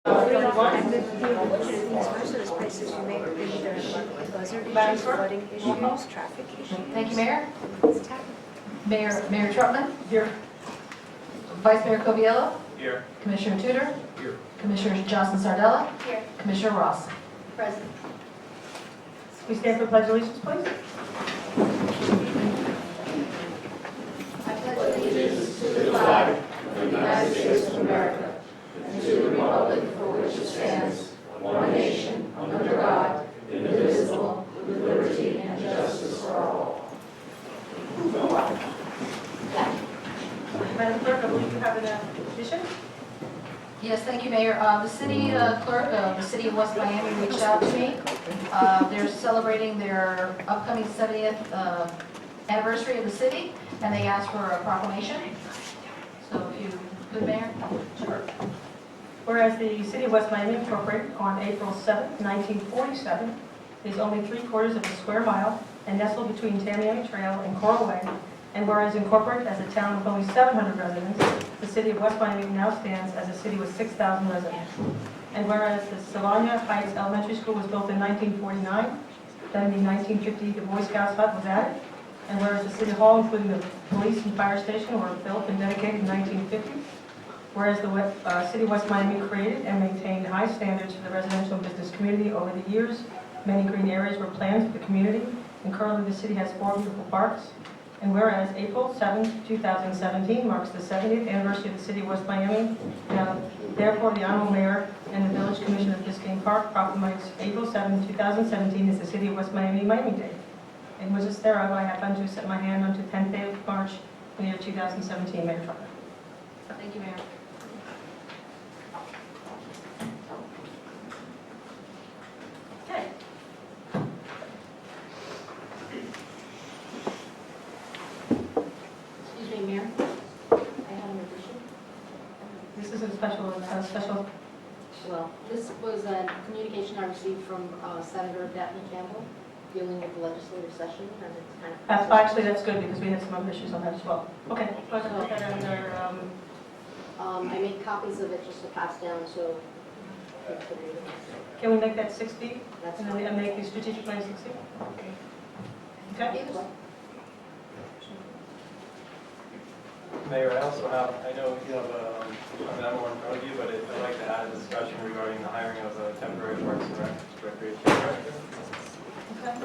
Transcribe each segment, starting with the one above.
Madam Clerk? Issues, traffic issues. Thank you, Mayor. It's tax. Mayor Trutman. Here. Vice Mayor Coviello. Here. Commissioner Tudor. Here. Commissioner Johnson Sardella. Here. Commissioner Ross. Present. We stand for pledge allegiance, please. I pledge allegiance to the flag of the United States of America and to the republic for which it stands, one nation, under God, indivisible, with liberty and justice for all. Madam Clerk, I believe you have an addition. Yes, thank you, Mayor. The city clerk of the city of West Miami reached out to me. They're celebrating their upcoming 70th anniversary of the city, and they asked for a proclamation. So if you could, Mayor? Sure. Whereas the City of West Miami Incorporated on April 7, 1947 is only 3/4 of a square mile and nestled between Tamiami Trail and Coral Way, and whereas incorporated as a town with only 700 residents, the City of West Miami now stands as a city with 6,000 residents. And whereas the Sylvania Heights Elementary School was built in 1949, then in 1950 the Boy Scouts hut was added, and whereas the City Hall, including the police and fire station, were built and dedicated in 1950, whereas the City of West Miami created and maintained high standards for the residential and business community over the years, many green areas were planned for the community, and currently the city has 4 beautiful parks. And whereas April 7, 2017 marks the 70th anniversary of the City of West Miami, now therefore the Honorable Mayor and the Village Commission of Biscayne Park proclamates April 7, 2017 as the City of West Miami Day. And with this thereof, I have unto set my hand unto 10th day of March in the year 2017, Mayor Trump. Thank you, Mayor. Okay. Excuse me, Mayor. I have an addition. This is a special, Well, this was a communication I received from Senator Daphne Campbell dealing with the legislative session, and it's kind of... actually that's good because we had some other issues on that as well. Okay, go ahead and put that under, I made copies of it just to pass down, so... can we make that 6B? That's And then we make the strategic plan 6C? Okay? Mayor, I also have, I know you have a memo in front of you, but I'd like to add a discussion regarding the hiring of a temporary Parks and Recreation Director. Okay.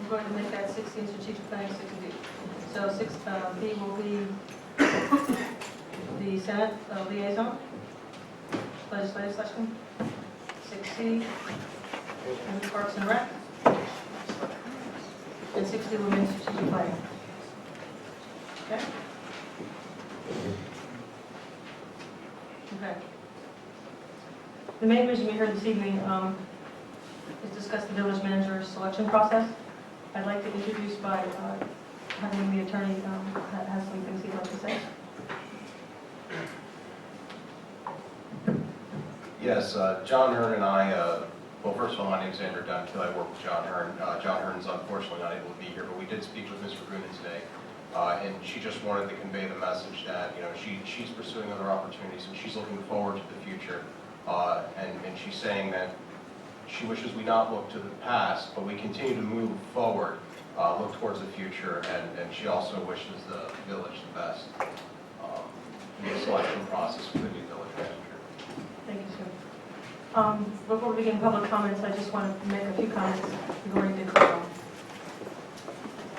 We're going to make that 16 strategic planning 6D. So 6B will be the Senate liaison, legislative session. 6C will be Parks and Rec. And 60 will be strategic planning. Okay? Okay. The main reason we're here this evening is discuss the village manager selection process. I'd like to introduce by having the attorney has some things he'd like to say. Yes, John Hearn and I, well, first of all, my name is Andrew Dunkill. I work with John Hearn. John Hearn's unfortunately not able to be here, but we did speak with Ms. Raguna today, and she just wanted to convey the message that, you know, she's pursuing other opportunities and she's looking forward to the future, and she's saying that she wishes we not look to the past, but we continue to move forward, look towards the future, and she also wishes the village the best in the selection process for the new village manager. Thank you, sir. Before we begin public comments, I just want to make a few comments regarding the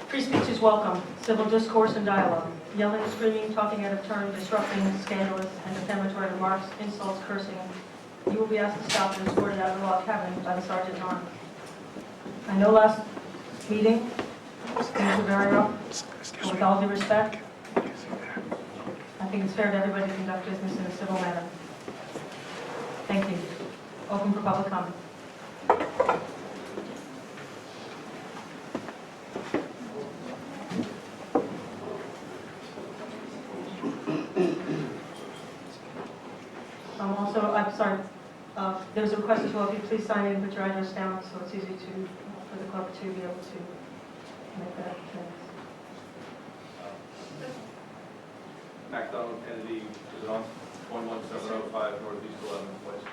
free speech is welcome. Civil discourse and dialogue. Yelling, screaming, talking out of turn, disrupting, scandalous, and defamatory remarks, insults, cursing. You will be asked to stop and escorted out of the log cabin by the sergeant in arms. I know last meeting, things were very rough, but with all due respect, I think it's fair to everybody to conduct business in a civil manner. Thank you. Open for public comment. I'm sorry, there's a request as well, if you please sign in and put your address down so it's easy for the clerk to be able to make that. MacDonald Kennedy, is it on? 11705 Northeast 11th Place.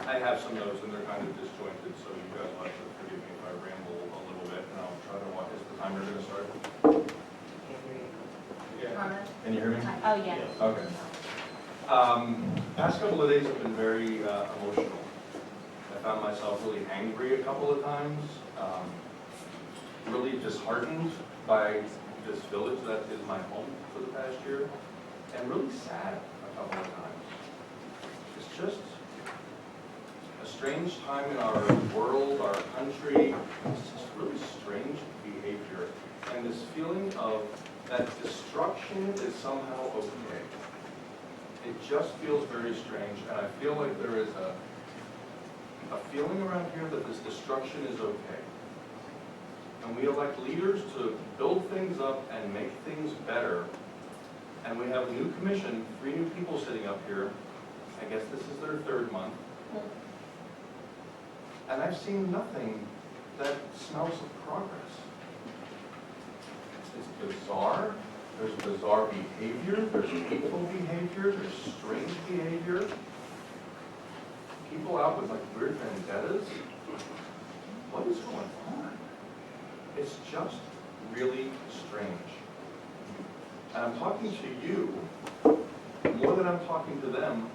I have some notes and they're kind of disjointed, so you guys will have to forgive me if I ramble a little bit, and I'll try to watch. Is the timer going to start? Yeah. Can you hear me? Oh, yeah. Okay. Past couple of days have been very emotional. I found myself really angry a couple of times, really disheartened by this village that is my home for the past year, and really sad a couple of times. It's just a strange time in our world, our country. It's just really strange behavior, and this feeling of that destruction is somehow okay. It just feels very strange, and I feel like there is a feeling around here that this destruction is okay. And we elect leaders to build things up and make things better. And we have a new commission, 3 new people sitting up here. I guess this is their 3rd month. And I've seen nothing that smells of progress. It's bizarre. There's bizarre behavior. There's hateful behavior. There's strange behavior. People out with like weird vendettas. What is going on? It's just really strange. And I'm talking to you more than I'm talking to them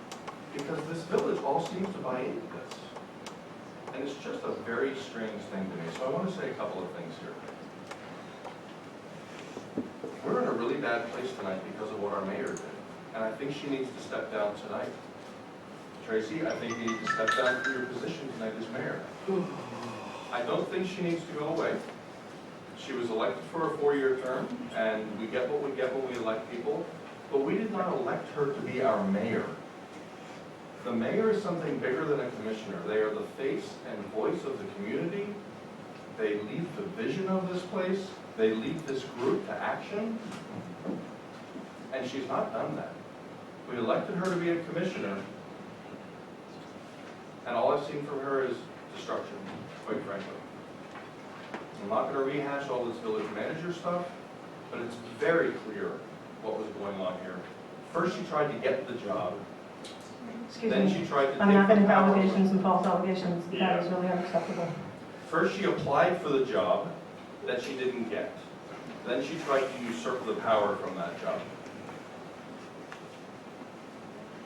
because this village all seems to buy into this. And it's just a very strange thing to me. So I want to say a couple of things here. We're in a really bad place tonight because of what our mayor did. And I think she needs to step down tonight. Tracy, I think you need to step down from your position tonight as mayor. I don't think she needs to go away. She was elected for a 4-year term, and we get what we get when we elect people, but we did not elect her to be our mayor. The mayor is something bigger than a commissioner. They are the face and voice of the community. They lead the vision of this place. They lead this group to action, and she's not done that. We elected her to be a commissioner, and all I've seen from her is destruction, quite frankly. I'm not going to rehash all this village manager stuff, but it's very clear what was going on here. First, she tried to get the job. Excuse Then me. she tried to I'm take not going the to have power. allegations and false allegations. That is really unacceptable. First, she applied for the job that she didn't get. Then she tried to usurp the power from that job.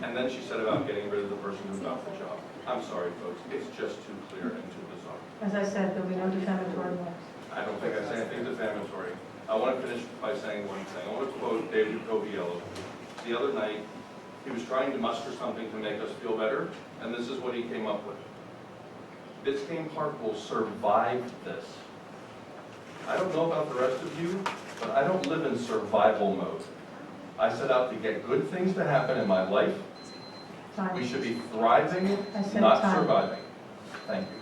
And then she said about getting rid of the person who got the job. I'm sorry, folks. It's just too clear and too bizarre. As I said, there'll be no defamatory words. I don't think I say anything defamatory. I want to finish by saying one thing. I want to quote David Coviello. The other night, he was trying to muster something to make us feel better, and this is what he came up with. Biscayne Park will survive this. I don't know about the rest of you, but I don't live in survival mode. I set out to get good things to happen in my life. Time. We should be thriving, I said not time. surviving. Thank you.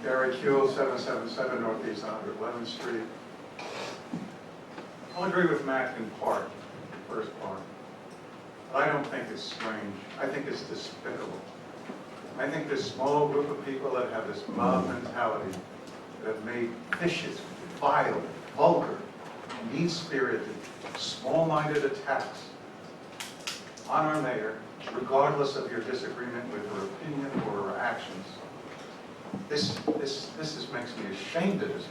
Gary Kuehl, 777 Northeast 111th Street. I'll agree with Mac in part, the first part. But I don't think it's strange. I think it's despicable. I think this small group of people that have this mob mentality that have made vicious, vile, vulgar, mean-spirited, small-minded attacks on our mayor, regardless of your disagreement with her opinion or her actions. This makes me ashamed of this,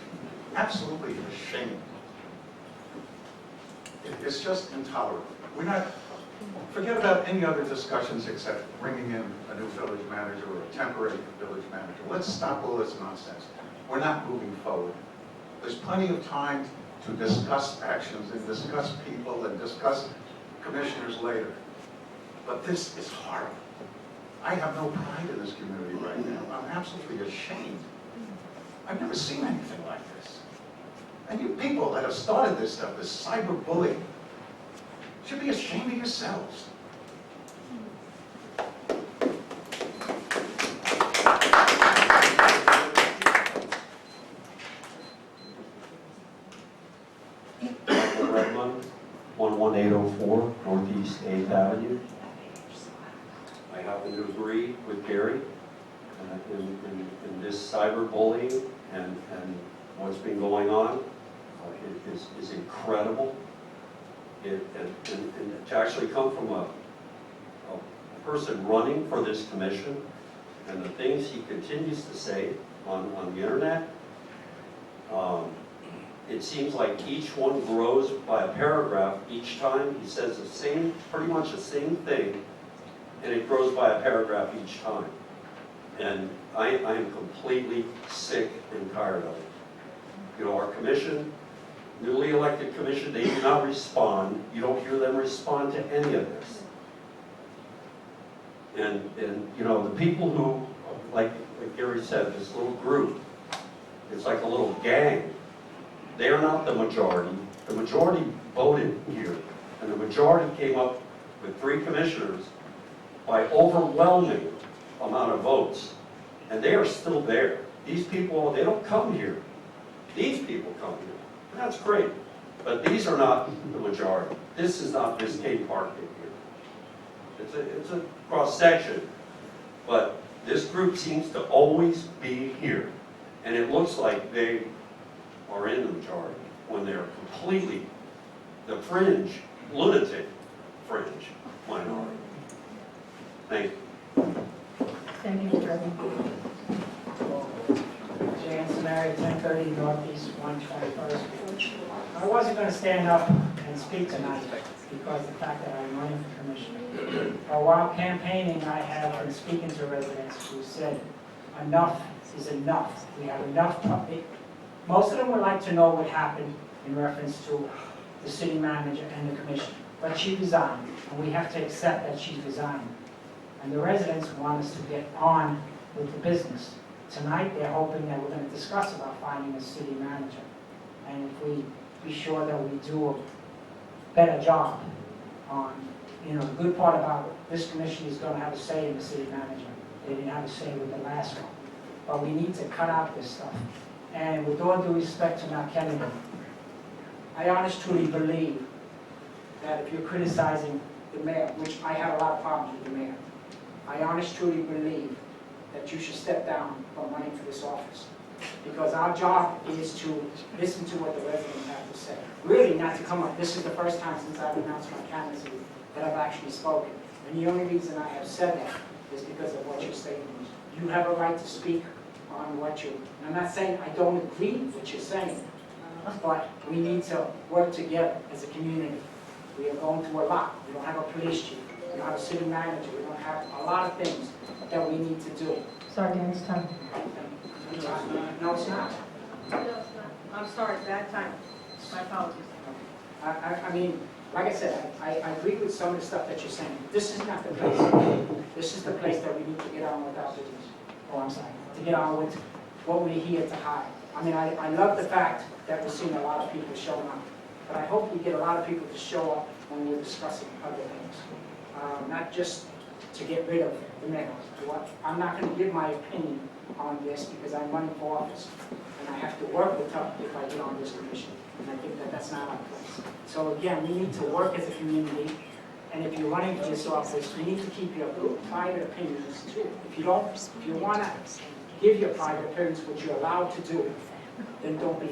absolutely ashamed. It's just intolerable. We're not, forget about any other discussions except bringing in a new village manager or a temporary village manager. Let's stop all this nonsense. We're not moving forward. There's plenty of time to discuss actions and discuss people and discuss commissioners later. But this is horrible. I have no pride in this community right now. I'm absolutely ashamed. I've never seen anything like this. And you people that have started this stuff, this cyberbullying, should be ashamed of yourselves. Michael Redmond, on 804 Northeast 8th Avenue. I happen to agree with Gary in this cyberbullying and what's been going on. It is incredible. And to actually come from a person running for this commission and the things he continues to say on the internet, it seems like each one grows by a paragraph each time. He says the same, pretty much the same thing, and it grows by a paragraph each time. And I am completely sick and tired of it. You know, our commission, newly elected commission, they do not respond. You don't hear them respond to any of this. And you know, the people who, like Gary said, this little group, it's like a little gang. They are not the majority. The majority voted here, and the majority came up with 3 commissioners by overwhelming amount of votes. And they are still there. These people, they don't come here. These people come here. And that's great. But these are not the majority. This is not Biscayne Park here. It's a cross-section. But this group seems to always be here. And it looks like they are in the majority when they're completely the fringe, lunatic fringe minority. Thank you. Thank you, Mr. Irving. Jan Samari, 1030 Northeast 121st. I wasn't going to stand up and speak tonight because of the fact that I'm running for commissioner. But while campaigning, I have been speaking to residents who said, enough is enough. We have enough. Most of them would like to know what happened in reference to the city manager and the commission. But she resigned, and we have to accept that she's resigned. And the residents want us to get on with the business. Tonight, they're hoping that we're going to discuss about finding a city manager. And if we be sure that we do a better job on, you know, the good part about it, this commission is going to have a say in the city manager. They didn't have a say with the last one. But we need to cut out this stuff. And with all due respect to Matt Kennedy, I honestly believe that if you're criticizing the mayor, which I have a lot of problems with the mayor, I honestly believe that you should step down from running for this office. Because our job is to listen to what the residents have to say. Really not to come up. This is the first time since I've announced my candidacy that I've actually spoken. And the only reason I have said that is because of what you're stating. You have a right to speak on what you, and I'm not saying I don't agree with what you're saying, but we need to work together as a community. We are going through a lot. We don't have a police chief. We don't have a city manager. We don't have a lot of things that we need to do. Sorry, Dan, it's time. No, it's not. I'm sorry, bad time. My apologies. I mean, like I said, I agree with some of the stuff that you're saying. This is not the place. This is the place that we need to get on with our business. Oh, I'm sorry. To get on with what we're here to hide. I mean, I love the fact that we're seeing a lot of people showing up. But I hope we get a lot of people to show up when we're discussing other things. Not just to get rid of the mayor. I'm not going to give my opinion on this because I'm running for office. And I have to work with her if I get on this commission. And I think that that's not our place. So again, we need to work as a community. And if you're running for this office, you need to keep your private opinions too. If you want to give your private opinions, which you're allowed to do, then don't be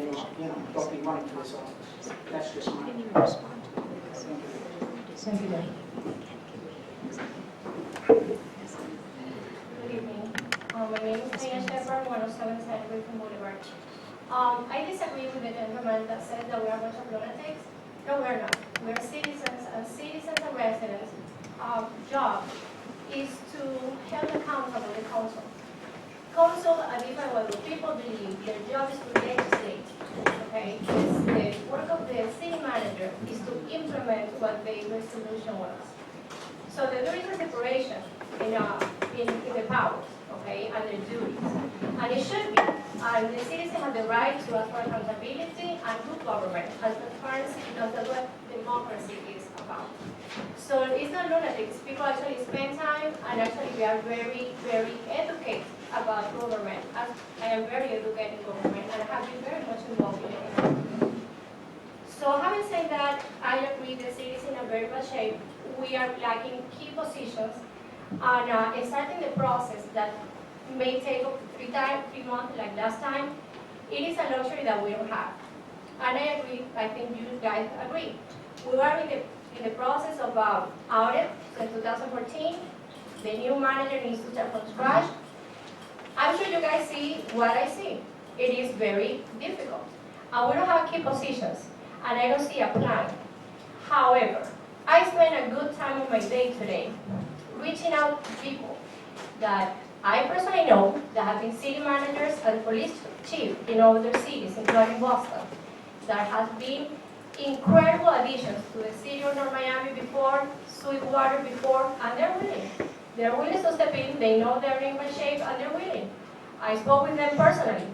running for this office. That's just my opinion. Thank you, Dan. Good evening. My name is Maya Shepard, 107 Griffin Boulevard. I disagree with the gentleman that said that we are a bunch of lunatics. No, we're not. We're citizens, and residents' job is to help accountable the council. Council, a different way of people believe, their job is to legislate. Okay, the work of the city manager is to implement what the resolution was. So there is a separation in the powers, okay, and the duties. And it should be. And the citizens have the right to ask for accountability and good government and transparency, because that's what democracy is about. So it's not lunatics. People actually spend time, and actually we are very, very educated about government. I am very educated in government, and I have been very much involved in it. So having said that, I agree the citizens very bad shape. We are lacking key positions, and starting the process that may take up to 3 months like last time, it is a luxury that we don't have. And I agree, I think you guys agree. We are in the process of audit since 2014. The new manager needs to start from scratch. I'm sure you guys see what I see. It is very difficult. And we don't have key positions, and I don't see a plan. However, I spent a good time of my day today reaching out to people that I personally know that have been city managers and police chiefs in other cities, including Boston, that have been incredible additions to the city of North Miami before, Sweetwater before, and they're willing. They're willing to step in, they know they're in good shape, and they're willing. I spoke with them personally.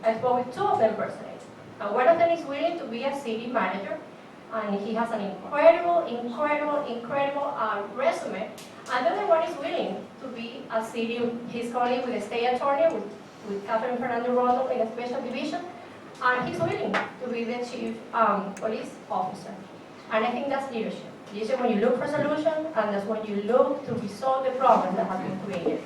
I spoke with 2 of them personally. And one of them is willing to be a city manager, and he has an incredible resume. And the other one is willing to be a city, he's currently with the state attorney, with Catherine Fernando Rondo in a special division, and he's willing to be the chief police officer. And I think that's leadership. Leadership when you look for solutions, and that's when you look to resolve the problems that have been created.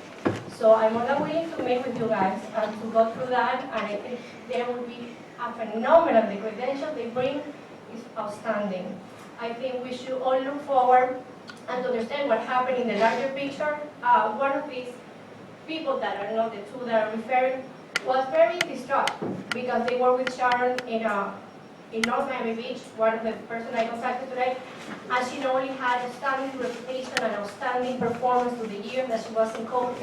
So I'm more than willing to meet with you guys and to go through that, and I think there will be a phenomenal, the credentials they bring is outstanding. I think we should all look forward and understand what happened in the larger picture. One of these people that are not the 2 that I'm referring was very distraught because they were with Sharon in North Miami Beach, one of the person I contacted today, and she not only had a outstanding reputation and outstanding performance through the years that she was in court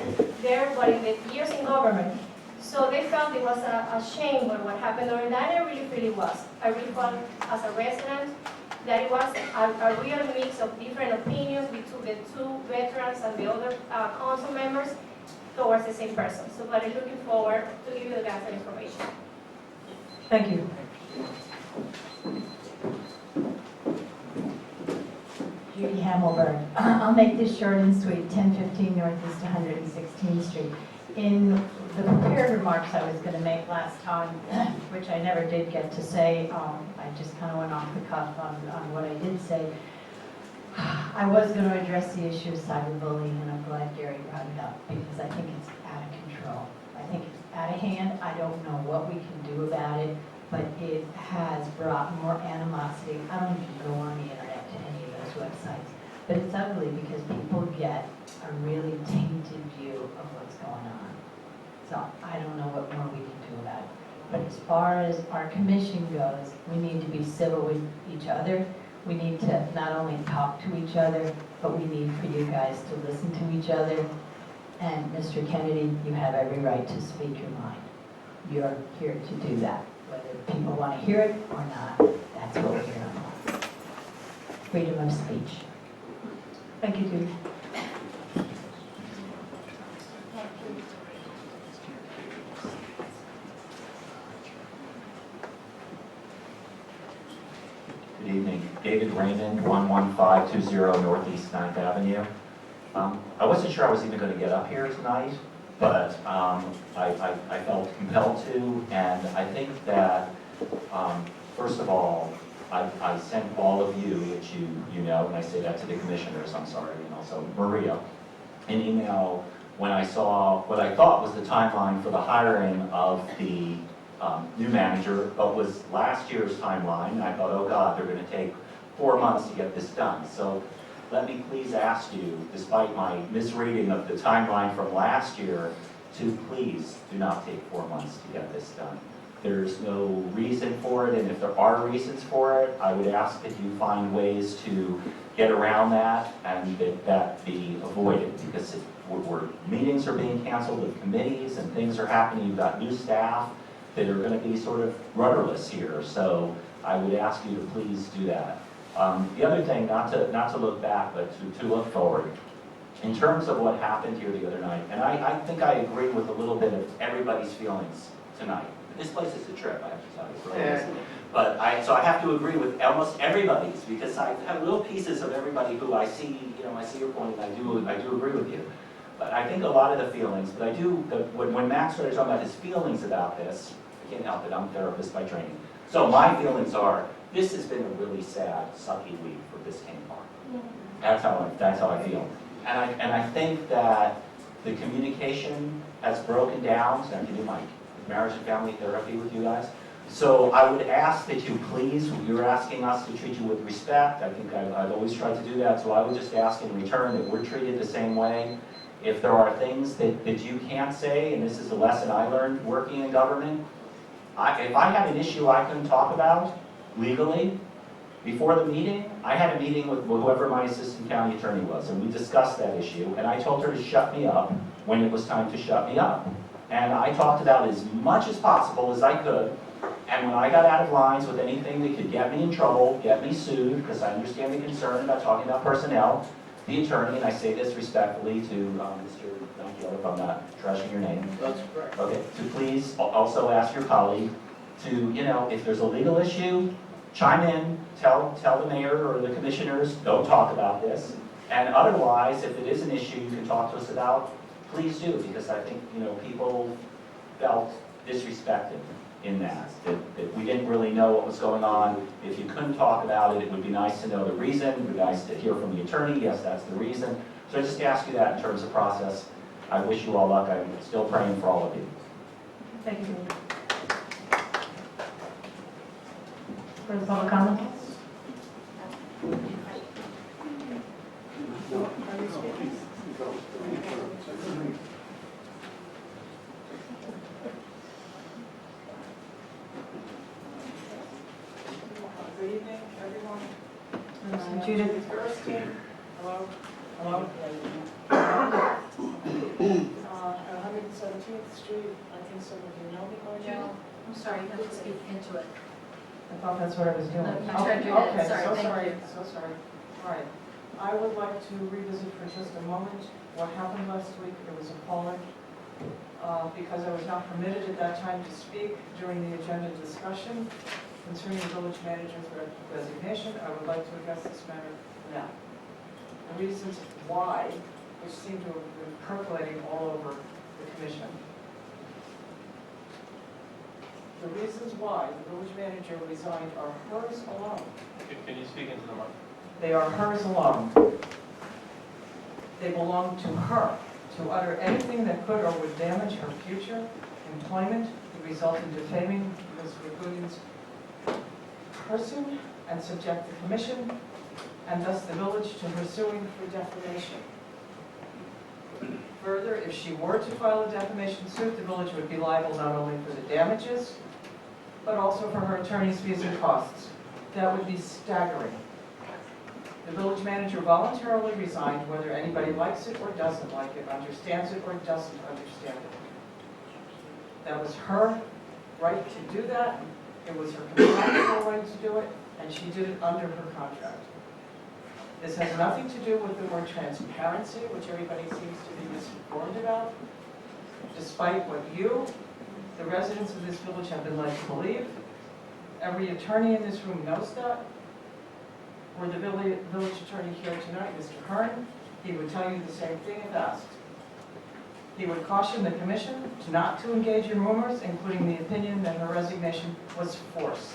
there, but in the years in government. So they felt it was a shame what happened over there, and I really feel it was. I really felt as a resident that it was a real mix of different opinions between the 2 veterans and the other council members towards the same person. So but I'm looking forward to give you the guys that information. Thank you. Judy Hamilburn. I'll make this short and sweet. 1015 Northeast 116th Street. In the prepared remarks I was going to make last time, which I never did get to say, I just kind of went off the cuff on what I did say. I was going to address the issue of cyberbullying, and I'm glad Gary brought it up because I think it's out of control. I think it's out of hand. I don't know what we can do about it, but it has brought more animosity. I don't even go on the internet to any of those websites, but it's ugly because people get a really tainted view of what's going on. So I don't know what more we can do about it. But as far as our commission goes, we need to be civil with each other. We need to not only talk to each other, but we need for you guys to listen to each other. And Mr. Kennedy, you have every right to speak your mind. You're here to do that. Whether people want to hear it or not, that's what we're here on. Freedom of speech. Thank you, Judy. Good evening. David Raymond, 11520 Northeast 9th Avenue. I wasn't sure I was even going to get up here tonight, but I felt compelled to, and I think that, first of all, I sent all of you, which you know, and I say that to the commissioners, I'm sorry, and also Maria, an email when I saw what I thought was the timeline for the hiring of the new manager, but was last year's timeline. And I thought, oh God, they're going to take 4 months to get this done. So let me please ask you, despite my misreading of the timeline from last year, to please do not take 4 months to get this done. There's no reason for it, and if there are reasons for it, I would ask that you find ways to get around that and that be avoided, because meetings are being canceled with committees and things are happening. You've got new staff that are going to be sort of rudderless here, so I would ask you to please do that. The other thing, not to look back, but to look forward. In terms of what happened here the other night, and I think I agree with a little bit of everybody's feelings tonight. This place is a trip, I have to tell you. Really is. But so I have to agree with almost everybody's, because I have little pieces of everybody who I see, I see your point, and I do agree with you. But I think a lot of the feelings, but when Max started talking about his feelings about this, I can't help it, I'm a therapist by training. So my feelings are, this has been a really sad, sucky week for Biscayne Park. That's how I feel. And I think that the communication has broken down, so I can do my marriage and family therapy with you guys. So I would ask that you please, you're asking us to treat you with respect. I think I've always tried to do that, so I would just ask in return that we're treated the same way. If there are things that you can't say, and this is a lesson I learned working in government, if I had an issue I couldn't talk about legally, before the meeting, I had a meeting with whoever my assistant county attorney was, and we discussed that issue, and I told her to shut me up when it was time to shut me up. And I talked about as much as possible as I could, and when I got out of lines with anything that could get me in trouble, get me sued, because I understand the concern about talking about personnel, the attorney, and I say this respectfully to Mr. Donkeller, if I'm not trashing your name. That's correct. Okay, to please also ask your colleague to, if there's a legal issue, chime in, tell the mayor or the commissioners, don't talk about this. And otherwise, if it is an issue you can talk to us about, please do, because I think, people felt disrespected in that we didn't really know what was going on. If you couldn't talk about it, it would be nice to know the reason. It would be nice to hear from the attorney, yes, that's the reason. So I just ask you that in terms of process. I wish you all luck. I'm still praying for all of you. Thank you. For the public comment? Good evening, everyone. Judith. Hello. Hello. At 117th Street, I think some of you know me by now. I'm sorry, you have to speak into it. I thought that's what I was doing. No, you tried doing it. Okay, Sorry, so thank sorry, you. so sorry. All right. I would like to revisit for just a moment what happened last week. It was appalling. Because I was not permitted at that time to speak during the agenda discussion concerning the village manager's resignation, I would like to address this matter now. The reasons why, which seem to have been percolating all over the commission. The reasons why the village manager resigned are hers alone. Can you speak into the mic? They are hers alone. They belong to her to utter anything that could or would damage her future employment, would result in defaming Ms. Ragunin's person and subject the commission and thus the village to her suing for defamation. Further, if she were to file a defamation suit, the village would be liable not only for the damages, but also for her attorney's fees and costs. That would be staggering. The village manager voluntarily resigned, whether anybody likes it or doesn't like it, understands it or doesn't understand it. That was her right to do that. It was her contractual right to do it, and she did it under her contract. This has nothing to do with the word transparency, which everybody seems to be misinformed about, despite what you, the residents of this village, have been led to believe. Every attorney in this room knows that. Were the village attorney here tonight, Mr. Hearn, he would tell you the same thing if asked. He would caution the commission not to engage in rumors, including the opinion that her resignation was forced.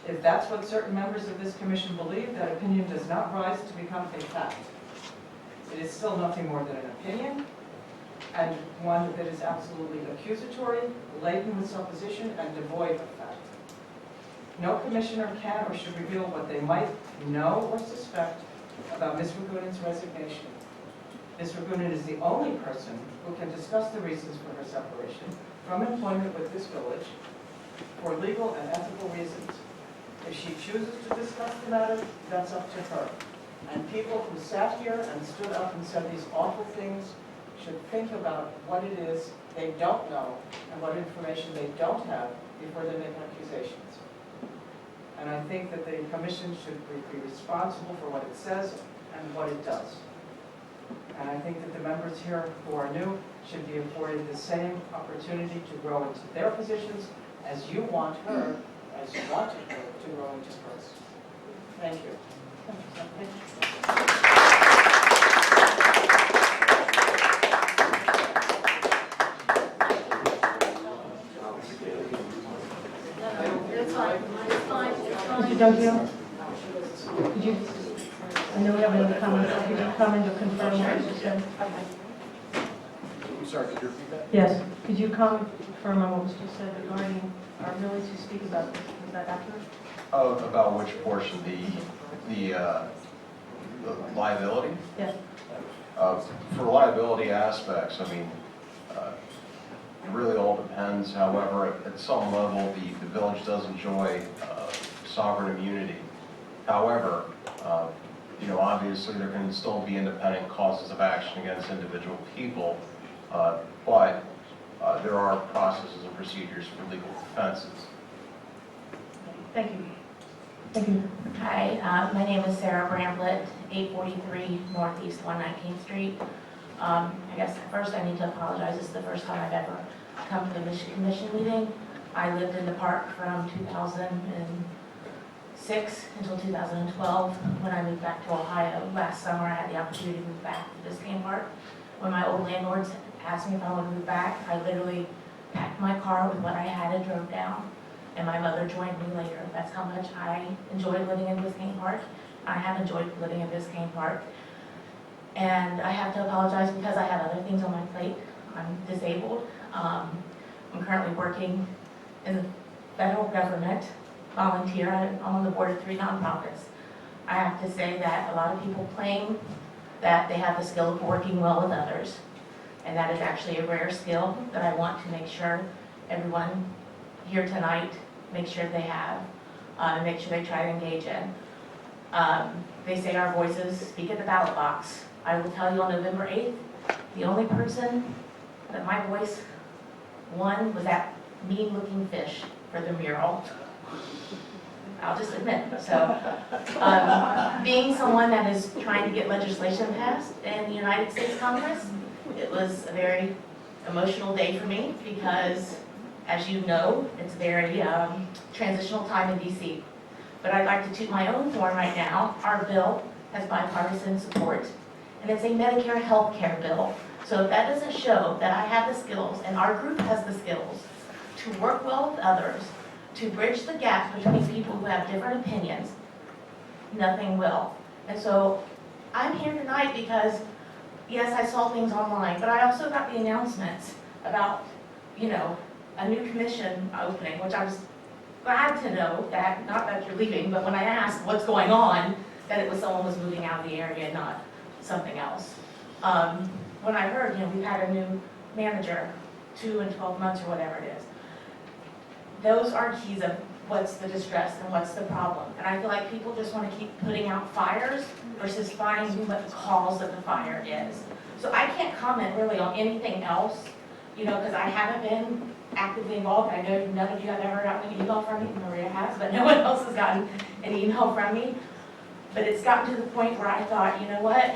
If that's what certain members of this commission believe, that opinion does not rise to become a fact. It is still nothing more than an opinion, and one that is absolutely accusatory, laden with supposition, and devoid of fact. No commissioner can or should reveal what they might know or suspect about Ms. Ragunin's resignation. Ms. Ragunin is the only person who can discuss the reasons for her separation from employment with this village for legal and ethical reasons. If she chooses to discuss the matter, that's up to her. And people who sat here and stood up and said these awful things should think about what it is they don't know and what information they don't have before they make accusations. And I think that the commission should be responsible for what it says and what it does. And I think that the members here who are new should be afforded the same opportunity to grow into their positions as you want her, as you wanted her to grow into hers. Thank you. Let's Jojo? Could you, I know we have another comment, could you comment or confirm what you said? I'm sorry, could you repeat that? Yes, could you confirm on what was just said regarding our ability to speak about this? Was that accurate? Oh, about which portion? The liability? Yes. For liability aspects, I mean, it really all depends. However, at some level, the village does enjoy sovereign immunity. However, obviously there can still be independent causes of action against individual people, but there are processes and procedures for legal defenses. Thank you. Thank you. Hi, my name is Sarah Bramblett, 843 Northeast 119th Street. I guess first I need to apologize. This is the first time I've ever come to the commission meeting. I lived in the park from 2006 until 2012. When I moved back to Ohio last summer, I had the opportunity to move back to Biscayne Park. When my old landlords asked me if I wanted to move back, I literally packed my car with what I had and drove down. And my mother joined me later. That's how much I enjoyed living in Biscayne Park. I have enjoyed living in Biscayne Park. And I have to apologize because I have other things on my plate. I'm disabled. I'm currently working in the federal government, volunteer. I'm on the board of 3 nonprofits. I have to say that a lot of people claim that they have the skill of working well with others. And that is actually a rare skill that I want to make sure everyone here tonight make sure they have, make sure they try to engage in. They say our voices speak at the ballot box. I will tell you on November 8th, the only person that my voice won was that mean-looking fish for the mural. I'll just admit. So, being someone that is trying to get legislation passed in the United States Congress, it was a very emotional day for me because, as you know, it's a very transitional time in DC. But I'd like to toot my own horn right now. Our bill has bipartisan support, and it's a Medicare health care bill. So if that doesn't show that I have the skills, and our group has the skills, to work well with others, to bridge the gap between people who have different opinions, nothing will. And so I'm here tonight because, yes, I saw things online, but I also got the announcements about, a new commission opening, which I was glad to know that, not that you're leaving, but when I asked what's going on, that it was someone was moving out of the area, not something else. When I heard, we've had a new manager, 2 and 12 months or whatever it is, those are keys of what's the distress and what's the problem. And I feel like people just want to keep putting out fires versus finding what the cause of the fire is. So I can't comment really on anything else, because I haven't been actively involved. I know none of you have ever gotten an email from me. Maria has, but no one else has gotten an email from me. But it's gotten to the point where I thought, you know what?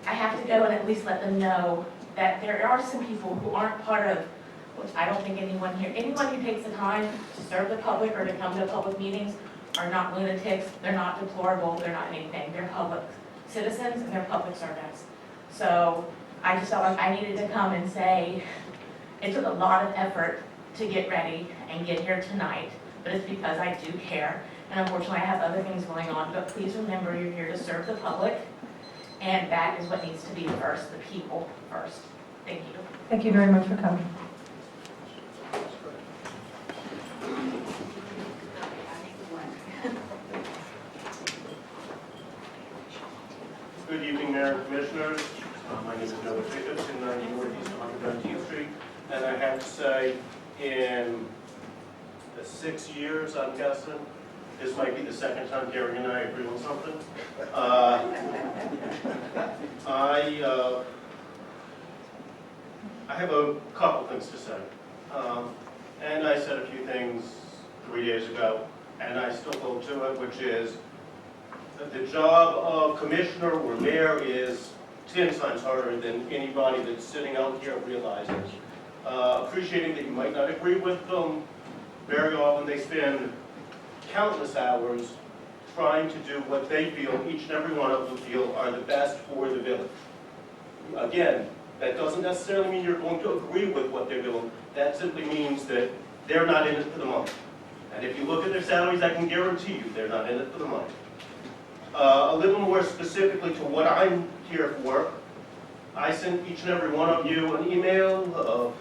I have to go and at least let them know that there are some people who aren't part of, which I don't think anyone who takes the time to serve the public or to come to public meetings are not lunatics, they're not deplorable, they're not anything. They're public citizens and they're public servants. So I just felt like I needed to come and say, it took a lot of effort to get ready and get here tonight, but it's because I do care. And unfortunately, I have other things going on, but please remember you're here to serve the public, and that is what needs to be first, the people first. Thank you. Thank you very much for coming. Good evening, Mayor and Commissioners. My name is Noah Jacobs, 290 Northeast 119th Street. And I have to say, in the 6 years, I'm guessing, this might be the second time Gary and I agree on something. I have a couple things to say. And I said a few things 3 days ago, and I still hold to it, which is that the job of commissioner or mayor is 10 times harder than anybody that's sitting out here realizes. Appreciating that you might not agree with them, very often they spend countless hours trying to do what they feel, each and every one of them feel, are the best for the village. Again, that doesn't necessarily mean you're going to agree with what they're doing. That simply means that they're not in it for the money. And if you look at their salaries, I can guarantee you they're not in it for the money. A little more specifically to what I'm here for, I sent each and every one of you an email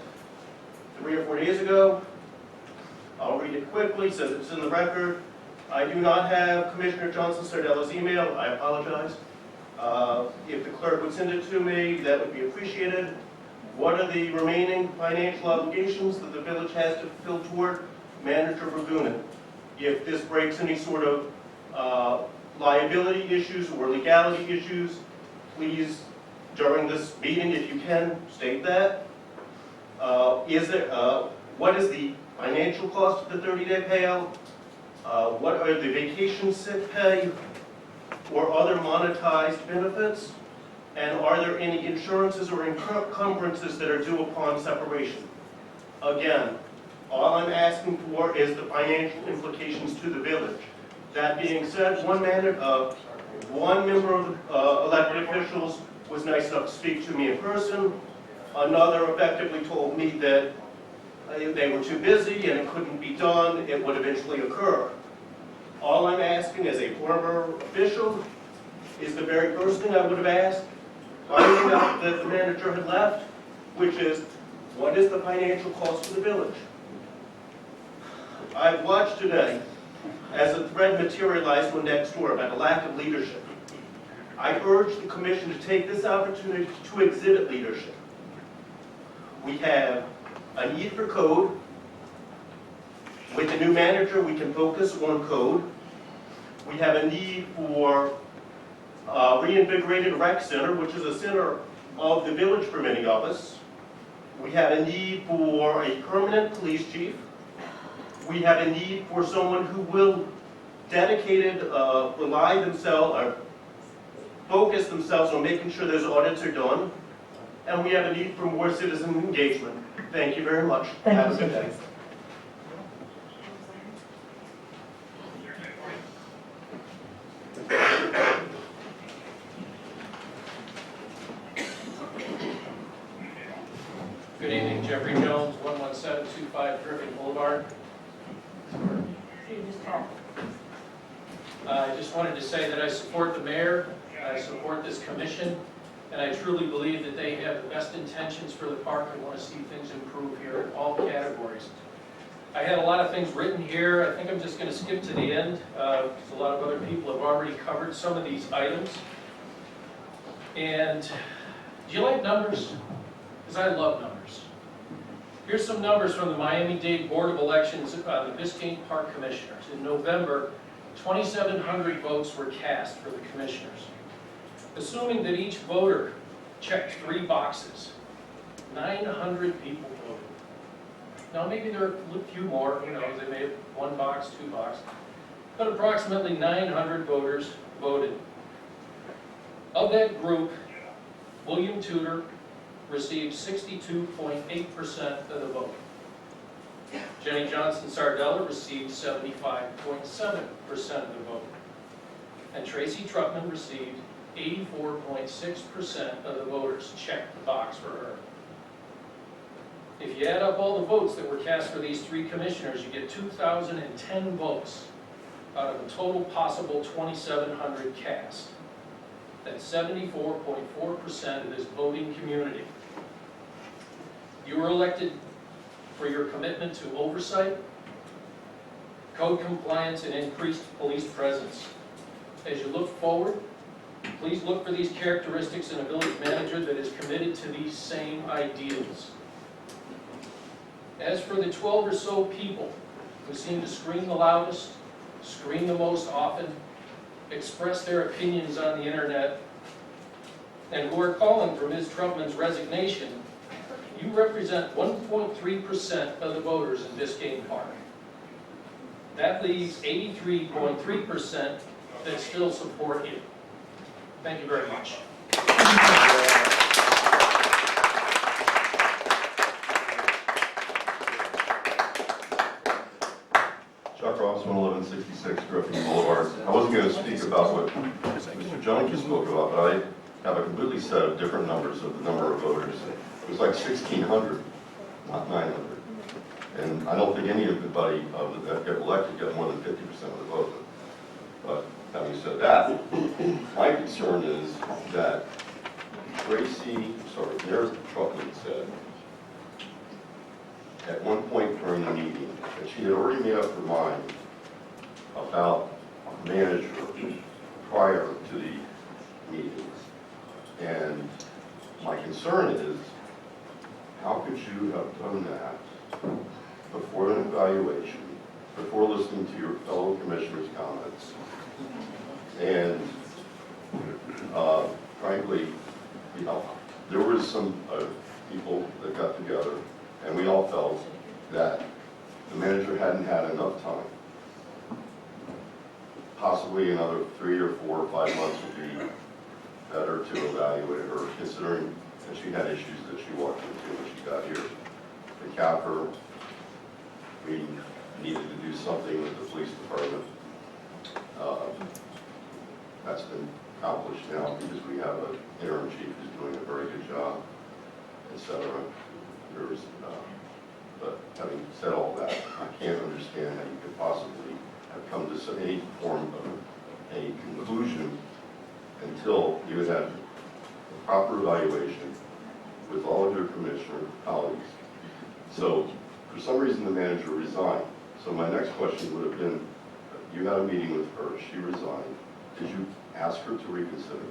3 or 4 days ago. I'll read it quickly so that it's in the record. I do not have Commissioner Johnson Sardella's email. I apologize. If the clerk would send it to me, that would be appreciated. What are the remaining financial obligations that the village has to fulfill toward Manager Ragunin? If this breaks any sort of liability issues or legality issues, please, during this meeting, if you can, state that. What is the financial cost of the 30-day payout? What are the vacation sick pay or other monetized benefits? And are there any insurances or encumbrances that are due upon separation? Again, all I'm asking for is the financial implications to the village. That being said, one member of the elected officials was nice enough to speak to me in person. Another effectively told me that they were too busy and it couldn't be done. It would eventually occur. All I'm asking as a former official is the very first thing I would have asked, finding out that the manager had left, which is, what is the financial cost to the village? I've watched today as a thread materialized on next door about a lack of leadership. I urge the commission to take this opportunity to exhibit leadership. We have a need for code. With the new manager, we can focus on code. We have a need for reinvigorated rec center, which is a center of the village for many of us. We have a need for a permanent police chief. We have a need for someone who will focus themselves on making sure those audits are done. And we have a need for more citizen engagement. Thank you very much. Have a good day. Good evening, Jeffrey Jones, 11725 Griffin Boulevard. I just wanted to say that I support the mayor, I support this commission, and I truly believe that they have the best intentions for the park and want to see things improve here in all categories. I had a lot of things written here. I think I'm just going to skip to the end, because a lot of other people have already covered some of these items. And do you like numbers? Because I love numbers. Here's some numbers from the Miami-Dade Board of Elections on the Biscayne Park Commissioners. In November, 2,700 votes were cast for the commissioners. Assuming that each voter checked 3 boxes, 900 people voted. Now maybe there are a few more, who knows, they may have 1 box, 2 boxes, but approximately 900 voters voted. Of that group, William Tudor received 62.8% of the vote. Jenny Johnson Sardella received 75.7% of the vote. And Tracy Trutman received 84.6% of the voters checked the box for her. If you add up all the votes that were cast for these 3 commissioners, you get 2,010 votes out of a total possible 2,700 cast. That's 74.4% of this voting community. You were elected for your commitment to oversight, code compliance, and increased police presence. As you look forward, please look for these characteristics in a village manager that is committed to these same ideals. As for the 12 or so people who seem to scream the loudest, scream the most often, express their opinions on the internet, and who are calling for Ms. Trutman's resignation, you represent 1.3% of the voters in Biscayne Park. That leaves 83.3% that still support you. Thank you very much. Chuck Ross, 11166 Griffin Boulevard. I wasn't going to speak about what Mr. Jones spoke about, but I have a completely set of different numbers of the number of voters. It was like 1,600, not 900. And I don't think anybody that get elected got more than 50% of the vote. But having said that, my concern is that Mayor Truckman said at one point during the meeting that she had already made up her mind about a manager prior to the meetings. And my concern is, how could you have done that before an evaluation, before listening to your fellow commissioners' comments? And frankly, you know, there was some people that got together, and we all felt that the manager hadn't had enough time. Possibly another 3 or 4 or 5 months would be better to evaluate her, considering that she had issues that she walked into when she got here. The capper, we needed to do something with the police department. That's been accomplished now because we have an interim chief who's doing a very good job, etc. But having said all that, I can't understand how you could possibly have come to any form of a conclusion until you had a proper evaluation with all of your commissioner colleagues. So for some reason the manager resigned. So my next question would have been, you had a meeting with her, she resigned. Did you ask her to reconsider?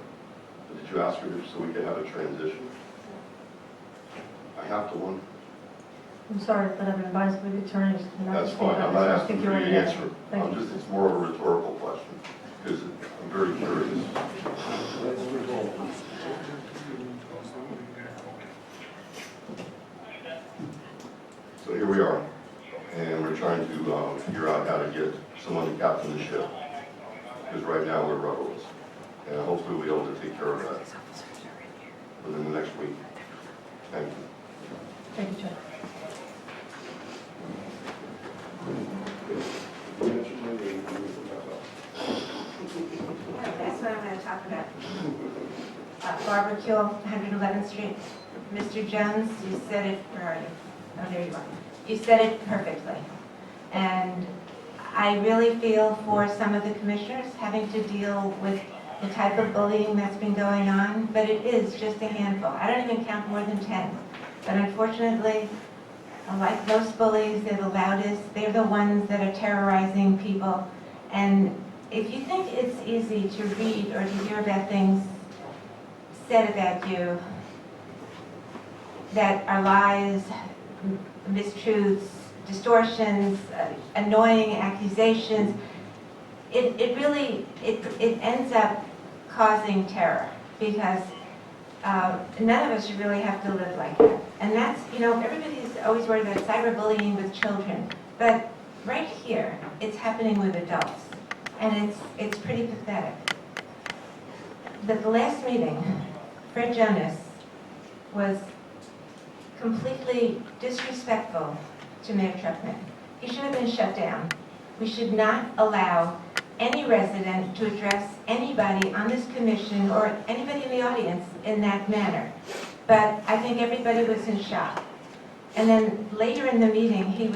Did you ask her so we could have a transition? I have to wonder. I'm sorry, but I've been advised by the attorneys. That's fine, I'm not asking for you to answer. It's more of a rhetorical question, because I'm very curious. So here we are, and we're trying to figure out how to get someone to captain the ship, because right now we're rudderless. And hopefully we'll be able to take care of that within the next week. Thank you. Thank you, Chuck. That's what I'm going to talk about. Barbara Kill, 111th Street. Mr. Jones, you said it, where are you? Oh, there you are. You said it perfectly. And I really feel for some of the commissioners having to deal with the type of bullying that's been going on, but it is just a handful. I don't even count more than 10. But unfortunately, like most bullies, they're the loudest. They're the ones that are terrorizing people. And if you think it's easy to read or to hear about things said about you that are lies, mistruths, distortions, annoying accusations, it really ends up causing terror, because none of us should really have to live like that. And that's, you know, everybody's always worried about cyberbullying with children, but right here, it's happening with adults, and it's pretty pathetic. But the last meeting, Fred Jonas was completely disrespectful to Mayor Truckman. He should have been shut down. We should not allow any resident to address anybody on this commission or anybody in the audience in that manner. But I think everybody was in shock. And then later in the meeting, he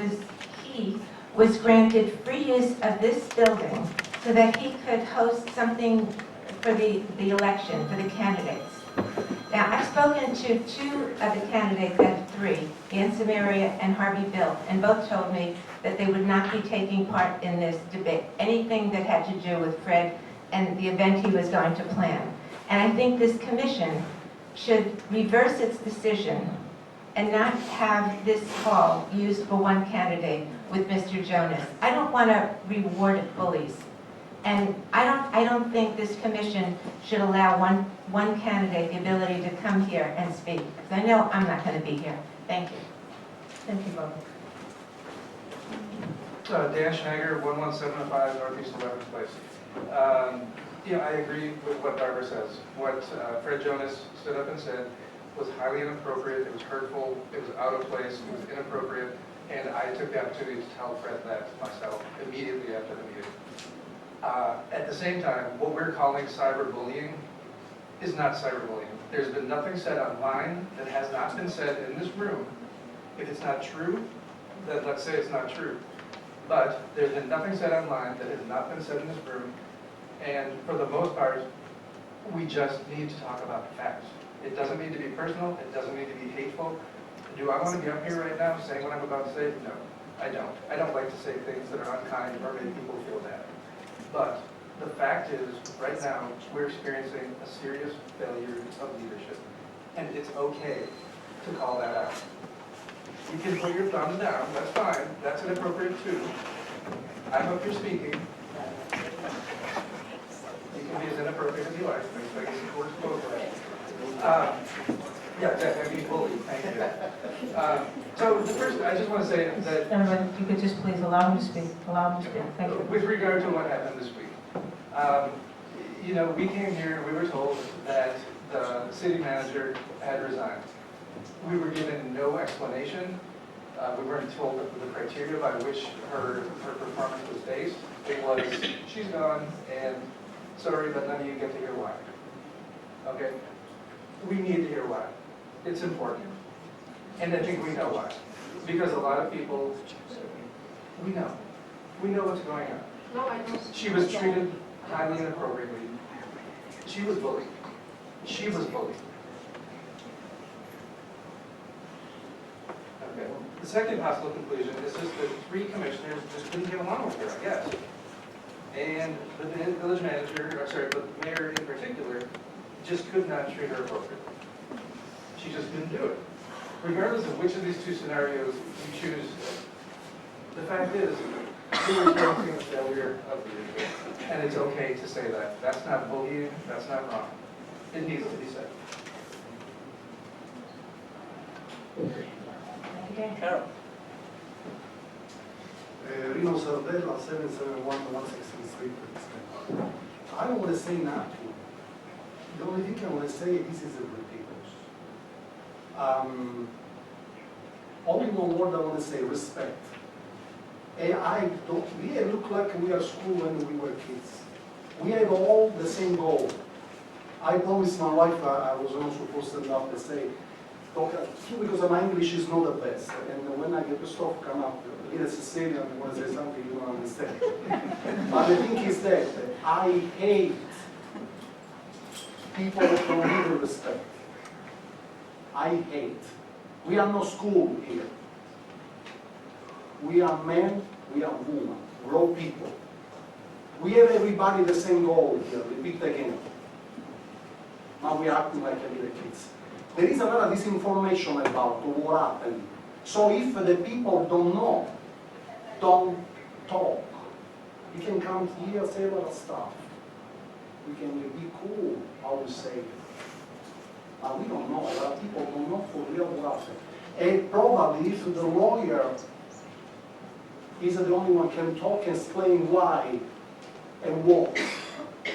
was granted free use of this building so that he could host something for the election, for the candidates. Now, I've spoken to 2 of the candidates out of 3, Ann Samaria and Harvey Bill, and both told me that they would not be taking part in this debate, anything that had to do with Fred and the event he was going to plan. And I think this commission should reverse its decision and not have this hall used for one candidate with Mr. Jonas. I don't want to reward bullies. And I don't think this commission should allow one candidate the ability to come here and speak, because I know I'm not going to be here. Thank you. Thank you, Bob. Dan Schneider, 1175 Northeast 11th Place. I agree with what Barbara says. What Fred Jonas stood up and said was highly inappropriate, it was hurtful, it was out of place, it was inappropriate, and I took the opportunity to tell Fred that myself immediately after the meeting. At the same time, what we're calling cyberbullying is not cyberbullying. There's been nothing said online that has not been said in this room. If it's not true, then let's say it's not true. But there's been nothing said online that has not been said in this room, and for the most part, we just need to talk about the facts. It doesn't need to be personal, it doesn't need to be hateful. Do I want to be up here right now saying what I'm about to say? No, I don't. I don't like to say things that are unkind or make people feel bad. But the fact is, right now, we're experiencing a serious failure of leadership. And it's okay to call that out. You can put your thumbs down, that's fine, that's inappropriate too. I'm up here speaking. You can be as inappropriate as you like, but I guess it works both ways. Yeah, I mean, bullied, thank you. So the first, I just want to say that... Everyone, if you could just please allow him to speak, thank you. With regard to what happened this week, you know, we came here and we were told that the city manager had resigned. We were given no explanation. We weren't told the criteria by which her performance was based. It was, she's gone, and sorry, but none of you get to hear why. Okay? We need to hear why. It's important. And I think we know why. Because a lot of people, we know. We know what's going on. No, I don't. She was treated highly inappropriately. She was bullied. She was bullied. Okay. The second possible conclusion is just that 3 commissioners just couldn't get along with her, I guess. And the village manager, or sorry, the mayor in particular, just could not treat her appropriately. She just couldn't do it. Regardless of which of these 2 scenarios you choose, the fact is, we're experiencing a failure of leadership. And it's okay to say that. That's not bullying, that's not wrong. It needs to be said. Carol. Reno Sardella, 771 116th Street, Biscayne. I don't want to say nothing. The only thing I want to say, this is ridiculous. Only one word I want to say, respect. We look like we are school when we were kids. We have all the same goal. I promised my wife I was not supposed to stand up and say, because my English is not the best. And when I get the stuff come up, little Sicilian, when I say something you don't understand. But the thing is that I hate people that don't need respect. I hate. We are no school here. We are men, we are women, grown people. We have everybody the same goal here, repeat again. Now we are acting like little kids. There is a lot of disinformation about what happened. So if the people don't know, don't talk. You can come here, say a lot of stuff. We can be cool, how to say it. But we don't know. A lot of people don't know for real what happened. And probably if the lawyer is the only one can talk and explain why and what,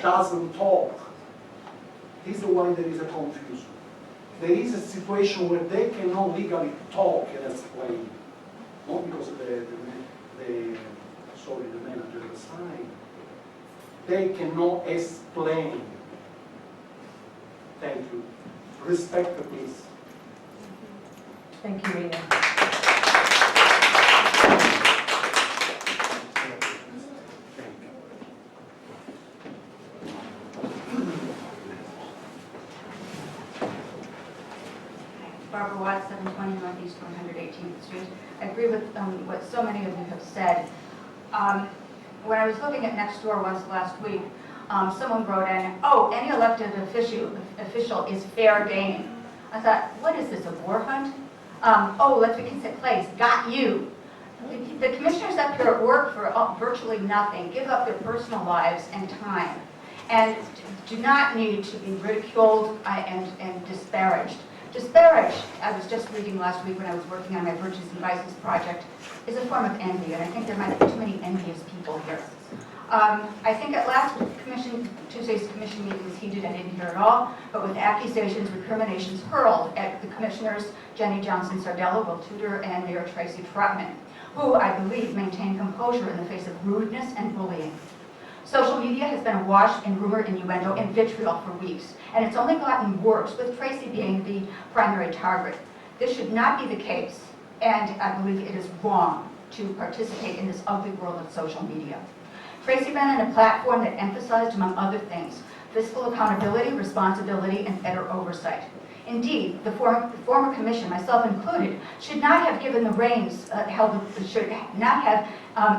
doesn't talk, this is why there is a confusion. There is a situation where they cannot legally talk and explain. Not because the manager resigned. They cannot explain. Thank you. Respect the peace. Thank you, Rena. Barbara Watts, 720 Northeast 118th Street. I agree with what so many of you have said. When I was looking at Nextdoor once last week, someone wrote in, oh, any elected official is fair game. I thought, what is this, a war hunt? Oh, let's fix it place, got you. The commissioners up here work for virtually nothing, give up their personal lives and time, and do not need to be ridiculed and disparaged. Disparaged, I was just reading last week when I was working on my Virtues and Vices project, is a form of envy, and I think there might be too many envious people here. I think at last Tuesday's commission meeting was heated. I didn't hear it all, but with accusations, recriminations hurled at the commissioners, Jenny Johnson Sardella, Will Tudor, and Mayor Tracy Trotman, who I believe maintain composure in the face of rudeness and bullying. Social media has been awash in rumor, innuendo, and vitriol for weeks, and it's only gotten worse with Tracy being the primary target. This should not be the case, and I believe it is wrong to participate in this ugly world of social media. Tracy ran on a platform that emphasized, among other things, fiscal accountability, responsibility, and better oversight. Indeed, the former commission, myself included, should not have given the reins, should not have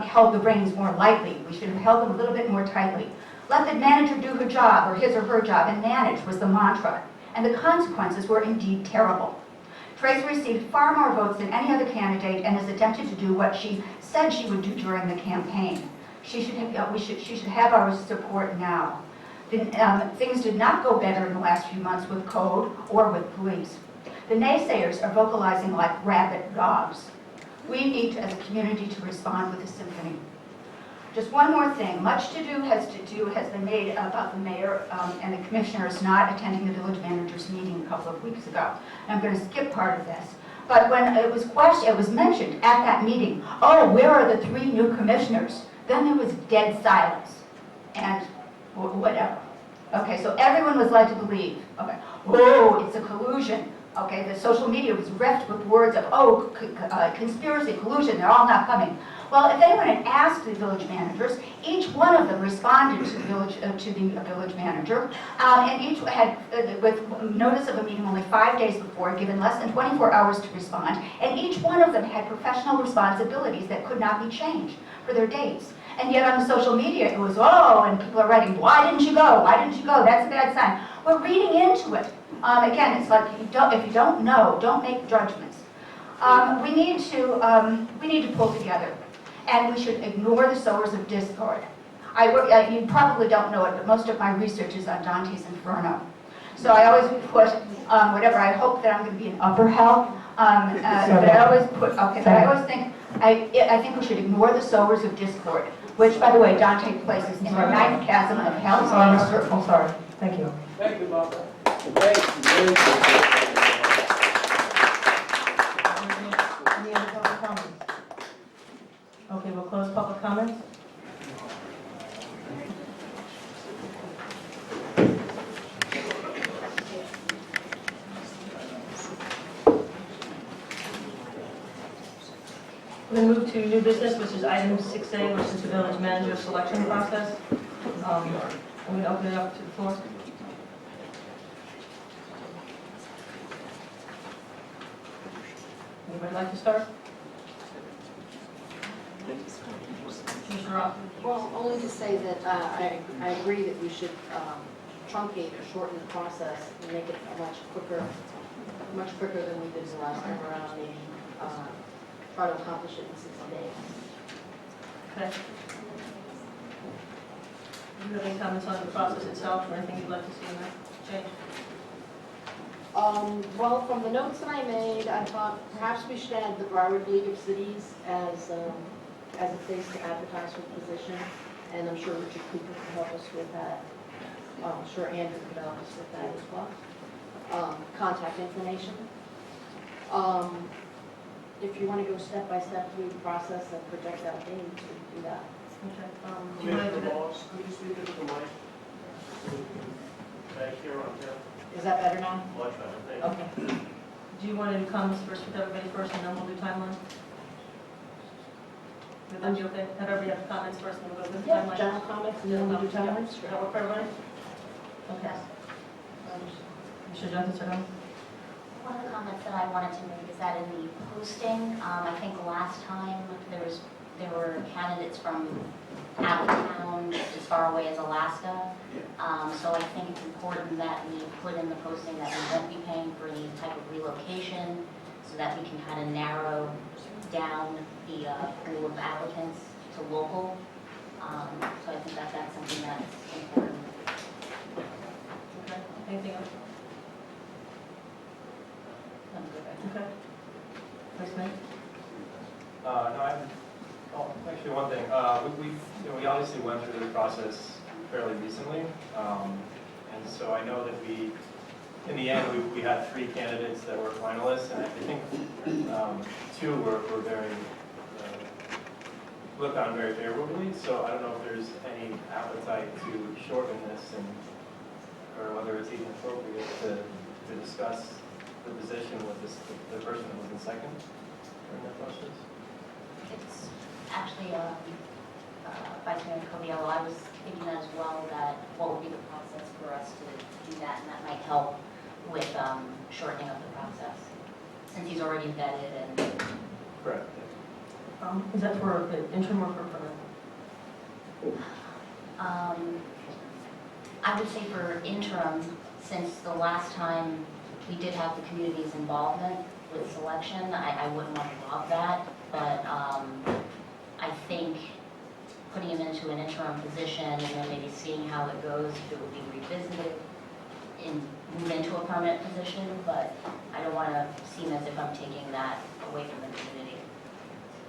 held the reins more lightly. We should have held them a little bit more tightly. Let the manager do her job, or his or her job, and manage was the mantra. And the consequences were indeed terrible. Tracy received far more votes than any other candidate and has attempted to do what she said she would do during the campaign. She should have our support now. Things did not go better in the last few months with code or with police. The naysayers are vocalizing like rabid dogs. We need, as a community, to respond with a symphony. Just one more thing. Much to do has been made about the mayor and the commissioners not attending the village manager's meeting a couple of weeks ago. And I'm going to skip part of this. But when it was questioned, it was mentioned at that meeting, oh, where are the 3 new commissioners? Then there was dead silence. And whatever. Okay, so everyone was led to believe, okay, oh, it's a collusion. Okay, the social media was rife with words of, oh, conspiracy, collusion, they're all not coming. Well, if anyone had asked the village managers, each one of them responded to the village manager, and each had, with notice of a meeting only 5 days before, given less than 24 hours to respond, and each one of them had professional responsibilities that could not be changed for their dates. And yet on the social media, it was, oh, and people are writing, why didn't you go? Why didn't you go? That's a bad sign. We're reading into it. Again, it's like, if you don't know, don't make judgments. We need to pull together, and we should ignore the sowers of discord. You probably don't know it, but most of my research is on Dante's Inferno. So I always put whatever. I hope that I'm going to be in upper hell, but I always put, okay, but I always think, I think we should ignore the sowers of discord, which, by the way, Dante places in the ninth chasm of hell's inner circle. I'm sorry. Thank you. Thank you, Bob. Any other public comments? Okay, we'll close public comments. We're going to move to new business, which is item 6A, which is the village manager selection process. I'm going to open it up to the floor. Anybody like to start? Commissioner Roth? Well, only to say that I agree that we should truncate or shorten the process and make it much quicker than we did the last time around, maybe try to accomplish it in 60 days. Okay. Do you have any comments on the process itself or anything you'd like to see in that change? Well, from the notes that I made, I thought perhaps we should add the Broward League of Cities as a place to advertise for the position, and I'm sure Richard Cooper could help us with that. I'm sure Andrew could help us with that as well. Contact information. If you want to go step by step through the process and project out dates, we can do that. Okay. Commissioner Moss, could you speak into the mic? Back here on there. Is that better now? Much better, thank you. Okay. Do you want to do comments first with everybody first, and then we'll do timeline? Would that be okay? Have everybody have comments first, and then we'll go with the timeline? General comments, and then we'll do timelines. Does that work for everybody? Okay. Mr. Johnson, One of the comments that I wanted to make is that in the posting, I think last time there were candidates from out of town, as far away as Alaska. So I think it's important that we put in the posting that we won't be paying for any type of relocation, so that we can kind of narrow down the pool of applicants to local. So I think that that's something that's important. Okay. Anything else? Okay. Vice Mayor? Actually, one thing. We obviously went through the process fairly recently, and so I know that in the end, we had 3 candidates that were finalists, and I think 2 were very looked on very favorably. So I don't know if there's any appetite to shorten this, or whether it's even appropriate to discuss the position with the person that was in second. during that process? It's actually, Vice Mayor Coviello, I was thinking as well that what would be the process for us to do that, and that might help with shortening up the process, since he's already vetted and. Correct. Is that for the interim or for permanent? I would say for interim, since the last time we did have the community's involvement with selection, I wouldn't want to block that, but I think putting him into an interim position and then maybe seeing how it goes, if it would be revisited, and move into a permanent position, but I don't want to seem as if I'm taking that away from the community.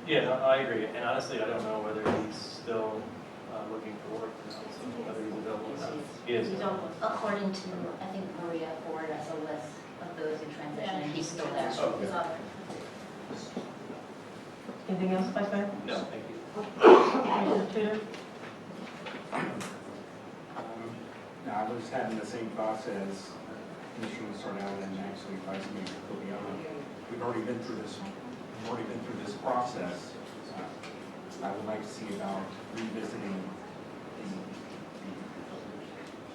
Yeah, no, I agree, and honestly, I don't know whether he's still looking for work, or not, so whether he's available or not. He is. According to, I think Maria forwarded us a list of those in transition, and he's still there. Oh, okay. Anything else, Vice Mayor? No, thank you. Commissioner Tudor? No, I was having the same thoughts as Commissioner Sarnell and actually Vice Mayor Coviello. We've already been through this process. I would like to see about revisiting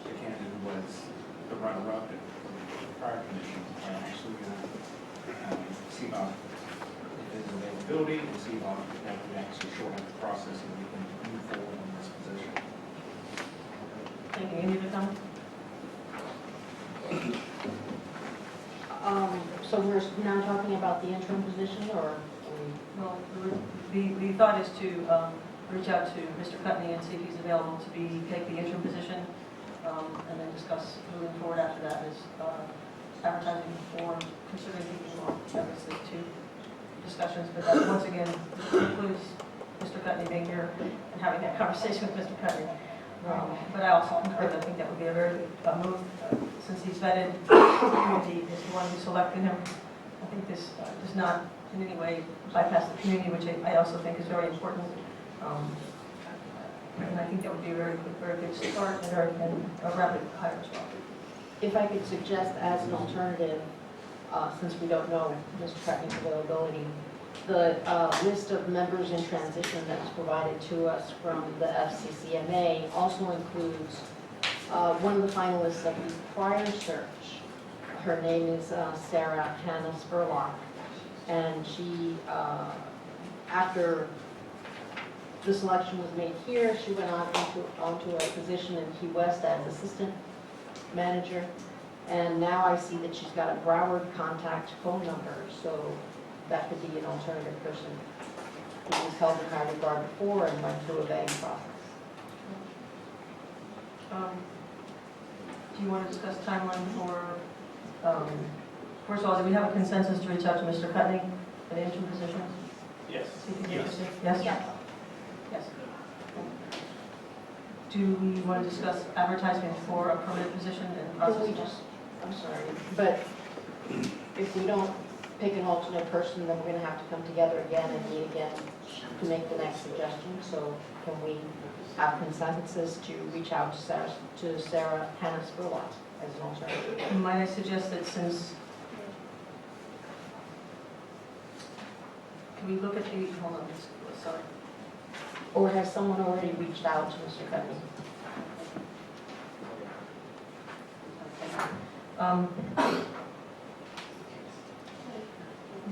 the candidate who was the runner-up at the prior commission. And actually see about his availability and see about that we actually shorten up the process and we can move forward on this position. Thank you. Any other comment? So we're now talking about the interim position, or? Well, the thought is to reach out to Mr. Cutney and see if he's available to take the interim position, and then discuss moving forward after that is advertising for considering people on obviously two discussions, but that once again includes Mr. Cutney being here and having that conversation with Mr. Cutney. But I also concur that I think that would be a very good move, since he's vetted the community, is the one who selected him. I think this does not in any way bypass the community, which I also think is very important. And I think that would be a very good start and a rapid hire as well. If I could suggest as an alternative, since we don't know Mr. Cutney's availability, the list of members in transition that was provided to us from the FCCMA also includes one of the finalists of the prior search. Her name is Sarah Hannah Spurlock, and she, after the selection was made here, she went on onto a position in Key West as assistant manager, and now I see that she's got a Broward contact phone number, so that could be an alternative person who was held in high regard before and went through a vetting process. Do you want to discuss timeline for, first of all, do we have a consensus to reach out to Mr. Cutney for the interim position? Yes. Yes? Yes. Yes. Do we want to discuss advertisement for a permanent position and process? I'm sorry, but if we don't pick an alternate person, then we're going to have to come together again and meet again to make the next suggestion. So can we have consensus to reach out to Sarah Hannah Spurlock as an alternative? Might I suggest that since, can we look at the, hold on, sorry. Or has someone already reached out to Mr. Cutney?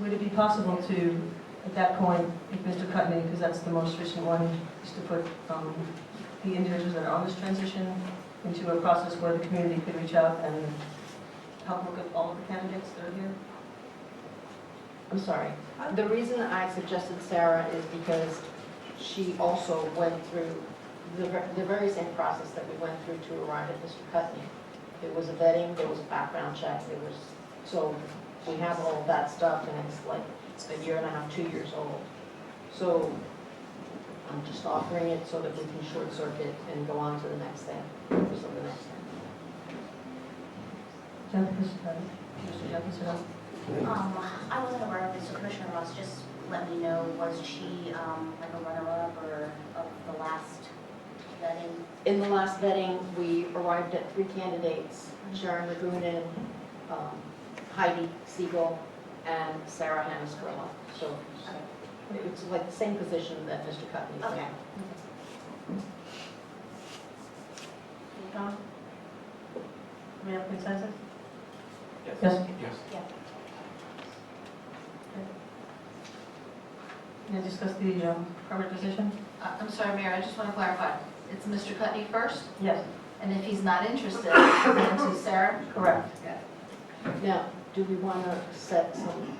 Would it be possible to, at that point, if Mr. Cutney, because that's the most recent one, is to put the individuals that are on this transition into a process where the community could reach out and help look at all of the candidates that are here? I'm sorry. The reason I suggested Sarah is because she also went through the very same process that we went through to arrive at Mr. Cutney. There was a vetting, there was a background check, so we have all of that stuff, and it's like a year and a half, 2 years old. So I'm just offering it so that we can short circuit and go on to the next thing. So the next thing. Mr. Jefferson? I wasn't aware of this, so Commissioner Ross just let me know, was she like a runner-up or of the last vetting? In the last vetting, we arrived at 3 candidates, Sharon Ragunin, Heidi Siegel, and Sarah Hannisquilla. So it's like the same position that Mr. Cutney is in. Okay. Tom? We have consensus? Yes. Yes. Yes. Yeah. You discuss the permanent position? I'm sorry, Mayor, I just want to clarify. It's Mr. Cutney first, Yes, and if he's not interested, then to Sarah? correct. Now, do we want to set some,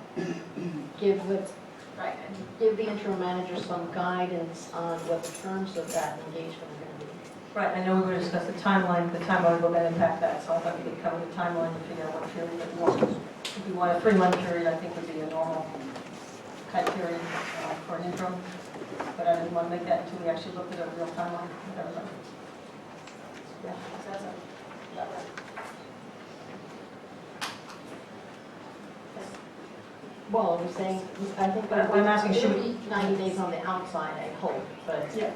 give the interim manager some guidance on what the terms of that engagement are going to be? Right, I know we were going to discuss the timeline will then impact that, so I thought we could cover the timeline and figure out what period we want. If we want a 3-month period, I think would be a normal type period for an interim, but I didn't want to make that until we actually looked at a real timeline with everybody. Yeah, so that's about right. Well, we're saying, I think But I'm asking, should it'll we- be 90 days on the outside, I hope, but Yeah.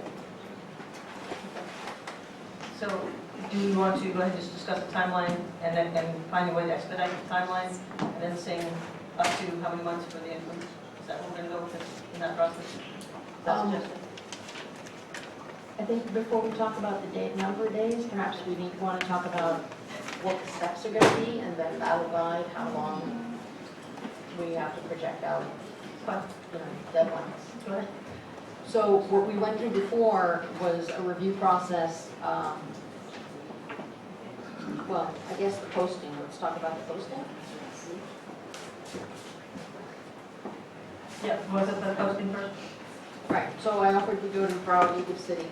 So do we want to go ahead and just discuss the timeline and then find a way to expedite the timeline and then saying up to how many months for the interim? Is that what we're going to go with in that process? That's suggested. I think before we talk about the number of days, perhaps we want to talk about what the steps are going to be, and then that'll guide how long we have to project out, deadlines. Go ahead. So what we went through before was a review process. Well, I guess the posting. Let's talk about the posting. Yeah, was it the posting first? Right, so I offered to go to the Broward League of Cities.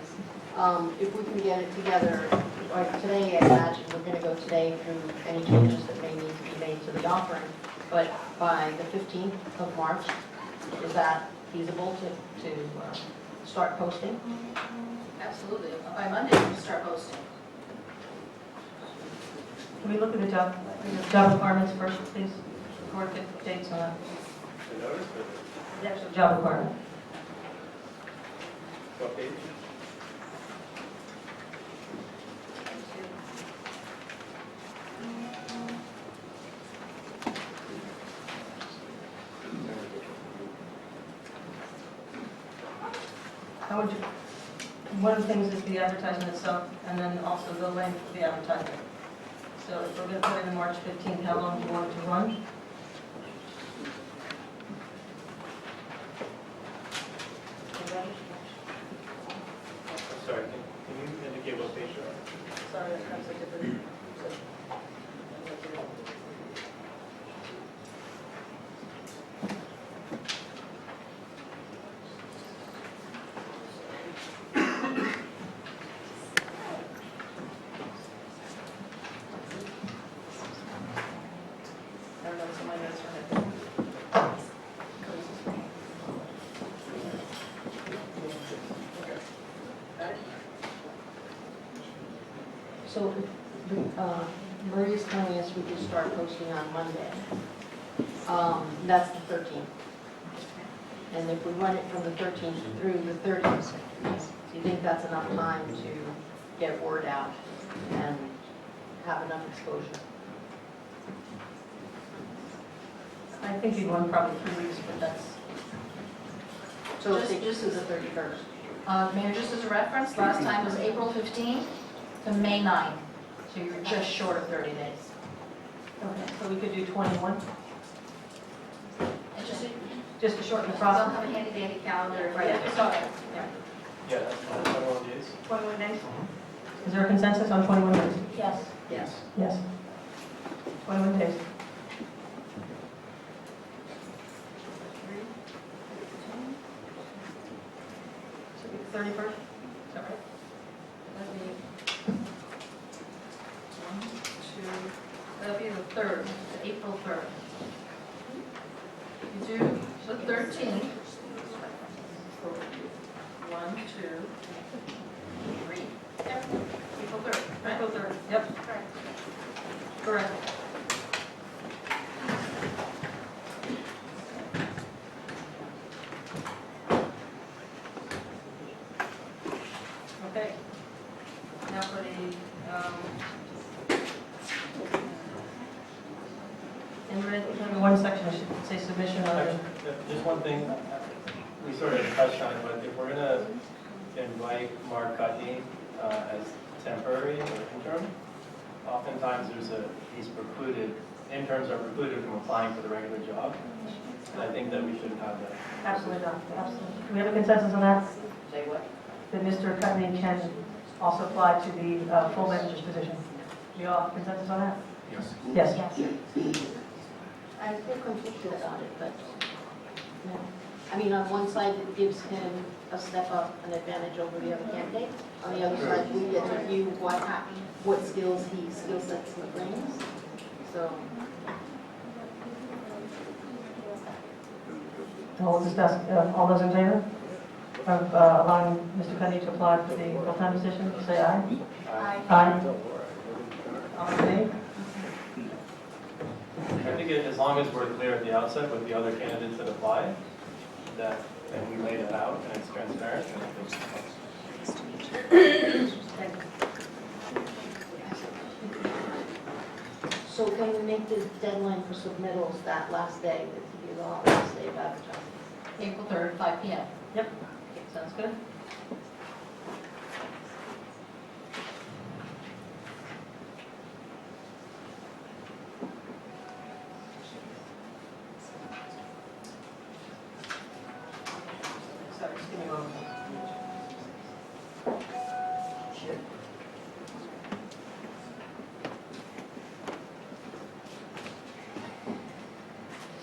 If we can get it together, like today, I imagine we're going to go today through any changes that may need to be made to the offering. But by the 15th of March, is that feasible to start posting? Absolutely. By Monday, we can start posting. Can we look at the job requirements first, please? Before we get dates on that. The notice, The actual job requirement. what page? How would you, one of the things is the advertisement itself, and then also the length of the advertisement. So if we're going to put it in March 15th, how long do you want it to run? I'm sorry, can you indicate what page you're on? Sorry, that's a different. I don't know, so my notes are heavy. So Maria's telling us we can start posting on Monday. That's the 13th. And if we run it from the 13th through the 30th, do you think that's enough time to get word out and have enough exposure? I think you'd want probably 3 weeks, but that's, So Just- it's just as the 31st. Mayor, just as a reference, last time was April 15th to May 9th. So you're just short of 30 days. okay, so we could do 21, It's just to shorten the I don't process. have a handy dandy calendar. Right, I saw it. Yeah, that's 21 days. 21 days. Is there a consensus on 21 days? Yes. Yes. Yes. 21 days. So 31st, is that right? That'd be 1, 2, that'd be the 3rd, April 3rd. You do the 13th. 1, 2, 3. April 3rd, right? April 3rd, yep. Correct. Okay. Now for the And then one section, I should say submission of. Just one thing, we sort of touched on it, but if we're gonna invite Mark Cudney as temporary or interim, oftentimes he's precluded, interns are precluded from applying for the regular job. And I think that we shouldn't have that. Absolutely not, absolutely. Do we have a consensus on that? Say what? That Mr. Cudney can also apply to the full manager's position? Do you all have consensus on that? Yes. Yes. I feel conflicted about it, but, no. I mean, on one side, it gives him a step up, an advantage over the other candidate. On the other side, we get to view what skill sets he brings. So, We'll discuss, all those in favor of allowing Mr. Cudney to apply for the full-time position, say aye. Aye. All in I think as long as we're clear at the outset with the other candidates that apply, that, and we lay that out and it's transparent, then I think so can we make the deadline for submittals that last day, that you know, last day of advertising? April 3rd, 5 p.m. Yep, sounds good. Sorry, just give me a moment.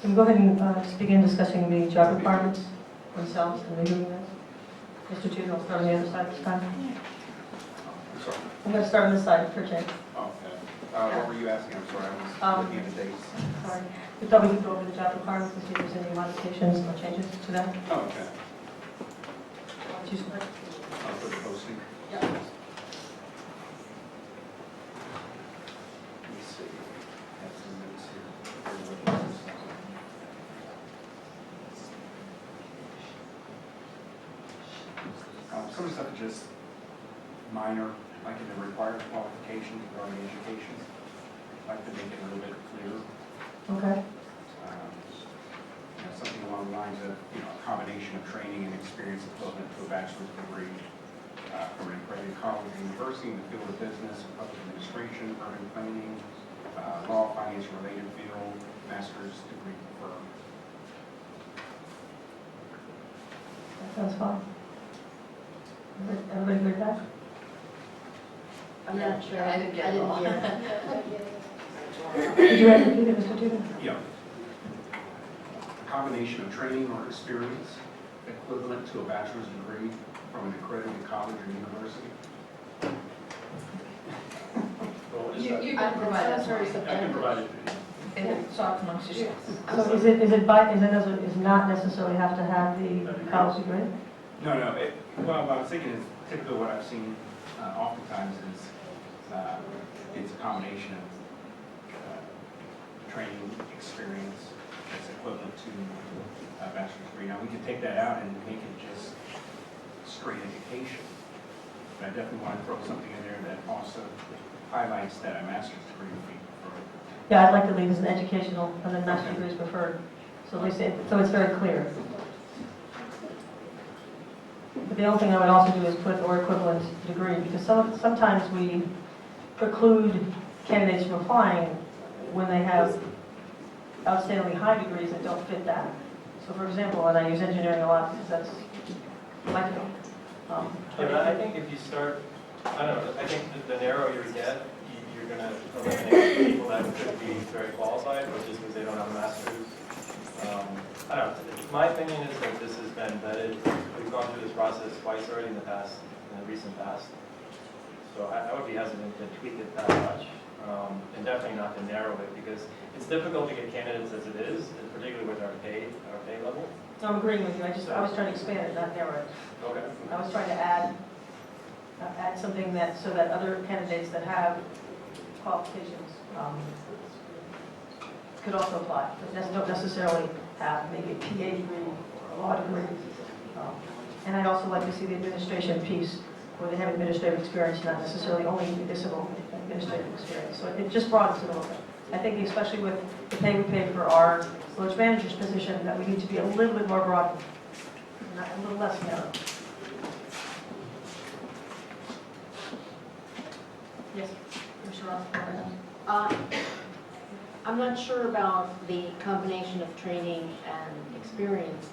Can we go ahead and just begin discussing the job requirements themselves and reviewing this? Mr. Tudor, I'll start on the other side this time. Sorry. I'm going to start on this side for change. Okay. What were you asking? I'm sorry, I was looking at the dates. Sorry. We thought we could go over the job requirements and see if there's any modifications or changes to that. Oh, okay. Choose one. For the posting. Yeah. Let me see. Have some minutes here. Some of the stuff is just minor, like in the required qualifications regarding education. I'd like to make it a little bit clearer. Okay. Something along the lines of, a combination of training and experience equivalent to a bachelor's degree from an accredited college or university in the field of business, public administration, urban planning, law, finance related field, master's degree firm. That sounds fine. Everybody good with that? I'm not sure. I didn't get it all. hear. Did you execute it, Mr. Tudor? Yeah. A combination of training or experience equivalent to a bachelor's degree from an accredited college or university. You can provide that. I can provide it. And talk amongst yourselves. So is not necessarily have to have the college degree? No. Well, what I was thinking is typically what I've seen oftentimes is it's a combination of training experience that's equivalent to a bachelor's degree. Now, we could take that out and make it just straight education. But I definitely want to throw something in there that also highlights that a master's degree would be preferred. Yeah, I'd like to leave as an educational and then master's degree is preferred. So at least so it's very clear. But the only thing I would also do is put or equivalent degree, because sometimes we preclude candidates from applying when they have outstandingly high degrees that don't fit that. So for example, and I use engineering a lot because that's my field. But I think if you start, I don't know, I think the narrower you get, you're going to eliminate people that could be very qualified, but just because they don't have a master's. I don't know. My opinion is that this has been vetted. We've gone through this process twice already in the recent past. So I would be hesitant to tweak it that much, and definitely not to narrow it, because it's difficult to get candidates as it is, and particularly with our pay level. I'm agreeing with you. I was trying to expand it, not narrow it. Okay. I was trying to add something that so that other candidates that have qualifications could also apply, but don't necessarily have maybe a PA degree or a law degree. And I'd also like to see the administration piece where they have administrative experience, not necessarily only municipal administrative experience. So it just broadens it a little bit. I think especially with the pay we pay for our village manager's position, that we need to be a little bit more broad, not a little less narrow. Yes, Commissioner Ross? I'm not sure about the combination of training and experience,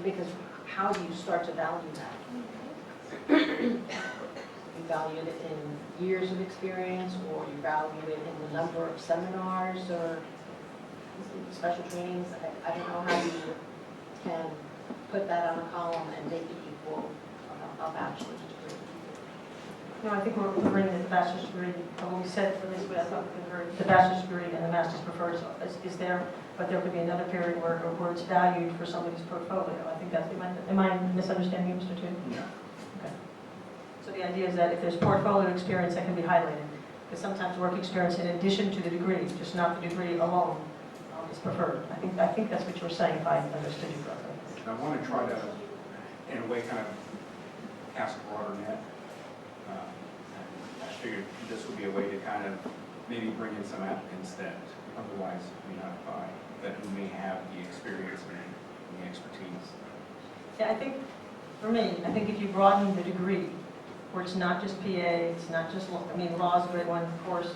because how do you start to value that? You value it in years of experience, or you value it in the number of seminars or special trainings? I don't know how you can put that on a column and make it equal a bachelor's degree. No, I think we're bringing the bachelor's degree, what we said for this, I thought the bachelor's degree and the master's preferred is there, but there could be another period where it's valued for somebody's portfolio. I think that's, am I misunderstanding you, Mr. Toon? Yeah. Okay. So the idea is that if there's portfolio experience, that can be highlighted, because sometimes work experience in addition to the degree, just not the degree alone, is preferred. I think that's what you were saying, if I understood you correctly. I want to try to, in a way, kind of cast a broader net. I figured this would be a way to kind of maybe bring in some applicants that otherwise may not apply, that who may have the experience and the expertise. Yeah, I think, for me, I think if you broaden the degree, where it's not just PA, it's not just, law is a great one, of course,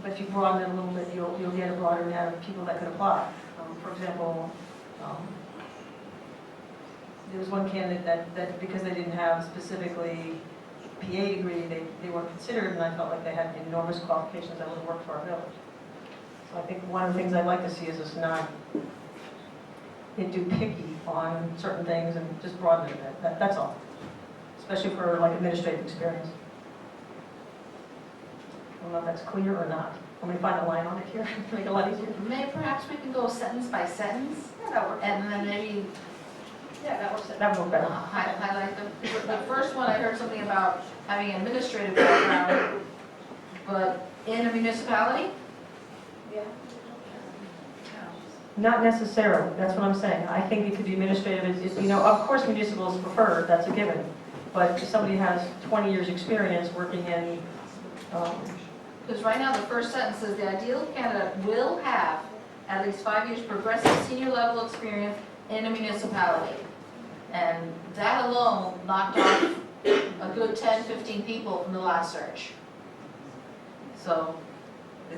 but if you broaden it a little bit, you'll get a broader net of people that could apply. For example, there was one candidate that because they didn't have specifically PA degree, they weren't considered, and I felt like they had enormous qualifications that would work for our village. So I think one of the things I'd like to see is us not get too picky on certain things and just broaden it a bit. That's all, especially for like administrative experience. I don't know if that's clear or not. Let me find a line on it here to make it a lot easier. Perhaps we can go sentence by sentence, and then maybe that would work better. highlight the first one. I heard something about having an administrative background, but in a municipality. Yeah. Not necessarily, that's what I'm saying. I think it could be administrative, of course municipal is preferred, that's a given. But if somebody has 20 years experience working in, Because right now the first sentence says the ideal candidate will have at least 5 years progressive senior level experience in a municipality. And that alone knocked off a good 10, 15 people from the last search. So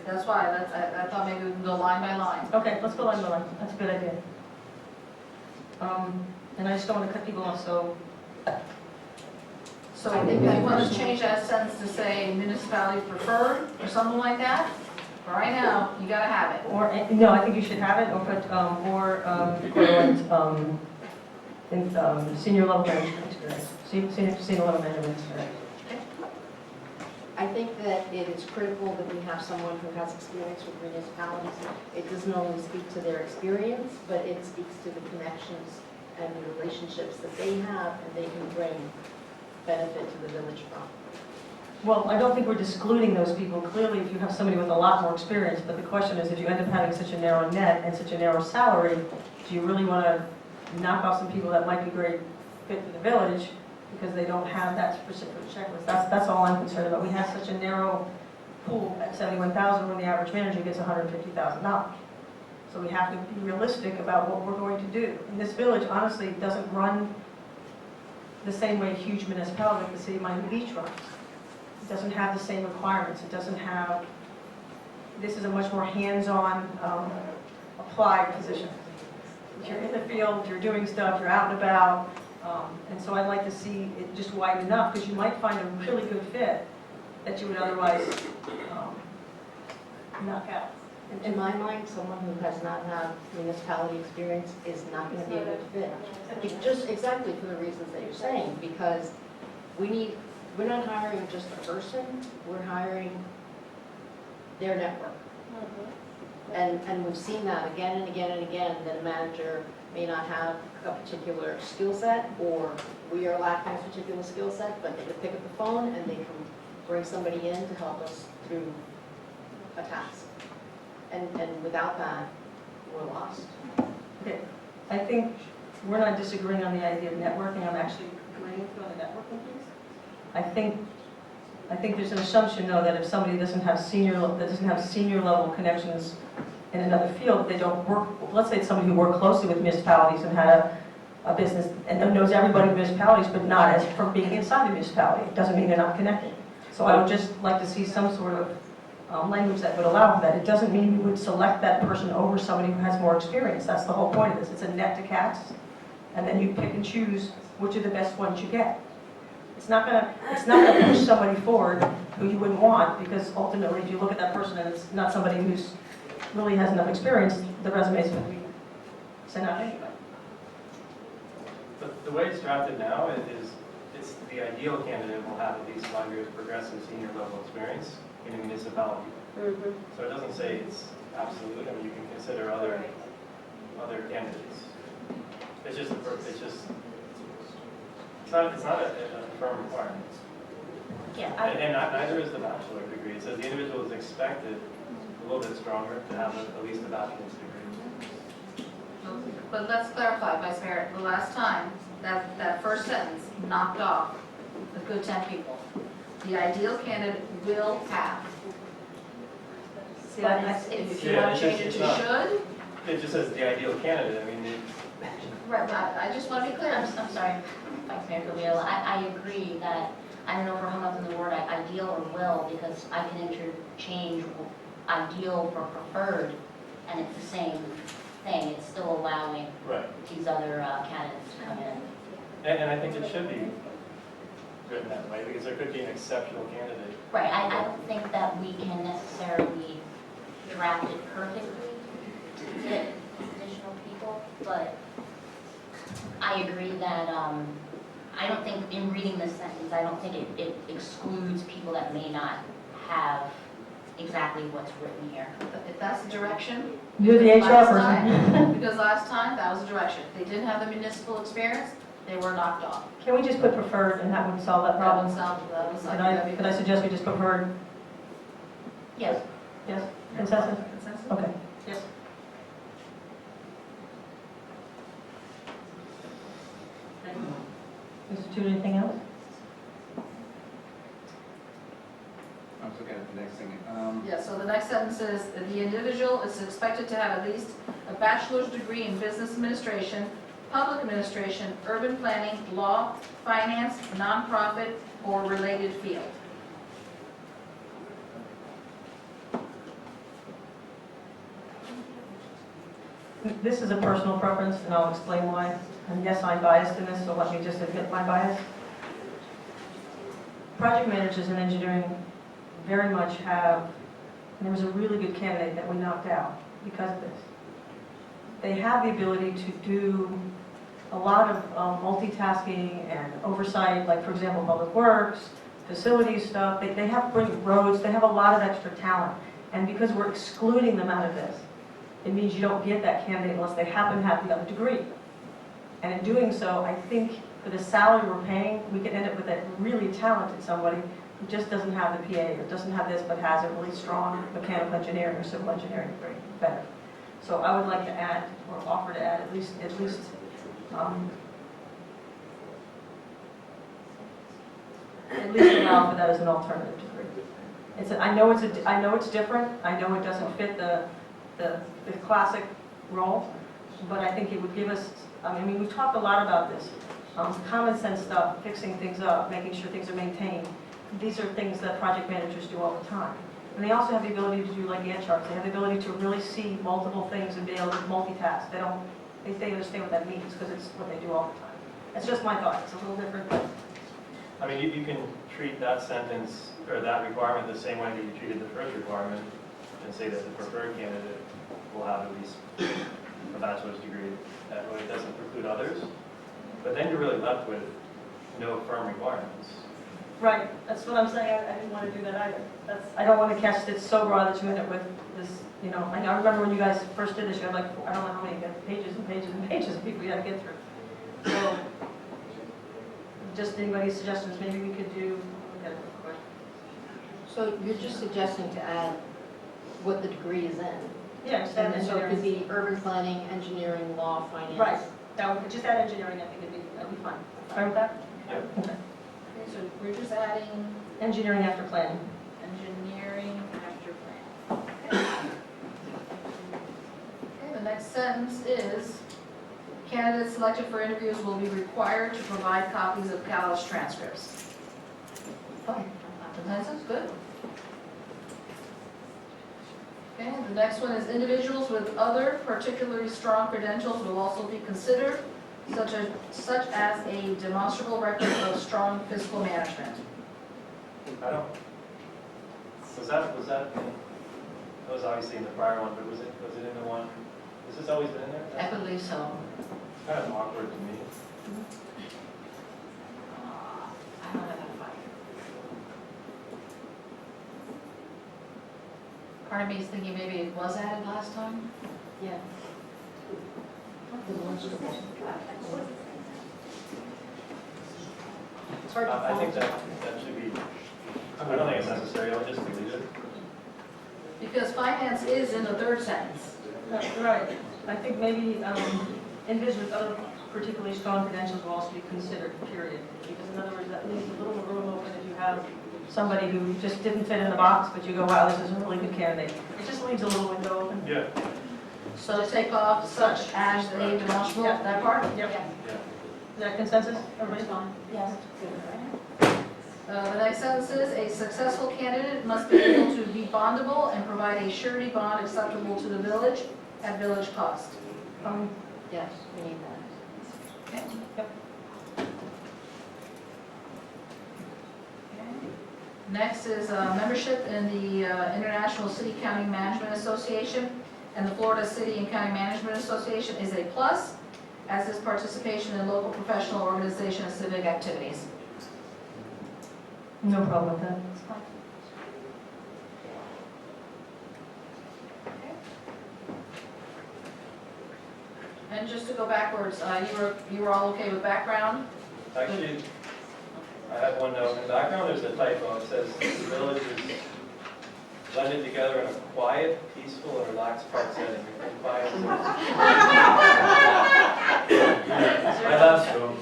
that's why I thought maybe we can go line by line. okay, let's go line by line, that's a good idea. And I just don't want to cut people off, so I think that you want to change that sentence to say municipality preferred or something like that. But right now, you gotta have it. Or, no, I think you should have it, or put, senior level management experience, senior level management experience. I think that it is critical that we have someone who has experience with municipalities. It doesn't only speak to their experience, but it speaks to the connections and the relationships that they have, and they can bring benefit to the village from. Well, I don't think we're excluding those people. Clearly, if you have somebody with a lot more experience, but the question is, if you end up having such a narrow net and such a narrow salary, do you really want to knock off some people that might be great fit for the village because they don't have that specific checklist? That's all I'm concerned about. We have such a narrow pool at $71,000 when the average manager gets $150,000. So we have to be realistic about what we're going to do. And this village, honestly, doesn't run the same way a huge municipality like the city of Miami Beach runs. It doesn't have the same requirements. It doesn't have, this is a much more hands-on, applied position. You're in the field, you're doing stuff, you're out and about, and so I'd like to see it just widen enough, because you might find a really good fit that you would otherwise knock out. In my mind, someone who has not had municipality experience is not going to be able to fit. Just exactly for the reasons that you're saying, because we're not hiring just a person, we're hiring their network. And we've seen that again and again and again, that a manager may not have a particular skill set, or we are lacking a particular skill set, but they can pick up the phone and they can bring somebody in to help us through a task. And without that, we're lost. Okay, I think we're not disagreeing on the idea of networking. I'm actually agreeing with you on the networking piece. I think I think there's an assumption, though, that if somebody doesn't have senior level connections in another field, they don't work, let's say it's somebody who worked closely with municipalities and had a business and knows everybody in municipalities, but not as from being inside the municipality. It doesn't mean they're not connected. So I would just like to see some sort of language that would allow for that. It doesn't mean you would select that person over somebody who has more experience. That's the whole point of this. It's a net to cast, and then you pick and choose which are the best ones you get. It's not gonna push somebody forward who you wouldn't want, because ultimately, if you look at that person and it's not somebody who's really has enough experience, the resume is going to be sent out anyway. The way it's drafted now is it's the ideal candidate will have at least 5 years progressive senior level experience in a municipality. So it doesn't say it's absolute. I mean, you can consider other candidates. It's not a firm requirement. Yeah, And neither is the bachelor degree. It says the individual is expected a little bit stronger to have at least a bachelor's degree. But let's clarify, Vice Mayor, the last time, that first sentence knocked off the good 10 people. The ideal candidate will have. See, But if you want to change it to should, It just says the ideal candidate. I mean, right, I just want to be clear. I'm sorry, Vice Mayor Gabriela, I agree that, I don't know if we're hung up in the word ideal or will, because I can interchange ideal for preferred, and it's the same thing. It's still allowing these other candidates to come in. and I think it should be written that way, because there could be an exceptional candidate. Right, I don't think that we can necessarily draft it perfectly to get additional people, but I agree that, I don't think, in reading this sentence, I don't think it excludes people that may not have exactly what's written here. If that's the direction. You're the HR person. Because last time, that was the direction. If they didn't have the municipal experience, they were knocked off. Can we just put preferred, and that would solve that problem? That was Could I suggest we just put preferred? Yes. Yes? Consensus? Consensus? Okay. Yes. Mr. Tudor, anything else? I was looking at the next thing. Yeah, so the next sentence is, the individual is expected to have at least a bachelor's degree in business administration, public administration, urban planning, law, finance, nonprofit, or related field. This is a personal preference, and I'll explain why. And yes, I'm biased in this, so let me just admit my bias. Project managers in engineering very much have, and there was a really good candidate that we knocked out because of this. They have the ability to do a lot of multitasking and oversight, like for example, public works, facilities stuff. They have roads, they have a lot of extra talent. And because we're excluding them out of this, it means you don't get that candidate unless they happen to have the other degree. And in doing so, I think for the salary we're paying, we can end up with a really talented somebody who just doesn't have the PA or doesn't have this, but has a really strong mechanical engineering or civil engineering degree. Better. So I would like to add, or offer to add, at least allow for that as an alternative degree. I know it's different. I know it doesn't fit the classic role, but I think it would give us. I mean, we've talked a lot about this. Common sense stuff, fixing things up, making sure things are maintained. These are things that project managers do all the time. And they also have the ability to do like Gantt charts. They have the ability to really see multiple things and be able to multitask. They understand what that means because it's what they do all the time. That's just my thought. It's a little different. But I mean, you can treat that sentence or that requirement the same way that you treated the first requirement and say that the preferred candidate will have at least a bachelor's degree. That way it doesn't preclude others. But then you're really left with no firm requirements. right. That's what I'm saying. I didn't want to do that either. I don't want to cast it so broad that you end up with this, you know. I remember when you guys first did this, you had like, I don't know how many pages and pages and pages of people you had to get through. So, just anybody's suggestions, maybe we could do, So you're just suggesting to add what the degree is in? yeah, just add And so it could engineering. be urban planning, engineering, law, finance? Right. That would, just add engineering, I think that'd be fine. Fine with that? Yep. Okay. Okay, so we're just adding Engineering after planning. Engineering after plan. Okay, the next sentence is, candidates selected for interviews will be required to provide copies of college transcripts. Fine, that sounds good. Okay, the next one is individuals with other particularly strong credentials will also be considered, such as a demonstrable record of strong fiscal management. I don't, that was obviously in the prior one, but was it in the one, has this always been in there? I believe so. It's kind of awkward to me. I don't have that file. Part of me is thinking maybe it was added last time. Yeah. It's hard to I think find. that should be, I don't think it's necessary, I'll just delete it. Because finance is in the third sentence. Right. I think maybe individuals with other particularly strong credentials will also be considered, period. Because in other words, that leaves a little room open if you have somebody who just didn't fit in the box, but you go, wow, this is a really good candidate. It just leaves a little window open. Yeah. So take off such as a demonstrable, Yeah. that part? Yep. Yeah. Is that consensus? Everybody's fine? Yes. The next sentence is, a successful candidate must be able to be bondable and provide a surety bond acceptable to the village at village cost. Yes, we need that. Okay. Yep. Next is membership in the International City County Management Association and the Florida City and County Management Association is a plus, as is participation in local professional organization and civic activities. No problem with that. And just to go backwards, you were all okay with background? Actually, I have one note. In the background, there's a typo. It says the village is blended together in a quiet, peaceful, and relaxed park setting. Quiet. My last room.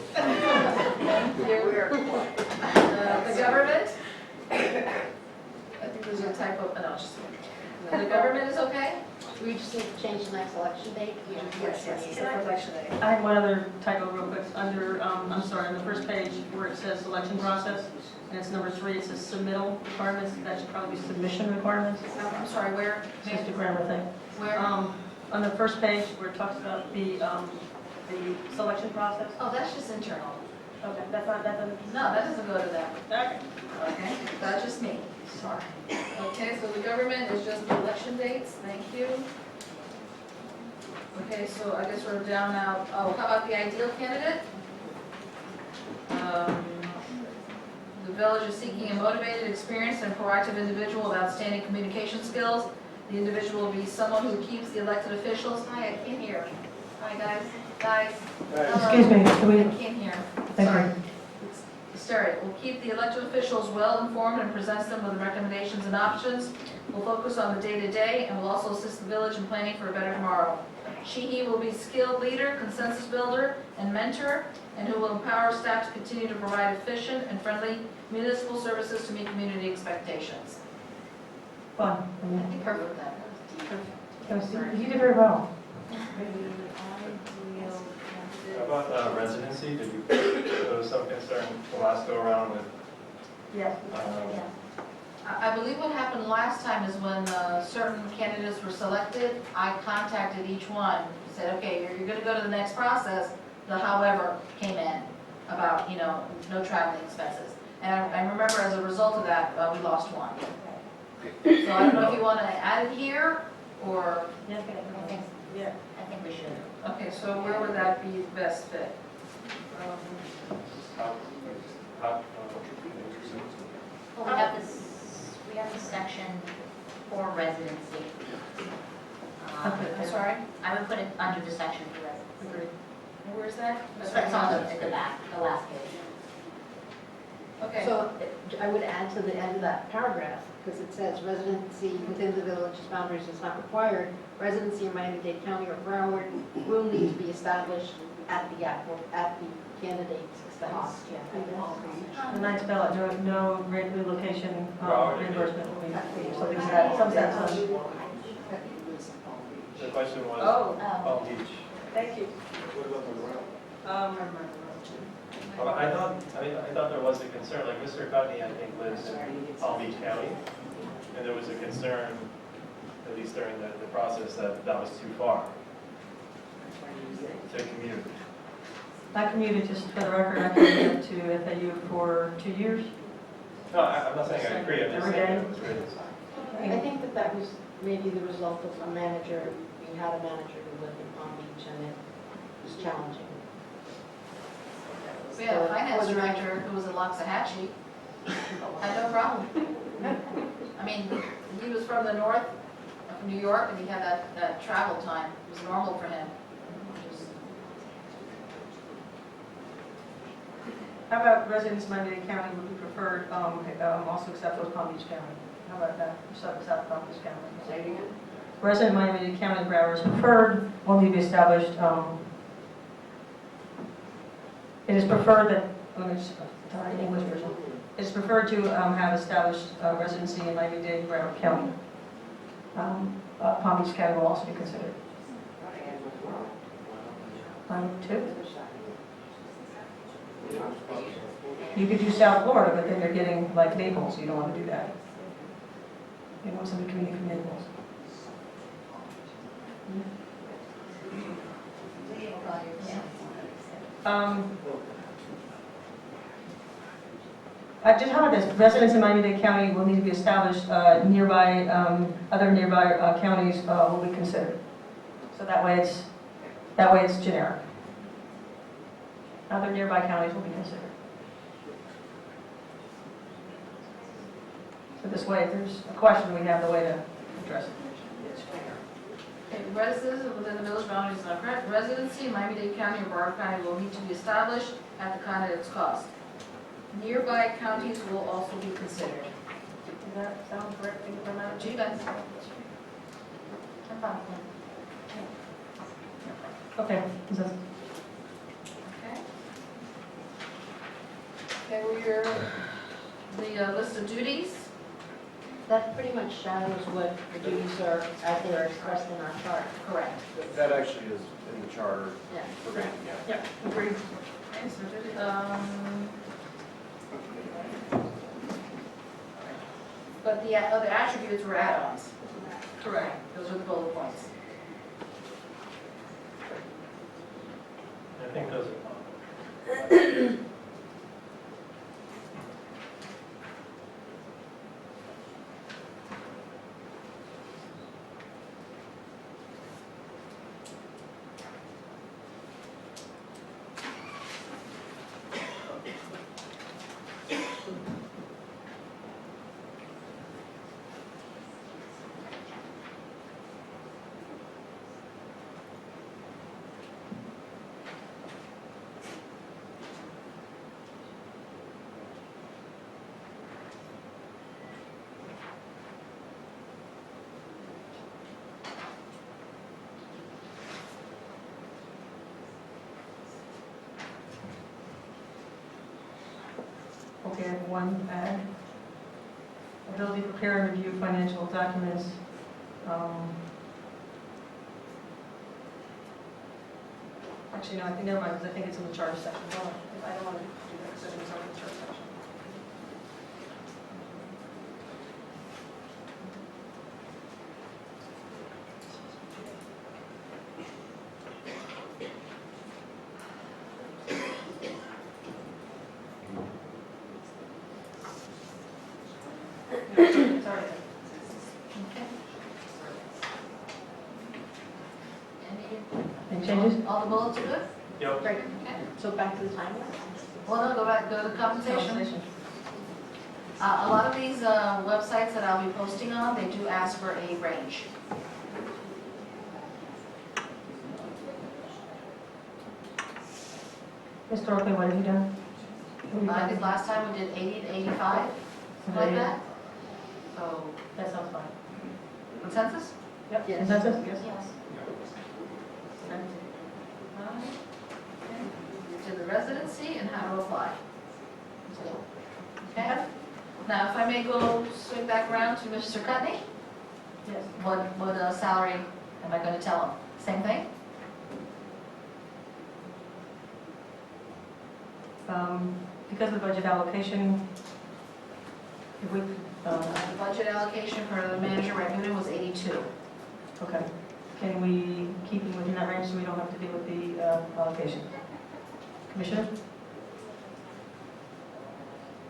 The government? I think there's a typo, no, just, the government is okay? We just need to change the next election date. Yes, it's for election day. I have one other typo real quick. Under, I'm sorry, on the first page where it says selection process, and it's number 3, it says submittal requirements. That should probably be submission requirements. I'm sorry, where? It's just a grammar thing. Where? On the first page where it talks about the selection process. Oh, that's just internal. Okay, that doesn't. No, that doesn't go to them. Okay. Okay, that's just me. Sorry. Okay, so the government is just the election dates, thank you. Okay, so I guess we're down now, oh, how about the ideal candidate? The village is seeking a motivated, experienced, and proactive individual with outstanding communication skills. The individual will be someone who keeps the elected officials, hi, I can't hear. Hi, guys. Excuse me, can we? I can't hear. Thank Sorry. you. Start. Will keep the elected officials well informed and presents them with recommendations and options. Will focus on the day-to-day and will also assist the village in planning for a better tomorrow. He will be skilled leader, consensus builder, and mentor, and who will empower staff to continue to provide efficient and friendly municipal services to meet community expectations. Fun. I think perfect that. Perfect. You did very well. How about residency? Did you, there was some concern the last go around with? Yes. I believe what happened last time is when certain candidates were selected, I contacted each one, said, okay, you're going to go to the next process. The however came in about, no traveling expenses. And I remember as a result of that, we lost one. So I don't know if you want to add it here or. I think we should. Okay, so where would that be best fit? Well, we have this section for residency. I'm sorry? I would put it under the section for residency. Where's that? It's on at the back, the last page. Okay. So I would add to the end of that paragraph, because it says residency within the village's boundaries is not required. Residency in Miami-Dade County or Broward will need to be established at the candidate's expense. The ninth ballot, no rate relocation reimbursement will be, something to that, some sense on. The question was Oh. Palm Beach. Thank you. Well, I thought there was a concern, like Mr. Cudney, I think, lives in Palm Beach County, and there was a concern, at least during the process, that was too far to commute. I commuted, just for the record, I commuted to FAU for 2 years. No, I'm not saying I agree, I'm just Every saying day? it was raised. I think that was maybe the result of a manager, we had a manager who lived in Palm Beach and it was challenging. We had a finance director who was in Loxahatchee, had no problem. I mean, he was from the north, from New York, and he had that travel time, it was normal for him. How about residents of Miami-Dade County would be preferred, also accept those Palm Beach County? How about that, South Palm Beach County? Say it again? Resident of Miami-Dade County, Broward is preferred, will need to be established, it is preferred that, let me just, English version. It is preferred to have established residency in Miami-Dade, Broward County. Palm Beach County will also be considered. Two. You could do South Florida, but then you're getting like Naples, you don't want to do that. You want somebody commuting from Naples. Just how about this? Residents in Miami-Dade County will need to be established. Other nearby counties will be considered. So that way it's generic. Other nearby counties will be considered. So this way, if there's a question, we have the way to address it. Okay, residents within the village boundaries of residency in Miami-Dade County or Broward County will need to be established at the candidate's cost. Nearby counties will also be considered. Does that sound correct? Do you guys? Okay. Okay, well, the list of duties. That pretty much shadows what the duties are as they are expressed in our chart. Correct. That actually is in the charter. Yeah. For granting, yeah. Yeah, agreed. Okay, so but the other attributes were add-ons. Correct. Those are the bullet points. I think those are fine. Okay, I have one add. Ability to prepare and review financial documents. Actually, no, I think, never mind, because I think it's in the charter section. Hold on. I don't want to do that because it's already in the charter section. It's already there. Any changes? All the bullets are good? Yep. Great. Okay. So back to the timeline? Well, no, go to compensation. A lot of these websites that I'll be posting on, they do ask for a range. Historically, what have you done? I think last time we did 80 to 85, something like that. So, That sounds fine. consensus? Yep. Yes. Consensus? Yes. Yes. to the residency and how to apply. Okay? Now, if I may go swing back around to Mr. Cutney, Yes. what salary am I going to tell him? Same thing? Because of the budget allocation, if we, The budget allocation for the manager revenue was 82. okay, can we keep it within that range so we don't have to deal with the allocation? Commissioner?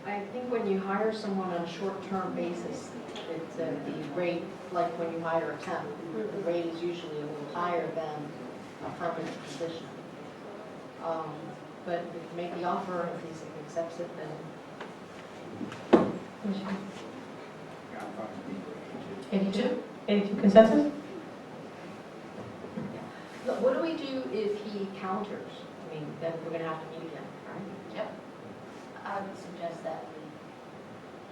I think when you hire someone on a short-term basis, it's the rate, like when you hire a temp, the rate is usually a little higher than a permanent position. But if you make the offer, if he accepts it, then Commissioner? 82? 82 consensus? Look, what do we do if he counters? I mean, then we're gonna have to meet again, right? Yep. I would suggest that we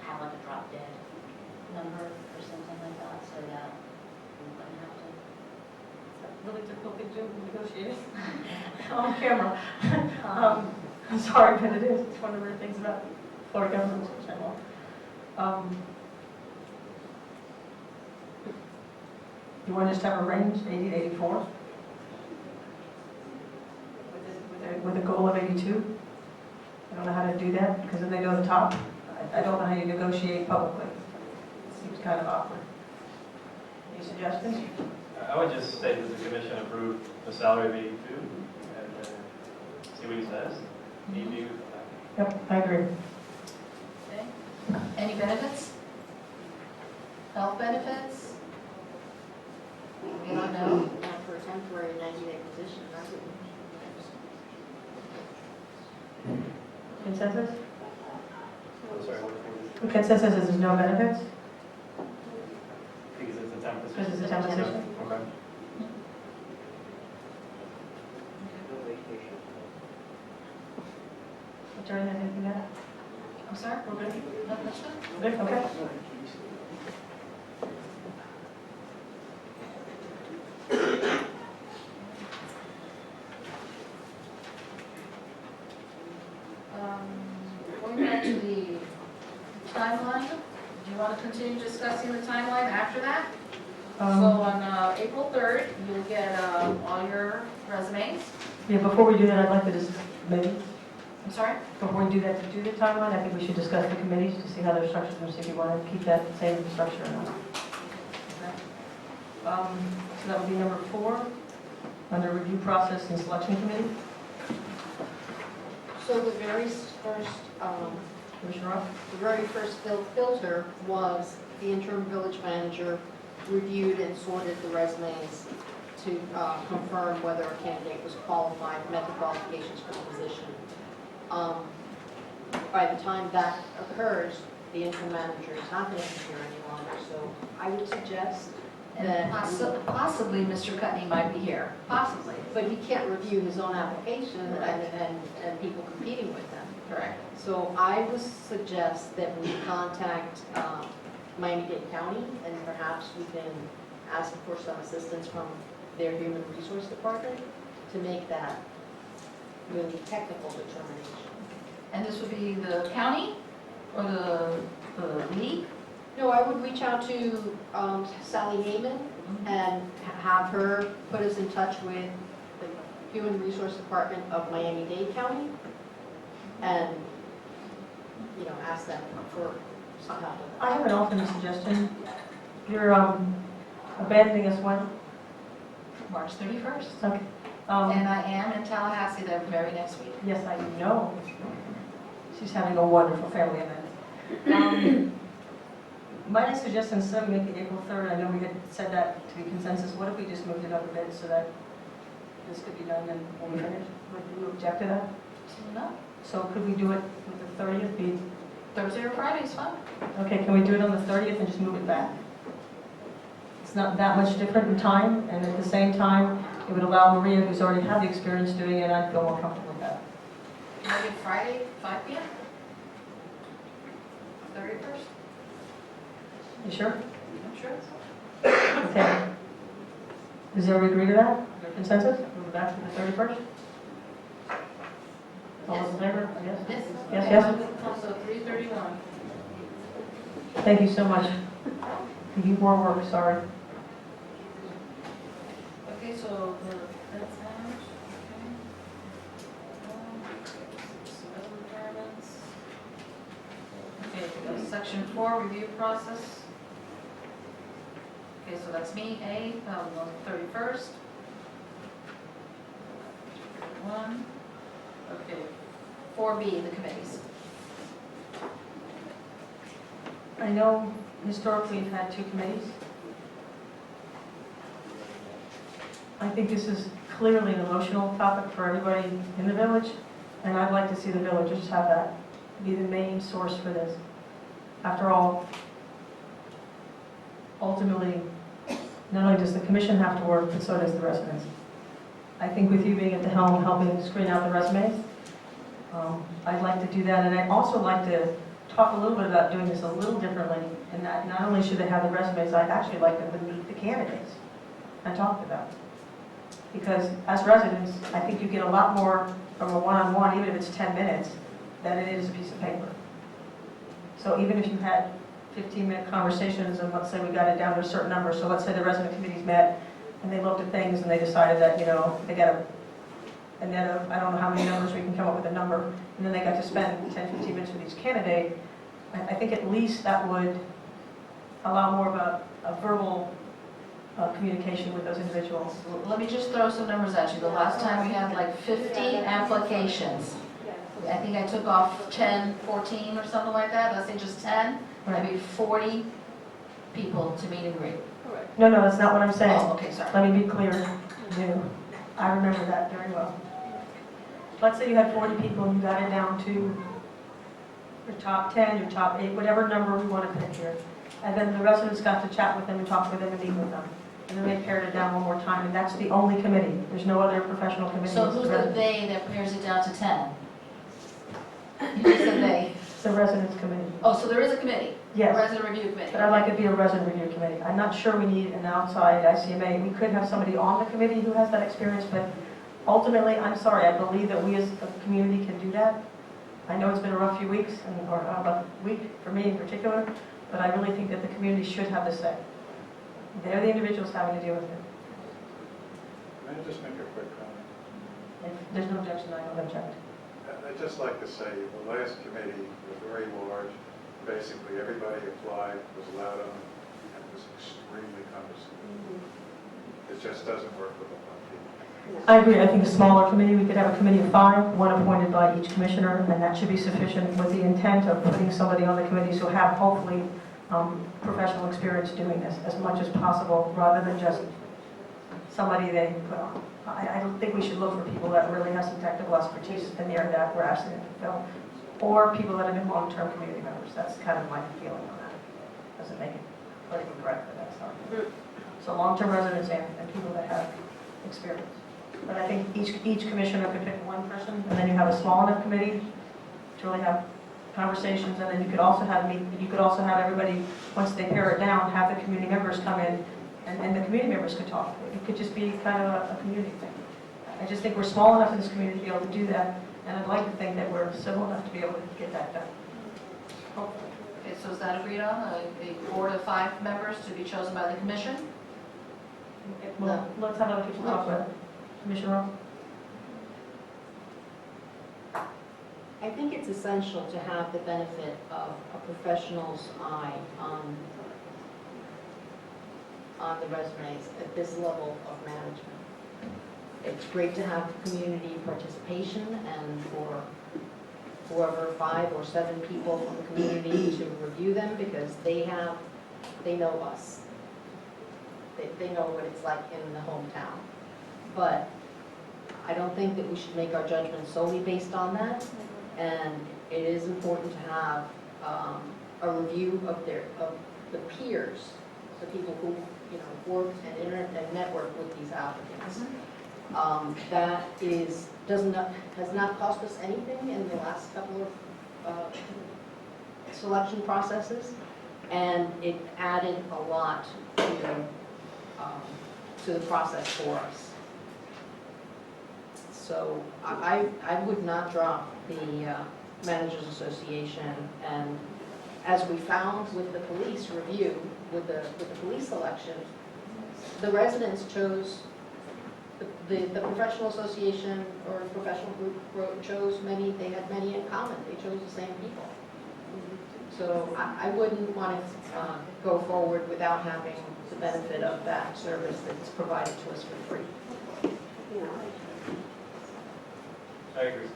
have like a drop dead number or something like that, so that we wouldn't have to. Really difficult thing to negotiate on camera. I'm sorry, but it is. It's one of the things about Florida government, which I love. You want to just have a range, 80 to 84? With a goal of 82? I don't know how to do that, because then they go to the top. I don't know how you negotiate publicly. It seems kind of awkward. Any suggestions? I would just say that the commission approved the salary of 82 and see what he says. Maybe with that. Yep, I agree. Okay. Any benefits? Health benefits? We don't know. Not for a temporary 90-day position, that's what Consensus? I'm sorry, what The consensus is there's no benefits? because it's a temp position. Because it's a temp position? Okay. Attorney, has anything to add? I'm sorry? We're good? No, that's good. Good, okay. Going back to the timeline, do you want to continue discussing the timeline after that? So on April 3rd, you'll get all your resumes. Yeah, before we do that, I'd like to just, maybe, I'm sorry? before we do that, to do the timeline, I think we should discuss the committees to see how they're structured and see if you want to keep that same structure or not. So that would be number 4, under review process and selection committee. So the very first, Commissioner Roth? the very first filter was the interim village manager reviewed and sorted the resumes to confirm whether a candidate was qualified, met the qualifications for the position. By the time that occurs, the interim manager is not going to be here any longer, so I would suggest And that, possibly Mr. Cutney might be here, possibly. but he can't review his own application and people competing with him. Correct. So I would suggest that we contact Miami-Dade County, and perhaps we can ask for some assistance from their Human Resource Department to make that really technical determination. And this would be the county or the league? No, I would reach out to Sally Heyman and have her put us in touch with the Human Resource Department of Miami-Dade County and, ask them for some help. I have an alternate suggestion. You're abandoning us when? March 31st. Okay. And I am in Tallahassee the very next week. Yes, I know. She's having a wonderful family event. Might I suggest instead of making April 3rd, I know we had said that to be consensus, what if we just moved it up a bit so that this could be done and when we finish? Would you object to that? No. So could we do it with the 30th? Be Thursday or Friday is fine. Okay, can we do it on the 30th and just move it back? It's not that much different in time, and at the same time, it would allow Maria, who's already had the experience doing it, I'd feel more comfortable with that. Maybe Friday, 5 p.m.? 31st? You sure? I'm sure. Okay. Does everybody agree to that? Consensus? Move it back to the 31st? All those in favor? Yes? Yes. Yes, yes. So 331. Thank you so much. You need more work, sorry. Okay, so that's out. Okay. Okay, section 4, review process. Okay, so that's me, A, on the 31st. 1. Okay. 4B, the committees. I know historically we've had 2 committees. I think this is clearly an emotional topic for everybody in the village, and I'd like to see the villagers have that be the main source for this. After all, ultimately, not only does the commission have to work, but so does the residents. I think with you being at the helm, helping screen out the resumes, I'd like to do that, and I'd also like to talk a little bit about doing this a little differently, and that not only should they have the resumes, I'd actually like them to meet the candidates and talk to them. Because as residents, I think you get a lot more from a one-on-one, even if it's 10 minutes, than it is a piece of paper. So even if you had 15-minute conversations, and let's say we got it down to a certain number, so let's say the resident committees met, and they looked at things, and they decided that, you know, they got a net of, I don't know how many numbers, we can come up with a number, and then they got to spend 10, 15 minutes with each candidate, I think at least that would allow more of a verbal communication with those individuals. Let me just throw some numbers at you. The last time we had like 50 applications. I think I took off 10, 14 or something like that. Let's say just 10, maybe 40 people to meet and greet. No, that's not what I'm saying. Oh, okay, sorry. Let me be clear. I remember that very well. Let's say you had 40 people and you got it down to your top 10, your top 8, whatever number we want to pick here. And then the residents got to chat with them and talk with them and meet with them. And then they pared it down one more time, and that's the only committee. There's no other professional committee. So who's the they that pares it down to 10? You just said they. It's the residents committee. Oh, so there is a committee? Yes. A resident review committee? But I'd like it to be a resident review committee. I'm not sure we need an outside ICMA. We could have somebody on the committee who has that experience, but ultimately, I'm sorry, I believe that we as a community can do that. I know it's been a rough few weeks, or a rough week for me in particular, but I really think that the community should have the say. They're the individuals having to deal with it. May I just make a quick comment? If there's no objection, I don't object. I'd just like to say, the last committee was very large. Basically, everybody applied, was allowed on, and it was extremely cumbersome. It just doesn't work with a lot of people. I agree. I think a smaller committee, we could have a committee of 5, one appointed by each commissioner, and that should be sufficient with the intent of putting somebody on the committees who have hopefully professional experience doing this as much as possible, rather than just somebody they put on. I don't think we should look for people that really have some technical expertise in the area that we're asking them to fill, or people that have been long-term community members. That's kind of my feeling on that. Doesn't make it politically correct, but that's not. So long-term residents and people that have experience. But I think each commissioner could pick one person, and then you have a small enough committee to really have conversations, and then you could also have everybody, once they pare it down, have the community members come in, and the community members could talk. It could just be kind of a community thing. I just think we're small enough in this community to be able to do that, and I'd like to think that we're civil enough to be able to get that done. Hopefully. Okay, so is that agreed on? A board of 5 members to be chosen by the commission? Well, let's have other people talk about it. Commissioner Rowe? I think it's essential to have the benefit of a professional's eye on the resumes at this level of management. It's great to have community participation and for whoever 5 or 7 people from the community to review them, because they know us. They know what it's like in the hometown. But I don't think that we should make our judgment solely based on that. And it is important to have a review of the peers, the people who work and network with these applicants. That has not cost us anything in the last couple of selection processes, and it added a lot to the process for us. So I would not drop the Managers Association, and as we found with the police review, with the police election, the residents chose, the professional association or professional group chose many, they had many in common, they chose the same people. So I wouldn't want to go forward without having the benefit of that service that's provided to us for free. I agree.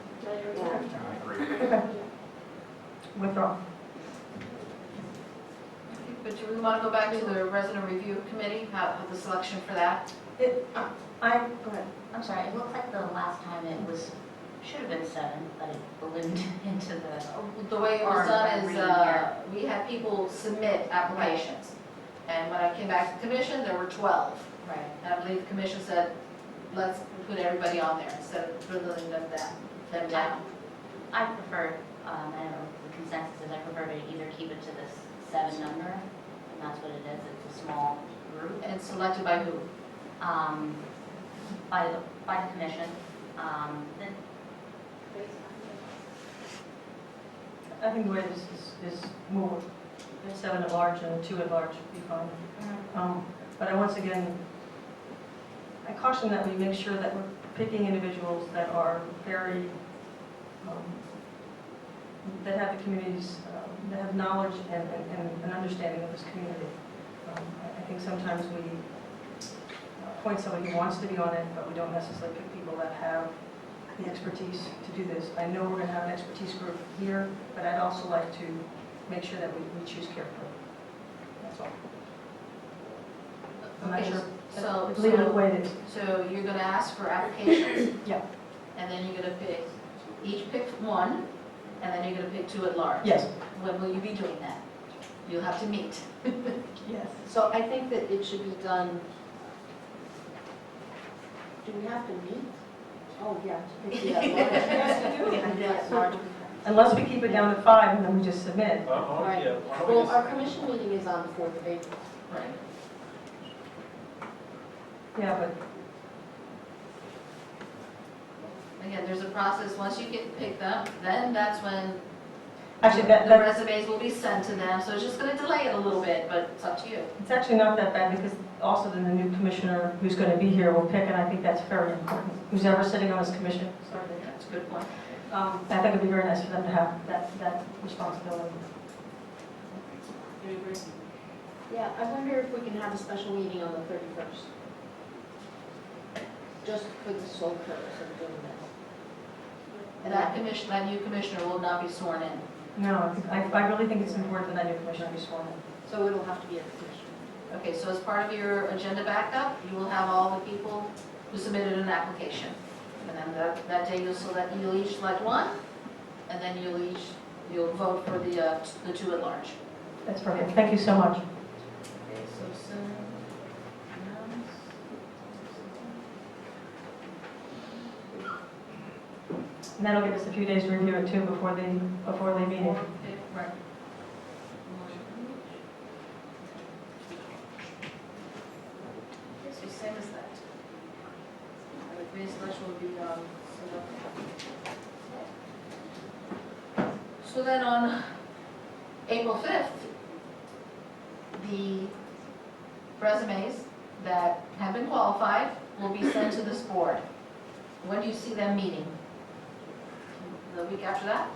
Okay. Withdraw. But do we want to go back to the resident review committee, how the selection for that? Go ahead. I'm sorry, it looked like the last time it was, should have been 7, but it ballooned into the. The way it was done is, we had people submit applications. And when I came back to the commission, there were 12. Right. And I believe the commission said, let's put everybody on there instead of dwindling them down. I prefer, I don't know, the consensus is I prefer to either keep it to this 7 number, and that's what it is, it's a small group. And selected by who? By the commission. I think the way this is more, 7 at large and 2 at large would be fine. But I once again, I caution that we make sure that we're picking individuals that are very, that have the communities, that have knowledge and an understanding of this community. I think sometimes we appoint somebody who wants to be on it, but we don't necessarily pick people that have the expertise to do this. I know we're going to have an expertise group here, but I'd also like to make sure that we choose carefully. That's all. I'm not Okay, sure. so, Leave it the way it is. So you're going to ask for applications? Yeah. And then you're going to pick, each pick 1, and then you're going to pick 2 at large? Yes. When will you be doing that? You'll have to meet. Yes. So I think that it should be done, do we have to meet? Oh, yeah. to pick the at-large. Yes, we do. Yeah, the at-large. Unless we keep it down to 5 and then we just submit. Right. Yeah, why don't we Well, just- our commission meeting is on the 4th of April. Right. Yeah, but Again, there's a process, once you get picked up, then that's when actually, the resumes will be sent to them, so it's just gonna delay it a little bit, but it's up to you. it's actually not that bad because also then the new commissioner who's going to be here will pick, and I think that's very important. Who's ever sitting on this commission. Sorry. That's a good point. I think it'd be very nice for them to have that responsibility. Do you agree? Yeah, I wonder if we can have a special meeting on the 31st. Just for the sole purpose of doing this. And that new commissioner will not be sworn in. No, I really think it's important that that new commissioner be sworn in. So it'll have to be at the commission. Okay, so as part of your agenda backup, you will have all the people who submitted an application. And then that day you'll each select 1, and then you'll vote for the 2 at large. That's perfect. Thank you so much. Okay, so And that'll give us a few days to review it too before the meeting. Okay, right. So same as that. The committee selection will be so then on April 5th, the resumes that have been qualified will be sent to this board. When do you see them meeting? The week after that?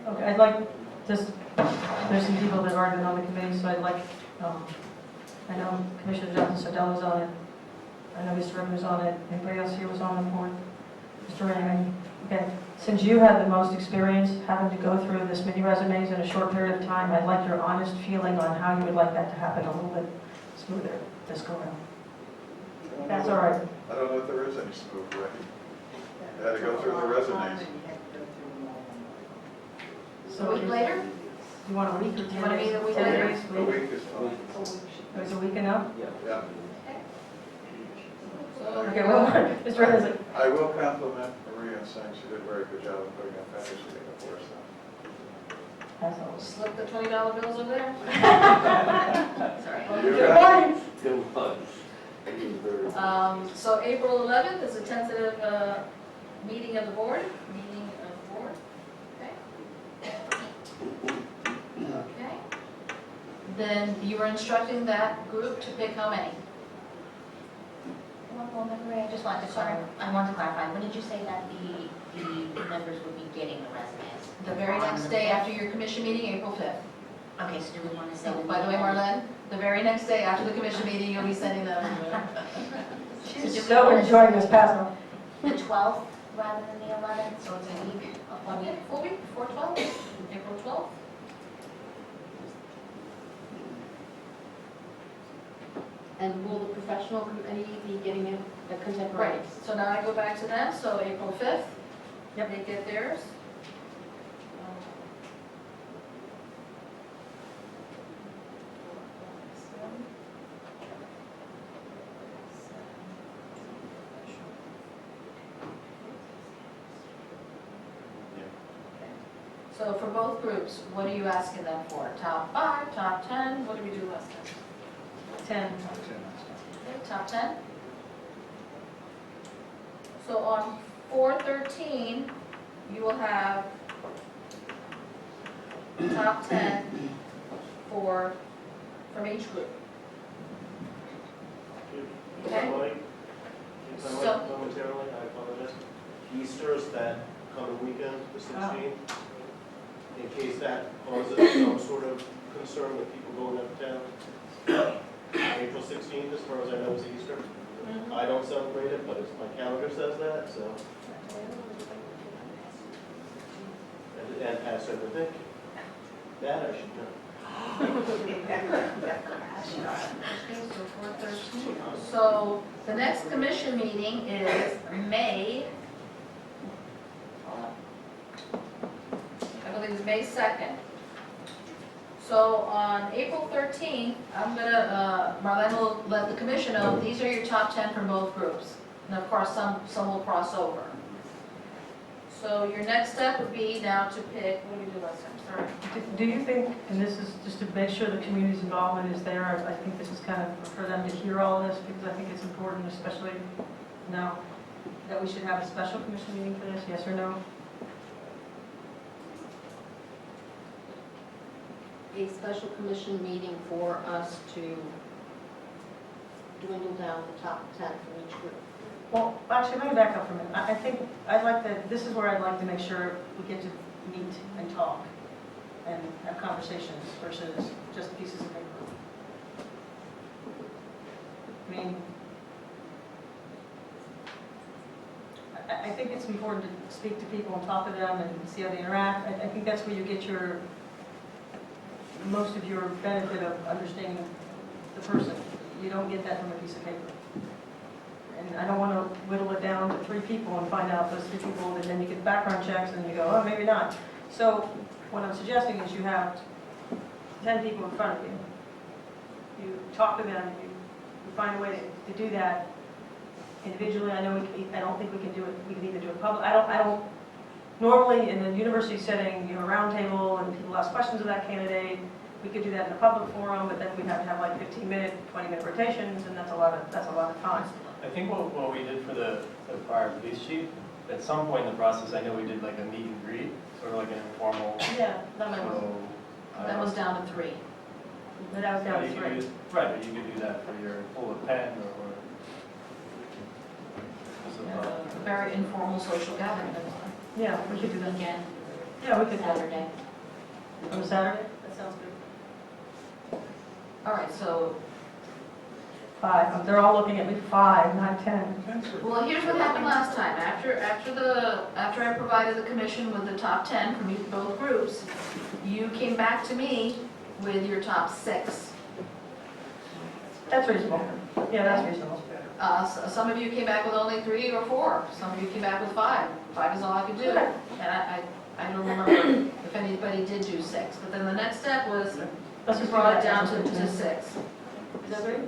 Okay, I'd like, there's some people that have already been on the committee, so I'd like, I know Commissioner Johnson Sardell was on it. I know Mr. Ribbon was on it. Anybody else here was on the board? Mr. Raymond. Okay, since you had the most experience having to go through this many resumes in a short period of time, I'd like your honest feeling on how you would like that to happen a little bit smoother this go around. That's all right. I don't know if there is any smooth way. You had to go through the resumes. So a week later? You want a week or 10 days? You want to meet a week 10 later? days? A week is fine. Is a week enough? Yeah. Okay, well, Mr. Ribbon, I will compliment Maria in saying she did a very good job of putting a package together for us. as always. Slip the $20 bills over there? Sorry. Good So April 11th is a tentative meeting of the board, okay. Then you were instructing that group to pick how many? One moment, Maria, I just wanted to clarify, when did you say that the members would be getting the resumes? The very On next the day 5th? after your commission meeting, April 5th. Okay, so do we want to say? So, by the way, Marlene, the very next day after the commission meeting, you'll be sending them. She's so enjoying this Passover. The 12th rather than the 11th, so it's a week, A week, full week, before 12, April 12th. And will the professional committee be getting in the Right, contemporaries? so now I go back to them, so April 5th, they get theirs. So for both groups, what are you asking them for? Top 5, top 10, what did we do last time? 10. Okay, top 10. So on 413, you will have top 10 from each group. If Okay. I might, So- momentarily, I apologize. Easter is that coming weekend, the 16th. In case that causes some sort of concern with people going out of town. April 16th, as far as I know, is Easter. I don't celebrate it, but it's, my calendar says that, so. And Passover, thank you. That I should know. Okay, so 413. So the next commission meeting is May, I believe it's May 2nd. So on April 13th, I'm gonna, Marlene will let the commission know, these are your top 10 from both groups. And of course, some will cross over. So your next step would be now to pick, what did we do last time, sorry? Do you think, and this is just to make sure the community's involvement is there, I think this is kind of for them to hear all of this, because I think it's important, especially now, that we should have a special commission meeting for this, yes or no? A special commission meeting for us to dwindle down the top 10 from each group. Well, actually, let me back up for a minute. I think I'd like to, this is where I'd like to make sure we get to meet and talk and have conversations versus just pieces of paper. I mean, I think it's important to speak to people and talk to them and see how they interact. I think that's where you get most of your benefit of understanding the person. You don't get that from a piece of paper. And I don't want to whittle it down to 3 people and find out those 3 people, and then you get background checks and you go, oh, maybe not. So what I'm suggesting is you have 10 people in front of you. You talk to them, you find a way to do that individually. I don't think we can do it. We can either do it public. I don't. Normally, in a university setting, you have a round table and people ask questions of that candidate. We could do that in a public forum, but then we'd have to have like 15-minute, 20-minute rotations, and that's a lot of time. I think what we did for the prior police chief, at some point in the process, I know we did like a meet and greet, sort of like an informal. Yeah, That was down to 3. But that was down to You 3. could use- Right, but you could do that for your pull a pen or. A very informal social gathering. Yeah, we could do that. Weekend, Yeah, we could do that. Saturday. On Saturday? That sounds good. All right, so, 5. They're all looking at me 5, not 10. well, here's what happened last time. After I provided the commission with the top 10 from both groups, you came back to me with your top 6. That's reasonable. Yeah, that's reasonable. Some of you came back with only 3 or 4. Some of you came back with 5. 5 is all I could do. Okay. And I don't remember if anybody did do 6. But then the next step was Let's just brought it do that. down to 6. Is that right?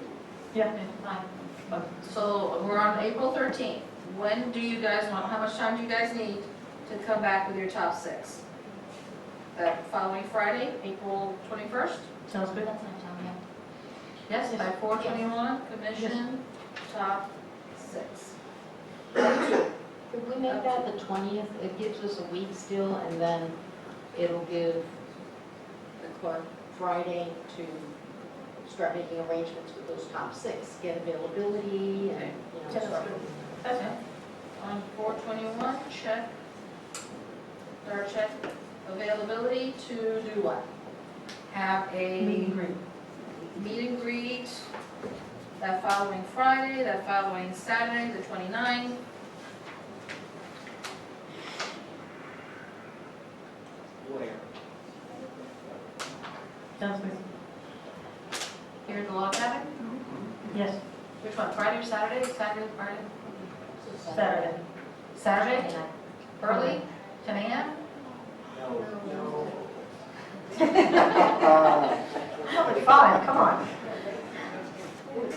Yeah. Fine. So we're on April 13th. When do you guys want, how much time do you guys need to come back with your top 6? That following Friday, April 21st? Sounds good. That's enough time, yeah. Yes, by 4:21, commission, top 6. Could we make that the 20th? It gives us a week still, and then it'll give the clerk Friday to start making arrangements with those top 6, get availability, and, start. Okay. On 421, check, or check availability to do what? Have a Meet and greet. meet and greet that following Friday, that following Saturday, the 29th. Where? Sounds good. Here at the log cabin? Yes, Which one, Friday or Saturday? Saturday, Friday? Saturday. Saturday? Early, 10 a.m.? No. How about 5, come on.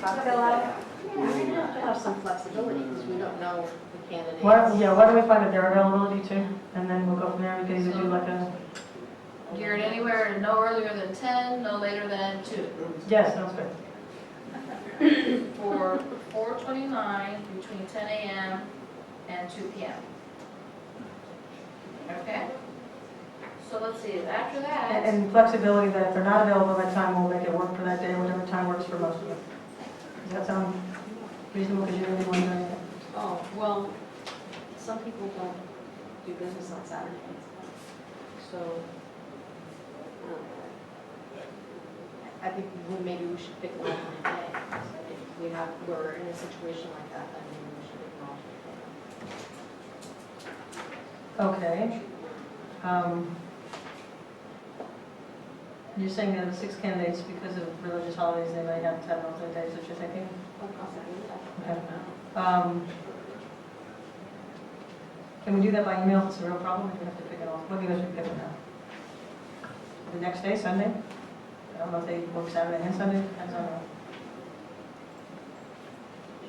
Cocktail hour? We have to have some flexibility, because we don't know the candidates. Why don't we find out their availability too, and then we'll go from there, we can either do like a, Geared anywhere no earlier than 10, no later than 2. yes, sounds good. For 4/29, between 10 a.m. and 2 p.m. Okay? So let's see, after that, And flexibility that if they're not available at that time, we'll make it work for that day, whatever time works for most of them. Does that sound reasonable, because you're the only one doing it? Oh, well, some people don't do business on Saturdays. So, I think maybe we should pick an alternate day. If we're in a situation like that, then maybe we should pick an alternate day. Okay. You're saying that the 6 candidates, because of religious holidays, they may have to have alternate days, what you're thinking? Okay. Can we do that by email if it's a real problem, or do we have to pick it off? What do you guys pick it now? The next day, Sunday? I don't know if they work Saturday and Sunday, depends on the...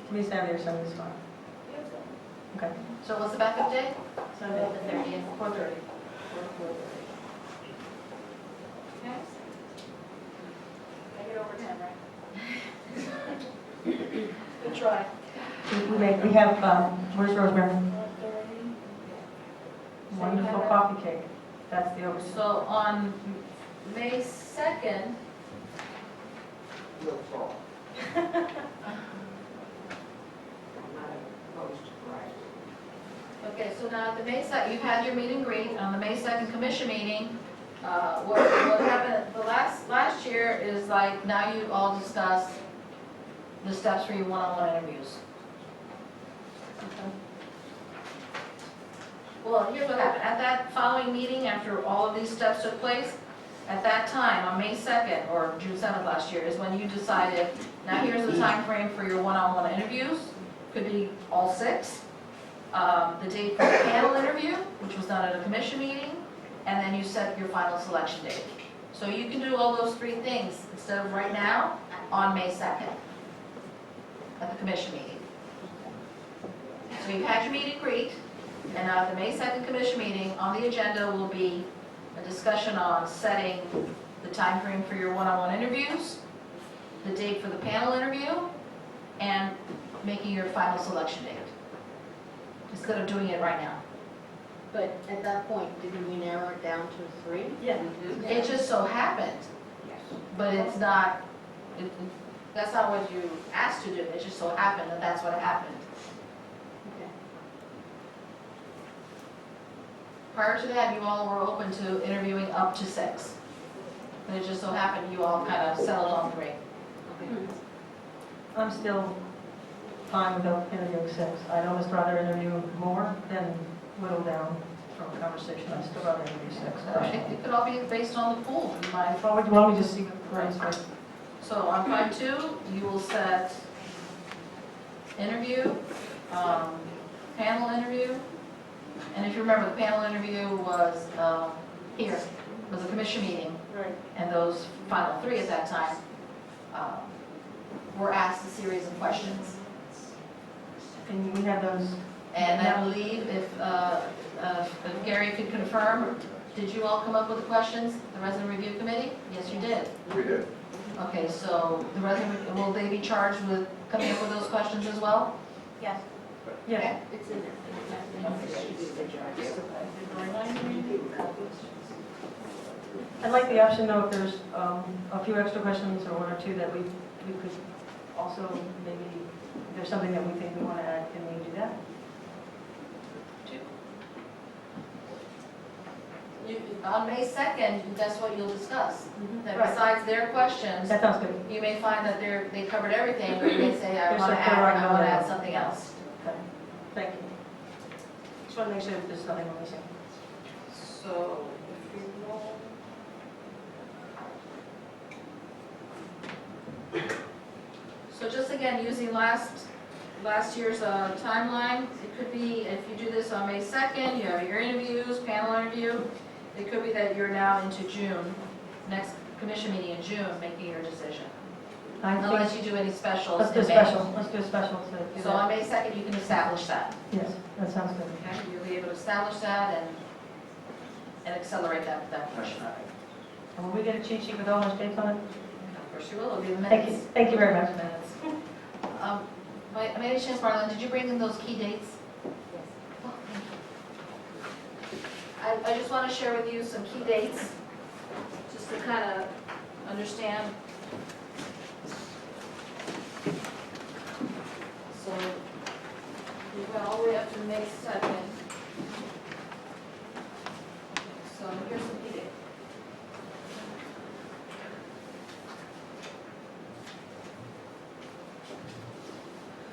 To me, Saturday or Sunday is fine. Okay. so what's the backup date? Sunday. The 30th. 4:30. Okay. Make it over 10, right? Good try. We have, where's Rosemary? Wonderful coffee cake. That's the overseas. So on May 2nd, okay, so now at the May 2nd, you've had your meet and greet. On the May 2nd commission meeting, what happened the last year is like, now you all discuss the steps for your one-on-one interviews. Well, here's what happened. At that following meeting, after all of these steps took place, at that time, on May 2nd, or June 7th last year, is when you decided, now here's the time frame for your one-on-one interviews. Could be all 6. The date for the panel interview, which was done at a commission meeting, and then you set your final selection date. So you can do all those 3 things instead of right now, on May 2nd, at the commission meeting. So you've had your meet and greet, and now at the May 2nd commission meeting, on the agenda will be a discussion on setting the time frame for your one-on-one interviews, the date for the panel interview, and making your final selection date, instead of doing it right now. But at that point, didn't we narrow it down to 3? Yeah. It just so happened, but it's not, that's not what you asked to do, it just so happened that that's what happened. Okay. Prior to that, you all were open to interviewing up to 6. But it just so happened you all kind of settled on 3. I'm still fine with interviewing 6. I'd almost rather interview more than whittle down from a conversation. I'd still rather interview 6. It could all be based on the pool, in my Why don't we just see what the right. So on 5-2, you will set interview, panel interview, and if you remember, the panel interview was here, was a commission meeting, Right. and those final 3 at that time were asked a series of questions. And we have those. And I believe if Gary could confirm, did you all come up with the questions, the resident review committee? Yes, you did. We did. Okay, so the resident, will they be charged with coming up with those questions as well? Yes. Yes. It's in there. I'd like the option though, if there's a few extra questions or one or two that we could also maybe, if there's something that we think we want to add, can we do that? On May 2nd, that's what you'll discuss. That Right. besides their questions, That sounds good. you may find that they covered everything, or you may say, I There's want to something add, right I want to on add there. something else. Okay, thank you. Just want to make sure that there's nothing we're missing. So, if you roll. So just again, using last year's timeline, it could be, if you do this on May 2nd, you have your interviews, panel interview, it could be that you're now into June, next commission meeting in June, making your decision. Unless you do any specials Let's do a in May. special, let's do a special to do So on that. May 2nd, you can establish that. Yes, that sounds good. Okay, you'll be able to establish that and accelerate that push. And will we get a cheat sheet with all those dates on it? Of course you will, it'll be the Thank you, minutes. thank you very much. Minutes. By any chance, Marlon, did you bring in those key dates? Oh, thank you. I just want to share with you some key dates, just to kind of understand. So, we went all the way up to May 2nd. So here's some key dates.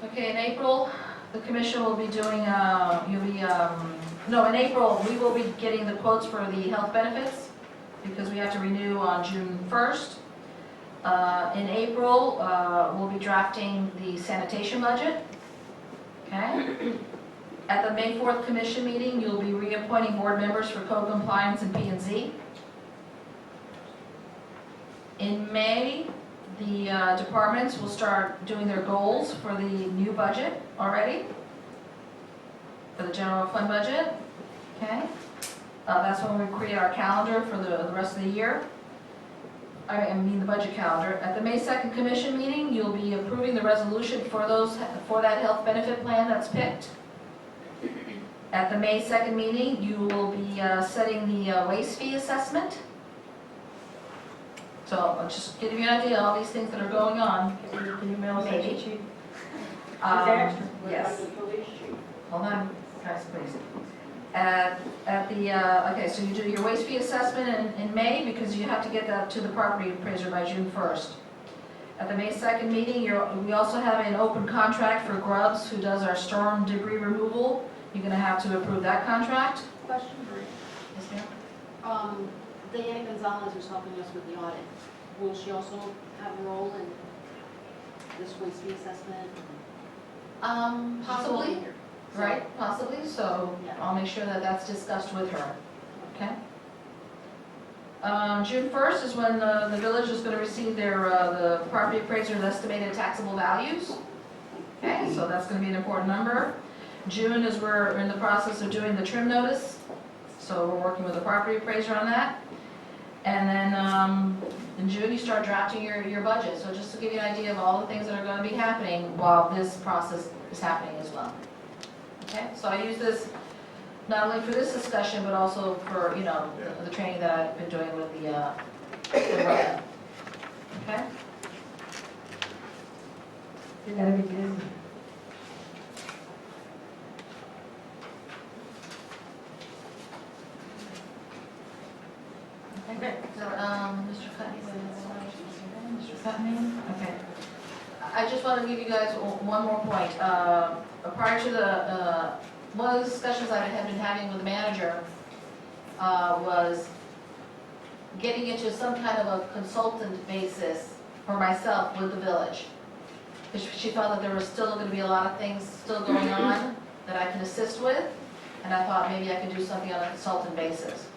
Okay, in April, the commission will be doing, in April, we will be getting the quotes for the health benefits because we have to renew on June 1st. In April, we'll be drafting the sanitation budget. Okay? At the May 4th commission meeting, you'll be reappointing board members for code compliance and P&Z. In May, the departments will start doing their goals for the new budget already, for the general fund budget, okay? That's when we create our calendar for the rest of the year. I mean the budget calendar. At the May 2nd commission meeting, you'll be approving the resolution for that health benefit plan that's picked. At the May 2nd meeting, you will be setting the waste fee assessment. So I'll just give you an idea of all these things that are going on. Can you mail us a Maybe. cheat sheet? Yes. Hold on, guys, please. Okay, so you do your waste fee assessment in May because you have to get that to the property appraiser by June 1st. At the May 2nd meeting, we also have an open contract for Grubbs, who does our storm debris removal. You're going to have to approve that contract. Question. Yes, ma'am? Diana Gonzalez is helping us with the audit. Will she also have a role in this waste fee assessment? Possibly, right, possibly, so Yeah. I'll make sure that that's discussed with her, okay? June 1st is when the village is going to receive the property appraiser's estimated taxable values. Okay, so that's going to be an important number. June is we're in the process of doing the trim notice, so we're working with the property appraiser on that. And then in June, you start drafting your budget. So just to give you an idea of all the things that are going to be happening while this process is happening as well. Okay, so I use this not only for this discussion, but also for, the training that I've been doing with the web. Okay? You're gonna be busy. Okay, so, Mr. Cutney, Mr. Cutney, okay. I just want to give you guys one more point. Prior to one of the discussions I had been having with the manager was getting into some kind of a consultant basis for myself with the village. Because she felt that there was still going to be a lot of things still going on that I could assist with, and I thought maybe I could do something on a consultant basis.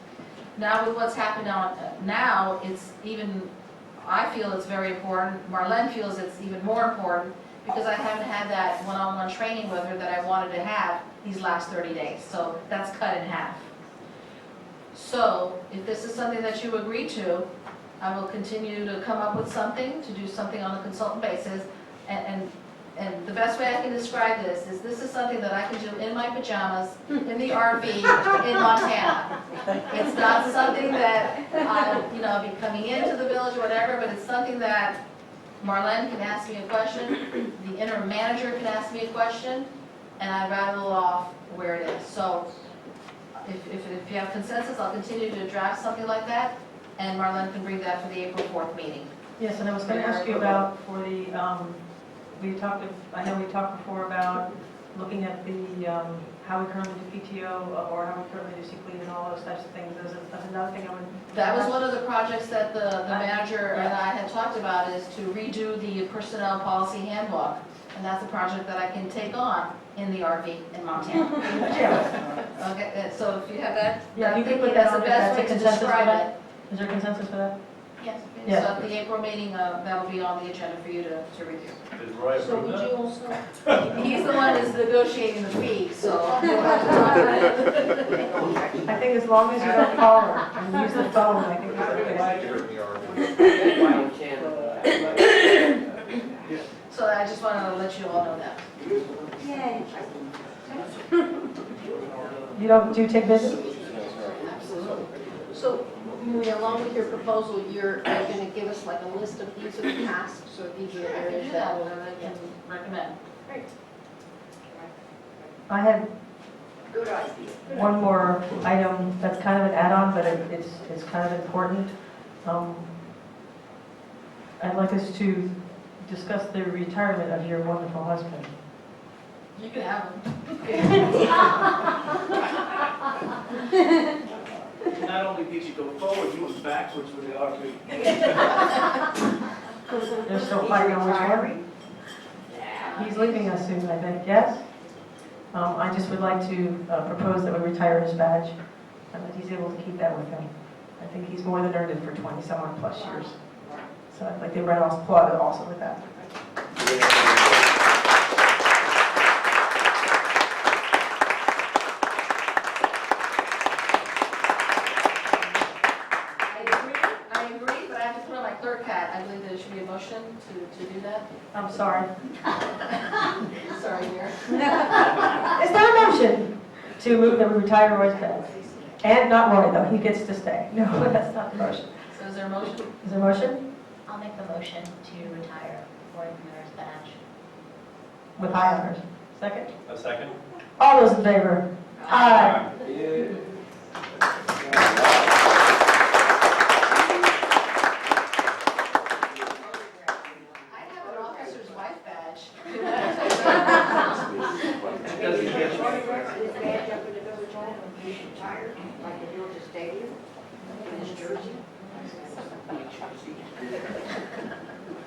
Now with what's happened now, it's even, I feel it's very important, Marlene feels it's even more important, because I haven't had that one-on-one training with her that I wanted to have these last 30 days, so that's cut in half. So, if this is something that you agree to, I will continue to come up with something, to do something on a consultant basis, and and the best way I can describe this is something that I can do in my pajamas, in the RV, in Montana. It's not something that I'll, be coming into the village or whatever, but it's something that Marlene can ask me a question, the interim manager can ask me a question, and I rattle off where it is. So if you have consensus, I'll continue to draft something like that, and Marlene can bring that for the April 4th meeting. Yes, and I was going to ask you about for the, I know we talked before about looking at the, how we currently do PTO or how we currently do sick leave and all those types of things. That's another thing I would. That was one of the projects that the manager and I had talked about, is to redo the personnel policy handbook. And that's a project that I can take on in the RV in Montana. Okay, so if you have that, Yeah, you can thinking put that that's on the there. best way That's a to consensus for describe that? it. Is there consensus for that? Yes. Yes. So at the April meeting, that'll be on the agenda for you to review. Did Roy So approve would that? you also? He's the one who's negotiating the fee, so we'll have to talk about it. I think as long as you don't call her and use the phone, I think it's okay. So I just wanted to let you all know that. Yay. Do you take visits? Absolutely. So, Maria, along with your proposal, you're going to give us like a list of these are the tasks, or these are the areas that Yeah, will. that I can recommend. Great. I had Good idea. one more item that's kind of an add-on, but it's kind of important. I'd like us to discuss the retirement of your wonderful husband. You can have them. Not only did you go forward, you went backwards with the RV. They're still fighting on which one? He's leaving us soon, I think, yes? I just would like to propose that we retire his badge and that he's able to keep that with him. I think he's more than earned it for 20-some-odd plus years. So I'd like the Red House applaud also with that. I agree, but I have to put on my clerk hat. I believe there should be a motion to do that. I'm sorry. Sorry, Mayor. Is there a motion to move that we retire Roy's badge? And not Roy, though, he gets to stay. No, that's not the motion. So is there a motion? Is there a motion? I'll make the motion to retire Roy Miller's badge. With high honors. Second? A second? All those in favor? Aye. I have an officer's wife badge. His badge up in the village hall, he's retired, like the Georgia Stadium, in his jersey.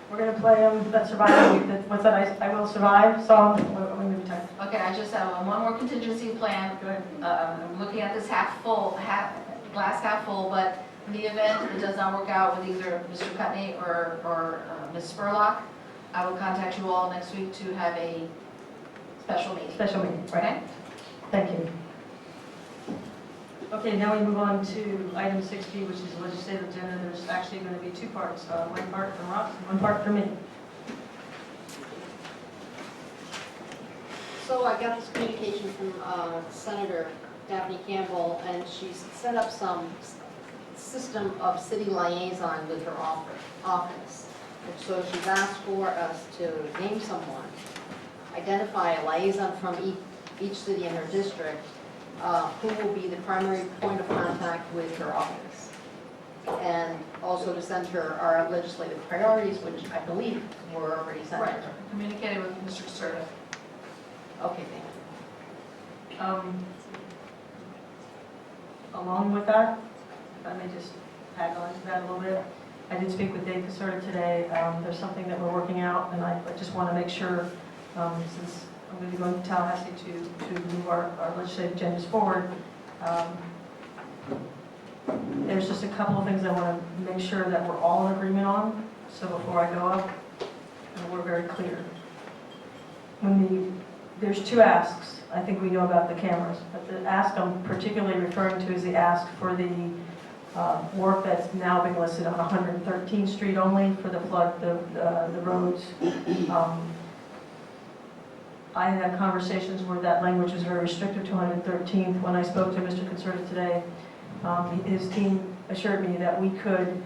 We're going to play that survive, what's that, I Will Survive song when we retire. Okay, I just have one more contingency plan. I'm looking at this glass half full, but in the event it does not work out with either Mr. Cutney or Ms. Spurlock, I will contact you all next week to have a special meeting. Special meeting, right? Thank you. Okay, now we move on to item 60, which is the legislative agenda. There's actually going to be two parts, one part from Ross and one part from me. So I got this communication from Senator Daphne Campbell, and she's set up some system of city liaison with her office. And so she's asked for us to name someone, identify a liaison from each city in her district, who will be the primary point of contact with her office. And also to send her our legislative priorities, which I believe were already sent. Right, communicated with Mr. Caserta. Okay, thank you. Along with that, if I may just tag on to that a little bit, I did speak with Dave Caserta today. There's something that we're working out, and I just want to make sure, since I'm going to be going to Tallahassee to move our legislative agendas forward, there's just a couple of things I want to make sure that we're all in agreement on. So before I go up, we're very clear. There's two asks. I think we know about the cameras, but the ask I'm particularly referring to is the ask for the work that's now being listed on 113th Street only for the flood, the roads. I had conversations where that language was very restrictive to 113th. When I spoke to Mr. Concerta today, his team assured me that we could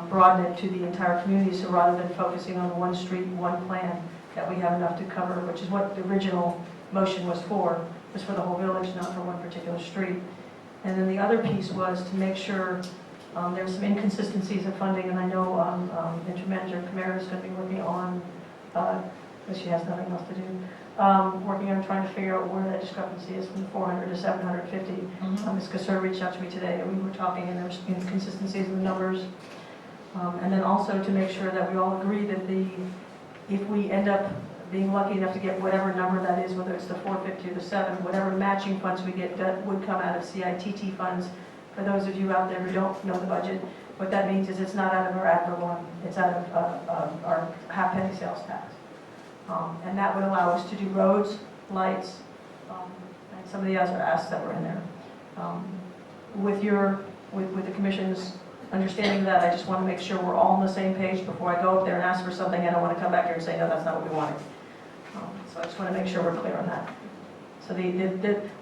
broaden it to the entire community, so rather than focusing on one street, one plan, that we have enough to cover, which is what the original motion was for the whole village, not for one particular street. And then the other piece was to make sure there's some inconsistencies in funding, and I know Interim Manager Kamara is going to be working on, because she has nothing else to do, working on trying to figure out where that discrepancy is from 400 to 750. Ms. Cassar reached out to me today, and we were talking, and there's inconsistencies in the numbers. And then also to make sure that we all agree that if we end up being lucky enough to get whatever number that is, whether it's the 450 or the 7, whatever matching funds we get, that would come out of CITT funds. For those of you out there who don't know the budget, what that means is it's not out of our ad valorem, it's out of our half-penny sales tax. And that would allow us to do roads, lights, and some of the other asks that were in there. With the commission's understanding of that, I just want to make sure we're all on the same page before I go up there and ask for something. I don't want to come back here and say, no, that's not what we wanted. So I just want to make sure we're clear on that. So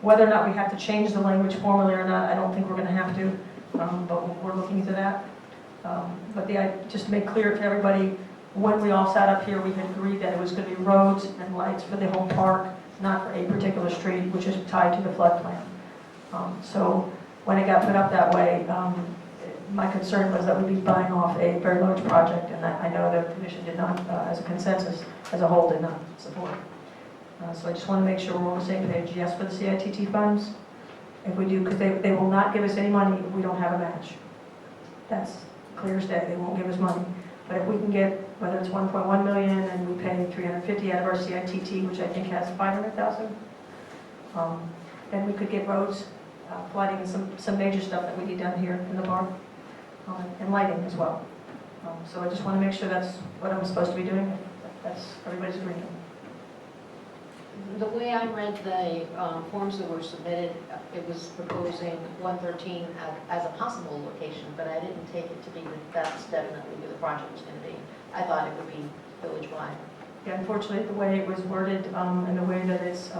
whether or not we have to change the language formally or not, I don't think we're going to have to, but we're looking into that. But just to make clear to everybody, when we all sat up here, we had agreed that it was going to be roads and lights for the whole park, not for a particular street, which is tied to the flood plan. So when it got put up that way, my concern was that we'd be buying off a very large project, and that I know the commission did not, as a consensus, as a whole, did not support. So I just want to make sure we're on the same page. Yes, for the CITT funds, if we do, because they will not give us any money if we don't have a match. That's clear as day. They won't give us money. But if we can get, whether it's 1.1 million and we pay 350 out of our CITT, which I think has 500,000, then we could get roads, flooding, and some major stuff that we need done here in the park, and lighting as well. So I just want to make sure that's what I'm supposed to be doing. That's everybody's agreement. The way I read the forms that were submitted, it was proposing 113 as a possible location, but I didn't take it to be that that's definitely where the project was going to be. I thought it would be village-wide. Yeah, unfortunately, the way it was worded and the way that it's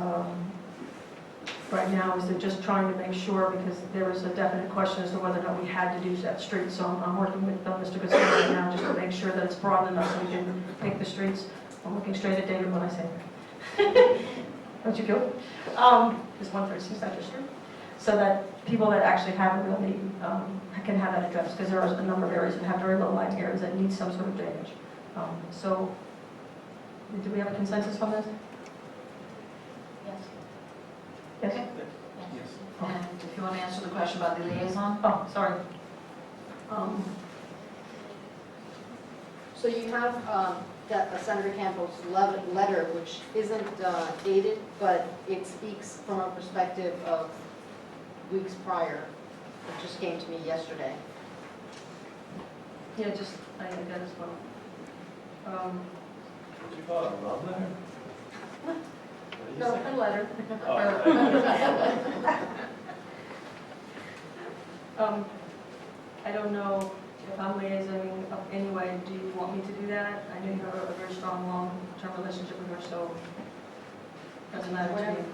right now is they're just trying to make sure, because there was a definite question as to whether or not we had to do that street. So I'm working with Mr. Guzman right now just to make sure that it's broad enough so we can take the streets. I'm looking straight at David when I say that. Don't you feel? There's one for East Central Street, so that people that actually have a real need can have that addressed, because there are a number of areas that have very low-lying areas that need some sort of drainage. So, do we have a consensus on this? Yes. Yes. Okay. Yes. And if you want to answer the question about the liaison? Oh, sorry. So you have Senator Campbell's letter, which isn't dated, but it speaks from a perspective of weeks prior. It just came to me yesterday. Yeah, just, I think that as well. What you call it, a love letter? No, a letter. I don't know if I'm liaisoning anyway. Do you want me to do that? I know you have a very strong, long-term relationship with her, so doesn't matter to me.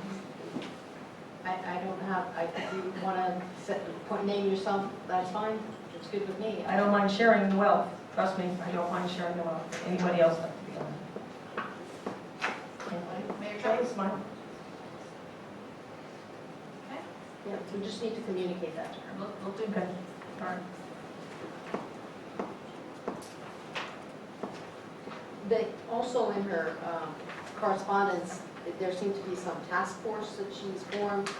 I don't have, if you want to name yourself, that's fine. It's good with me. I don't mind sharing the wealth. Trust me, I don't mind sharing the wealth. Anybody else have to be on it? Mayor That Chuck? is mine. Okay. Yeah, we just need to communicate that to her. We'll do Okay. All right. Also in her correspondence, there seemed to be some task force that she's formed,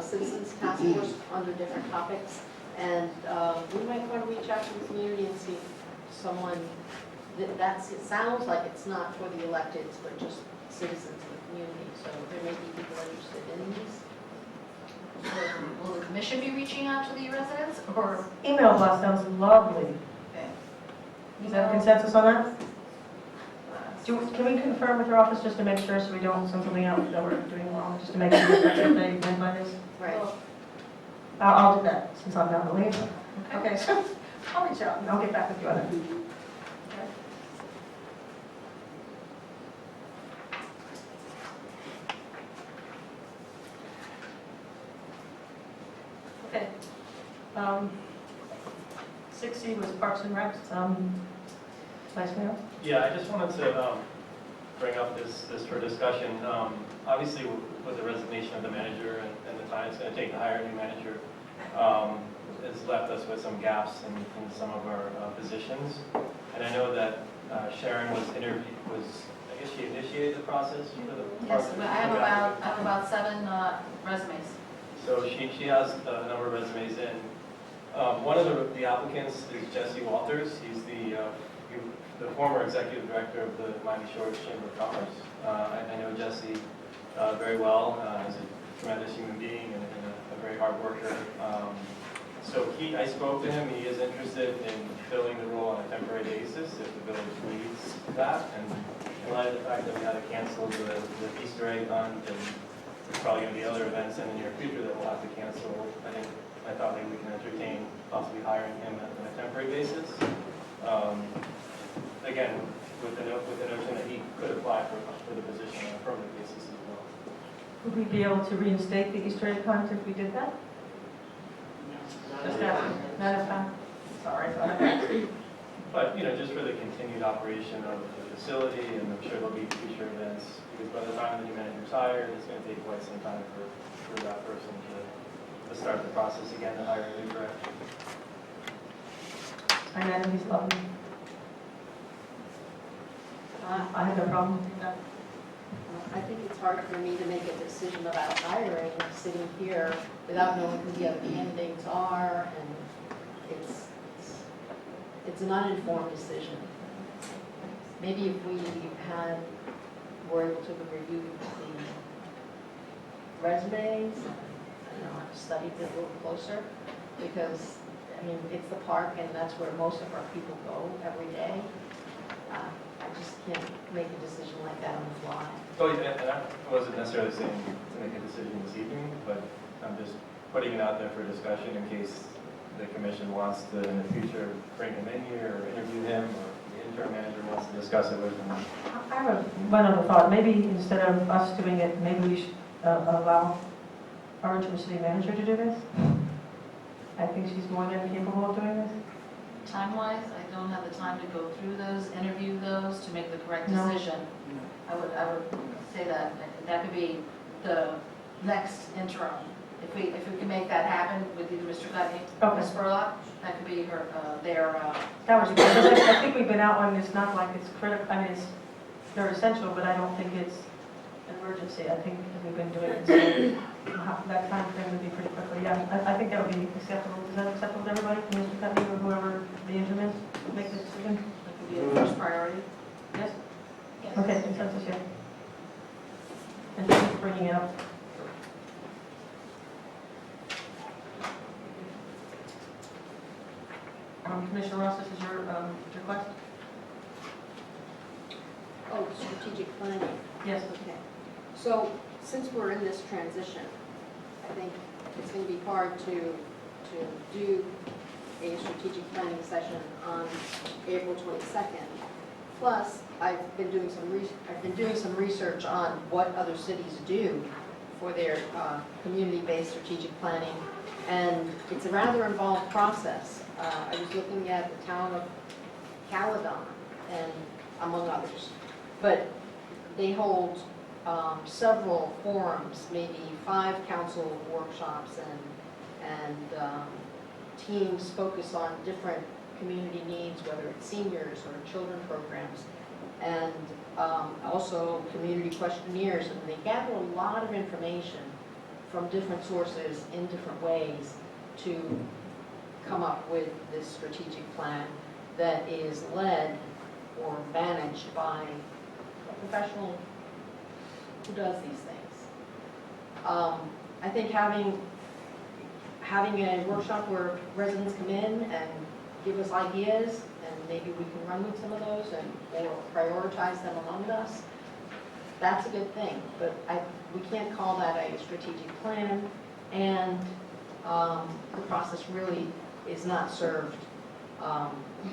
citizens task force under different topics. And we might want to reach out to the community and see if someone, it sounds like it's not for the electeds, but just citizens of the community. So there may be people interested in these. Will the commission be reaching out to the residents, or? Email blast sounds lovely. Okay. Is there a consensus on that? Can we confirm with your office just to make sure so we don't send something out that we're doing wrong, just to make sure that that's what they meant by this? Right. I'll do that since I'm not the liaison. Okay, so I'll reach out and I'll get back with you on it. Okay. 6C was Parks and Recs. Vice Mayor? Yeah, I just wanted to bring up this for discussion. Obviously, with the resignation of the manager and the time it's going to take to hire a new manager, it's left us with some gaps in some of our positions. And I know that Sharon I guess she initiated the process for the Yes, Parks and I have about 7 resumes. So she has a number of resumes in. One of the applicants is Jesse Walters. He's the former executive director of the Miami Shores Chamber of Commerce. I know Jesse very well. He's a tremendous human being and a very hard worker. So I spoke to him. He is interested in filling the role on a temporary basis if the village needs that. And in light of the fact that we had to cancel the Easter egg hunt, and there's probably going to be other events in the near future that we'll have to cancel, I thought maybe we can entertain possibly hiring him on a temporary basis. Again, with the notion that he could apply for the position on a permanent basis as well. Would we be able to reinstate the Easter egg hunt if we did that? Just asking. Not a time. Sorry. But, just for the continued operation of the facility, and I'm sure there'll be future events, because by the time the new manager's hired, it's going to take quite some time for that person to start the process again to hire a new director. I know he's lovely. I have no problem with that. I think it's hard for me to make a decision about hiring sitting here without knowing who the other candidates are, and it's an uninformed decision. Maybe if we were able to review the resumes, studied it a little closer, because it's the park and that's where most of our people go every day. I just can't make a decision like that on the fly. Oh, yeah, and I wasn't necessarily saying to make a decision this evening, but I'm just putting it out there for discussion in case the commission wants to, in the future, bring him in here or interview him, or the interim manager wants to discuss it with him. I have one other thought. Maybe instead of us doing it, maybe we should allow our interim city manager to do this. I think she's more than capable of doing this. Time-wise, I don't have the time to go through those, interview those, to make the correct No. decision. I would say that could be the next interim. If we can make that happen with either Mr. Gutney or Ms. Spurlock, that could be their. That was good. I think we've been out one. It's not like it's critical. They're essential, but I don't think it's an emergency. I think we've been doing it. So that time frame would be pretty quickly. Yeah, I think that would be acceptable. Is that acceptable to everybody? Mr. Gutney or whoever the interim is, make this decision? That could be the first priority. Yes? Okay, consensus here. And thank you for bringing it up. Commissioner Ross, this is your request? Oh, strategic planning. Yes. Okay. So, since we're in this transition, I think it's going to be hard to do a strategic planning session on April 22nd. Plus, I've been doing some research on what other cities do for their community-based strategic planning, and it's a rather involved process. I was looking at the town of Caledon, and among others, but they hold several forums, maybe 5 council workshops, and teams focus on different community needs, whether it's seniors or children programs, and also community questionnaires, and they gather a lot of information from different sources in different ways to come up with this strategic plan that is led or managed by a professional who does these things. I think having a workshop where residents come in and give us ideas, and maybe we can run with some of those or prioritize them among us, that's a good thing. But we can't call that a strategic plan, and the process really is not served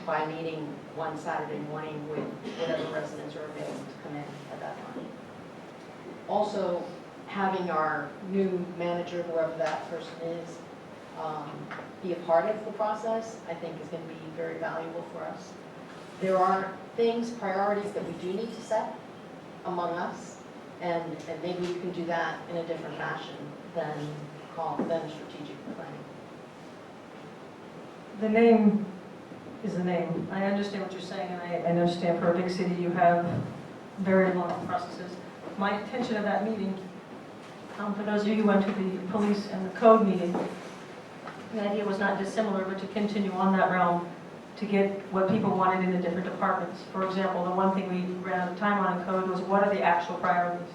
by meeting one Saturday morning with whatever residents are available to come in at that time. Also, having our new manager, whoever that person is, be a part of the process, I think is going to be very valuable for us. There are things, priorities that we do need to set among us, and maybe we can do that in a different fashion than strategic planning. The name is the name. I understand what you're saying, and I understand for a big city you have very long processes. My intention of that meeting, for those of you who went to the police and the code meeting, the idea was not dissimilar, but to continue on that realm to get what people wanted in the different departments. For example, the one thing we ran out of time on in code was what are the actual priorities?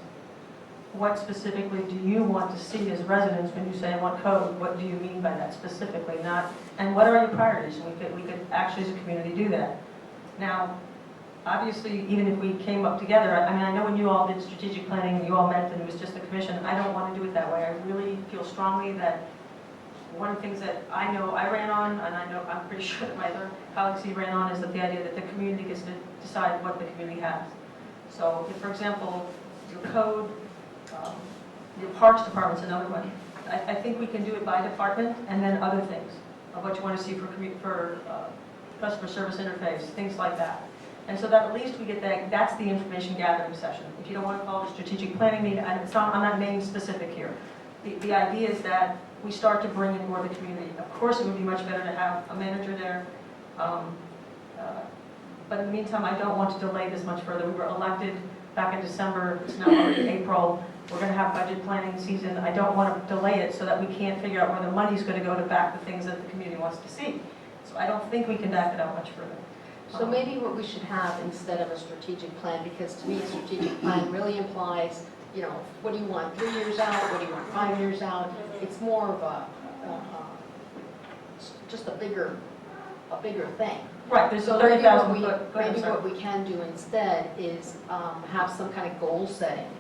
What specifically do you want to see as residents when you say I want code? What do you mean by that specifically? And what are your priorities? And we could actually as a community do that. Now, obviously, even if we came up together, I mean, I know when you all did strategic planning, you all met and it was just the commission. I don't want to do it that way. I really feel strongly that one of the things that I know I ran on, and I know I'm pretty sure that my other colleagues he ran on, is that the idea that the community gets to decide what the community has. So, if, for example, your code, your parks department's another one. I think we can do it by department, and then other things of what you want to see for customer service interface, things like that. And so that at least we get that. That's the information gathering session. If you don't want to call it a strategic planning meeting, I'm not name specific here. The idea is that we start to bring in more of the community. Of course, it would be much better to have a manager there. But in the meantime, I don't want to delay this much further. We were elected back in December. It's now already April. We're going to have budget planning season. I don't want to delay it so that we can't figure out where the money's going to go to back the things that the community wants to see. So I don't think we can back it up much further. So maybe what we should have instead of a strategic plan, because to me a strategic plan really implies, you know, what do you want 3 years out, what do you want 5 years out? It's more of just a bigger thing. Right, there's so 30,000 foot. Maybe what we can do instead is have some kind of goal setting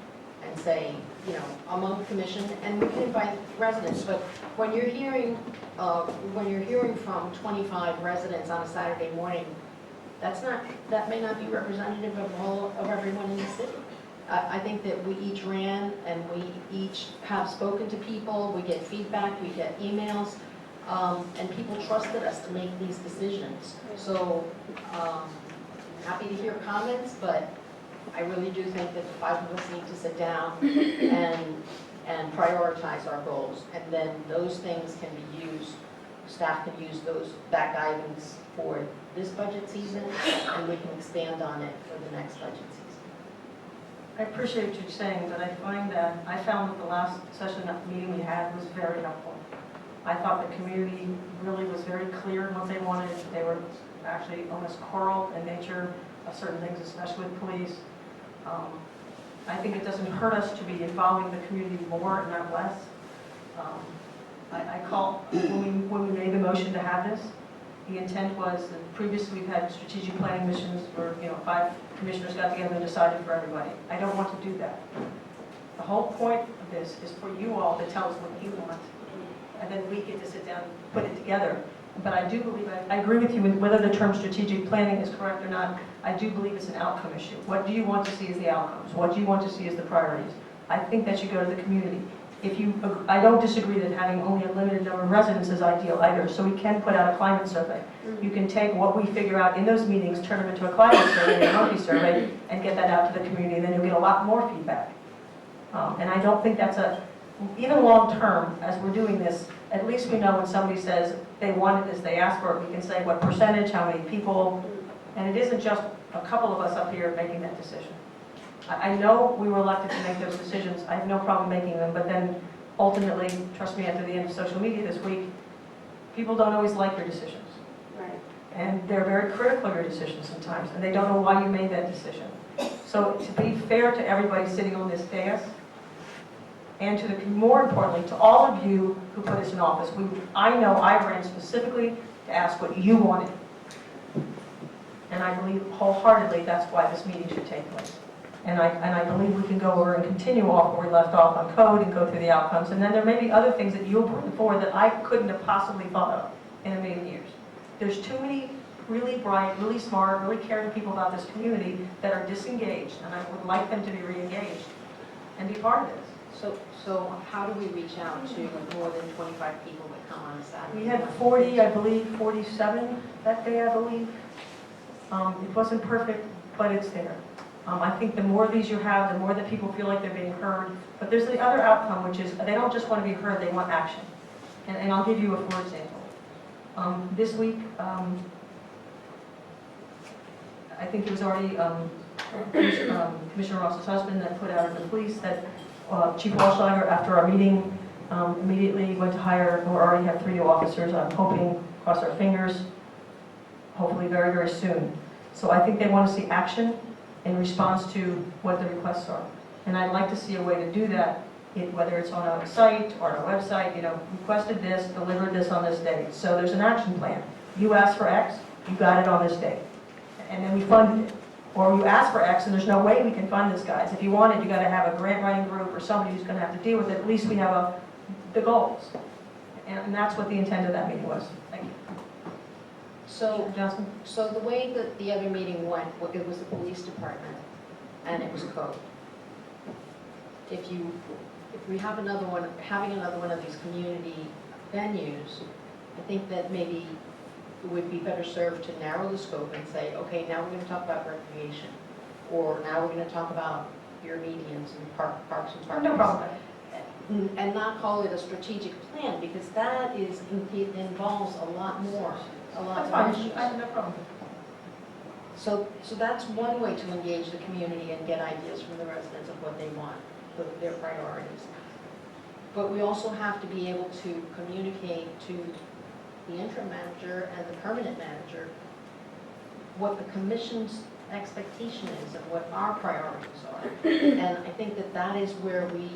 and say, you know, among the commission, and we can invite residents, but when you're hearing from 25 residents on a Saturday morning, that may not be representative of everyone in the city. I think that we each ran and we each have spoken to people, we get feedback, we get emails, and people trusted us to make these decisions. So happy to hear comments, but I really do think that the 5 of us need to sit down and prioritize our goals, and then those things can be used, staff can use that guidance for this budget season, and we can expand on it for the next budget season. I appreciate what you're saying, but I found that the last session meeting we had was very helpful. I thought the community really was very clear in what they wanted. They were actually almost choral in nature of certain things, especially with police. I think it doesn't hurt us to be involving the community more and not less. I call, when we made the motion to have this, the intent was that previously we've had strategic planning missions where 5 commissioners got together and decided for everybody. I don't want to do that. The whole point of this is for you all to tell us what you want, and then we get to sit down and put it together. But I do believe, I agree with you with whether the term strategic planning is correct or not. I do believe it's an outcome issue. What do you want to see as the outcomes? What do you want to see as the priorities? I think that should go to the community. I don't disagree that having only a limited number of residents is ideal either, so we can put out a climate survey. You can take what we figure out in those meetings, turn them into a climate survey, a monthly survey, and get that out to the community, and then you'll get a lot more feedback. And I don't think that's even long term, as we're doing this, at least we know when somebody says they wanted this, they asked for it, we can say what percentage, how many people, and it isn't just a couple of us up here making that decision. I know we were elected to make those decisions. I have no problem making them, but then ultimately, trust me, after the end of social media this week, people don't always like your decisions. Right. And they're very critical of your decisions sometimes, and they don't know why you made that decision. So to be fair to everybody sitting on this dais, and more importantly, to all of you who put us in office, I know I ran specifically to ask what you wanted. And I believe wholeheartedly that's why this meeting should take place. And I believe we can go over and continue off where we left off on code and go through the outcomes. And then there may be other things that you'll bring forward that I couldn't have possibly thought of in a million years. There's too many really bright, really smart, really caring people about this community that are disengaged. And I would like them to be re-engaged and be part of this. So how do we reach out to more than 25 people that come on a Saturday? We had 40, I believe, 47 that day, I believe. It wasn't perfect, but it's there. I think the more of these you have, the more that people feel like they're being heard. But there's the other outcome, which is they don't just want to be heard, they want action. And I'll give you a for example. This week, I think it was already Commissioner Ross's husband that put out in the police that Chief Walschlager, after our meeting, immediately went to hire, we already have 3 new officers. I'm hoping, cross our fingers, hopefully very, very soon. So I think they want to see action in response to what the requests are. And I'd like to see a way to do that, whether it's on a site or on a website, requested this, delivered this on this date. So there's an action plan. You asked for X, you got it on this date. And then we funded it. Or you ask for X and there's no way we can fund this, guys. If you want it, you got to have a grant writing group or somebody who's going to have to deal with it. At least we have the goals. And that's what the intent of that meeting was. Thank you. So, Johnson? so the way that the other meeting went, it was the police department and it was code. If we have another one, having another one of these community venues, I think that maybe it would be better served to narrow the scope and say, okay, now we're going to talk about recreation, or now we're going to talk about your medians and parks and parks. No problem. And not call it a strategic plan, because that involves a lot more, a lot That's more fine. issues. I have no problem. So that's one way to engage the community and get ideas from the residents of what they want, their priorities. But we also have to be able to communicate to the interim manager and the permanent manager what the commission's expectation is and what our priorities are. And I think that is where we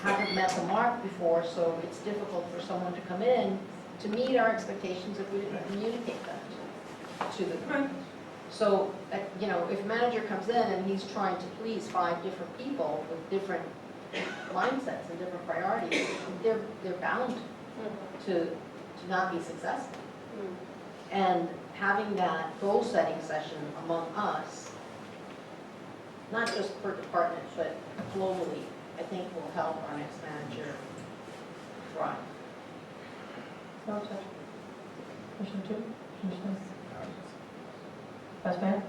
haven't met the mark before, so it's difficult for someone to come in to meet our expectations if we didn't communicate that to them. So, if a manager comes in and he's trying to please 5 different people with different mindsets and different priorities, they're bound to not be successful. And having that goal-setting session among us, not just per department, but globally, I think will help our next manager thrive. No objection. Commissioner 2? Commissioner? Vice Mayor?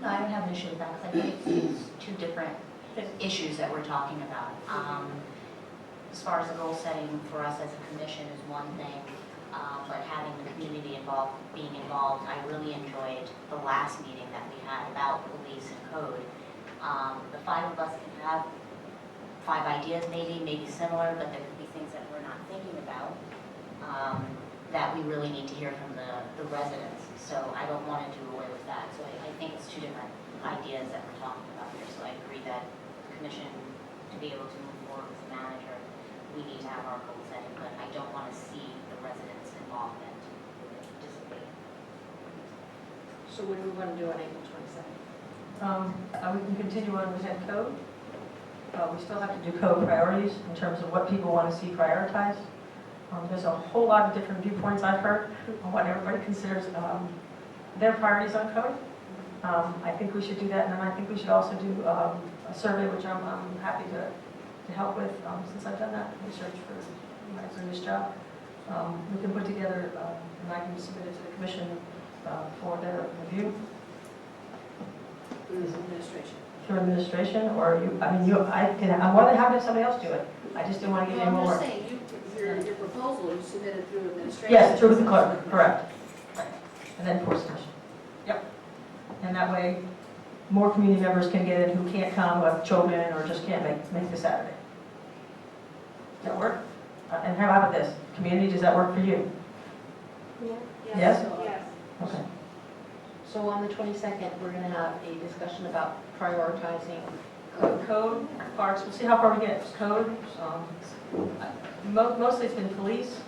No, I don't have an issue with that, because I think it's 2 different issues that we're talking about. As far as the goal setting for us as a commission is one thing, but having the community being involved, I really enjoyed the last meeting that we had about police and code. The 5 of us can have 5 ideas maybe similar, but there could be things that we're not thinking about that we really need to hear from the residents. So I don't want to do away with that. So I think it's 2 different ideas that we're talking about here. So I agree that the commission, to be able to move forward with the manager, we need to have our goal setting, but I don't want to see the residents' involvement dissipate. So what do we want to do on April 22nd? We can continue on with head code. We still have to do code priorities in terms of what people want to see prioritized. There's a whole lot of different viewpoints I've heard on what everybody considers their priorities on code. I think we should do that, and then I think we should also do a survey, which I'm happy to help with, since I've done that research for my previous job. We can put together, and I can submit it to the commission for their review. Through administration. Through administration, or I'm more than happy if somebody else do it. I just didn't want to give you I'm more just work. saying, your proposal, you submitted through administration. Yes, through the clerk, correct. And then force commission. Yep. And that way, more community members can get in who can't come, who have children, or just can't make the Saturday. Does that work? And how about this? Community, does that work for you? Yeah. Yes? Yes. Okay. So on the 22nd, we're going to have a discussion about prioritizing Code, parks, we'll see how far we get. Code, mostly it's been police,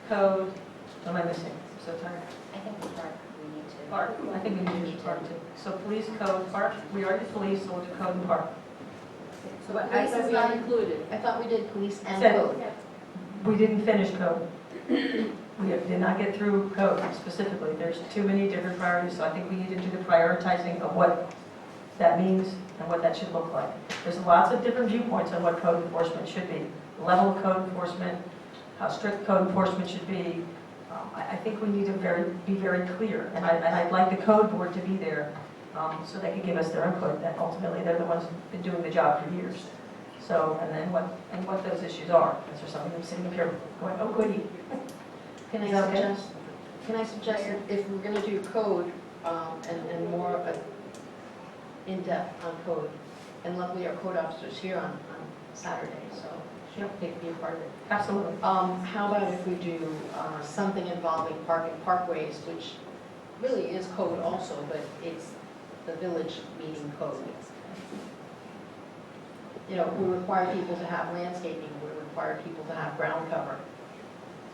code, what am I missing? I'm so tired. I think the park, we need to. Park, I think we need to do park too. So police, code, park, we already did police, so we'll do code and park. So police is not included. I thought we did police and Said- code. We didn't finish code. We did not get through code specifically. There's too many different priorities, so I think we need to do the prioritizing of what that means and what that should look like. There's lots of different viewpoints on what code enforcement should be. Level of code enforcement, how strict code enforcement should be. I think we need to be very clear, and I'd like the code board to be there so they can give us their input, and ultimately they're the ones who've been doing the job for years. So, and then what those issues are. Is there something I'm sitting up here going, oh goody? Can Is that okay? I suggest that if we're going to do code and more in-depth on code, and luckily our code officer's here on Saturday, so they can be a part of it. Absolutely. How about if we do something involving parkways, which really is code also, but it's the village meeting code. You know, we require people to have landscaping, we require people to have ground cover.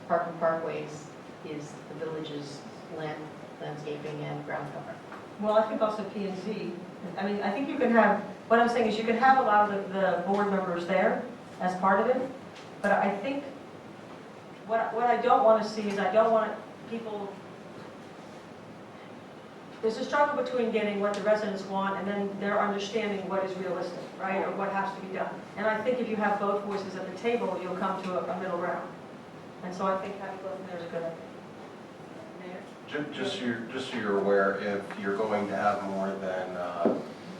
Parkways is the village's landscaping and ground cover. Well, I think also P and Z. I mean, I think you can have, what I'm saying is you can have a lot of the board members there as part of it, but I think what I don't want to see is I don't want people, there's a struggle between getting what the residents want and then their understanding what is realistic, right, or what has to be done. And I think if you have both voices at the table, you'll come to a middle ground. And so I think having both of them is a good idea. Just so you're aware, if you're going to have more than,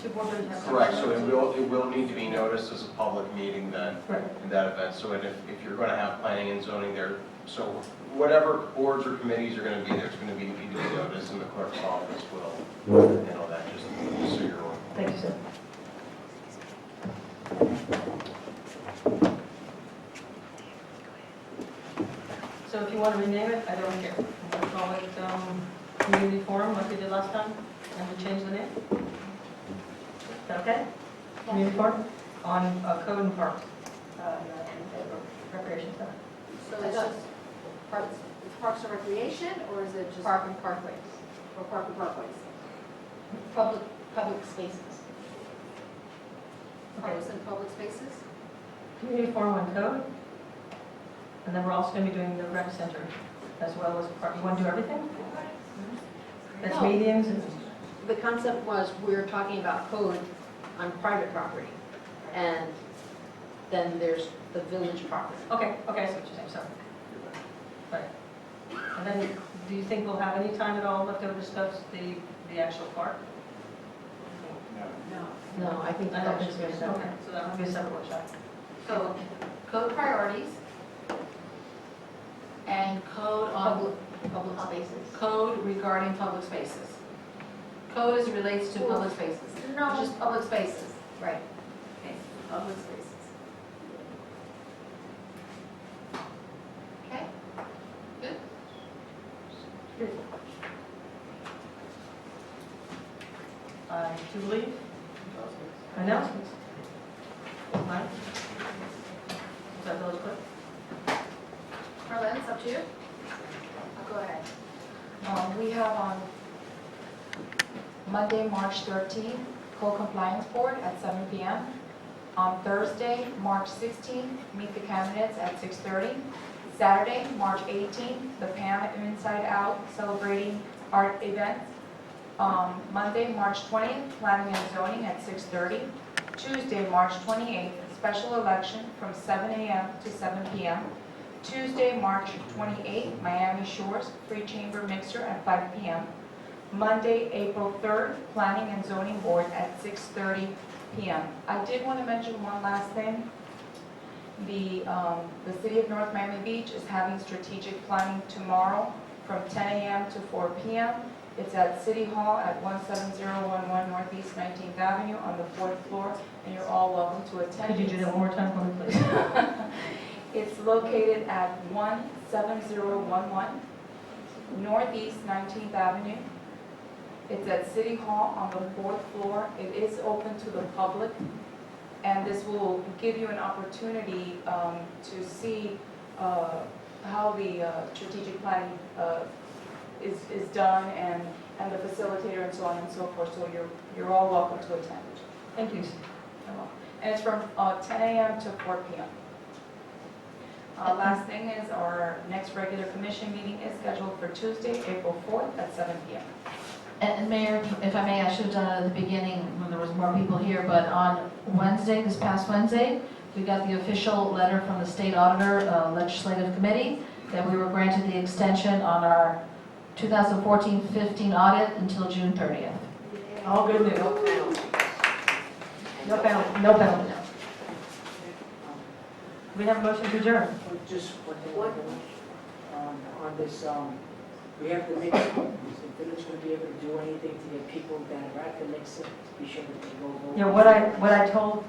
Two board members have. correct, so it will need to be noticed as a public meeting then, Right. in that event. So if you're going to have planning and zoning there, so whatever boards or committees are going to be there, it's going to need to be noticed, and the clerk's office will handle that, just so you're aware. Thank you, sir. So if you want to rename it, I don't care. We'll call it Community Forum like we did last time, and we change the name. Is that okay? Community Forum on code and parks, recreation center. So it's just Parks and Recreation, or is it just? Park and parkways, Or Park and Parkways? public spaces. Parks and public spaces? Community Forum on code. And then we're also going to be doing the rec center as well as park. You want to do everything? That's No. meetings and. The concept was, we were talking about code on private property, and then there's the village property. Okay, I see what you're saying, sorry. Right. And then, do you think we'll have any time at all left over to discuss the actual park? No, I think I don't think that's so. Okay, so that would be a separate workshop. So, code priorities and code on, public spaces. code regarding public spaces. Code as it relates to public spaces. No. Just public spaces. Right. Okay, public spaces. Okay, good. I do believe. Announcements. Right. Is that village clerk? Marlene, it's up to you. Go ahead. We have on Monday, March 13th, Code Compliance Board at 7 p.m. On Thursday, March 16th, meet the candidates at 6:30. Saturday, March 18th, the PAM Inside Out celebrating art event. Monday, March 20th, planning and zoning at 6:30. Tuesday, March 28th, special election from 7 a.m. to 7 p.m. Tuesday, March 28th, Miami Shores Free Chamber Mixer at 5 p.m. Monday, April 3rd, Planning and Zoning Board at 6:30 p.m. I did want to mention one last thing. The City of North Miami Beach is having strategic planning tomorrow from 10 a.m. to 4 p.m. It's at City Hall at 17011 Northeast 19th Avenue on the 4th floor, and you're all welcome to attend. Could you do that one more time for me, please? It's located at 17011 Northeast 19th Avenue. It's at City Hall on the 4th floor. It is open to the public, and this will give you an opportunity to see how the strategic planning is done, and the facilitator and so on and so forth. So you're all welcome to attend. Thank you. And it's from 10 a.m. to 4 p.m. Last thing is our next regular commission meeting is scheduled for Tuesday, April 4th at 7 p.m. And Mayor, if I may, I should have done it at the beginning when there was more people here, but on Wednesday, this past Wednesday, we got the official letter from the state auditor legislative committee that we were granted the extension on our 2014-15 audit until June 30th. All good news. No penalty, no penalty. We have a motion to adjourn. Just one thing on this, we have the mix. Is the village going to be able to do anything to get people that are at the mix to be sure that they go vote? Yeah, what I told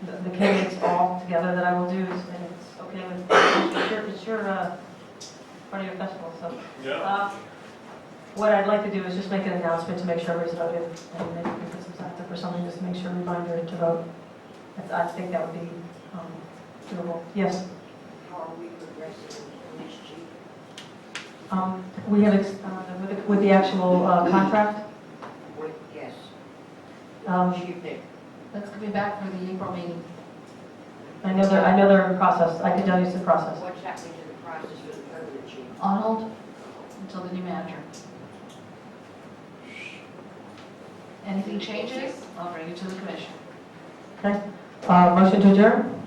the candidates all together that I will do is, and it's okay with, it's your part of your festival, so. Yeah. What I'd like to do is just make an announcement to make sure everybody's voted, and maybe we can put some signs up or something, just to make sure reminder to vote. I think that would be doable. Yes? How are we progressing with police chief? We have, with the actual contract, Yes. um, Chief Nick. That's going to be back for the April meeting. I know they're in process. I can tell you it's in process. What's happening to the process for the permanent chief? On hold until the new manager. Anything changes, I'll bring it to the commission. Okay? Motion to adjourn?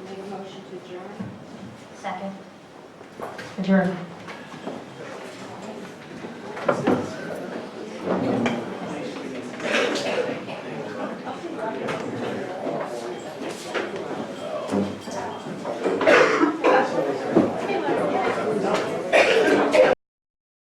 Make a motion to adjourn? Second. Adjourn.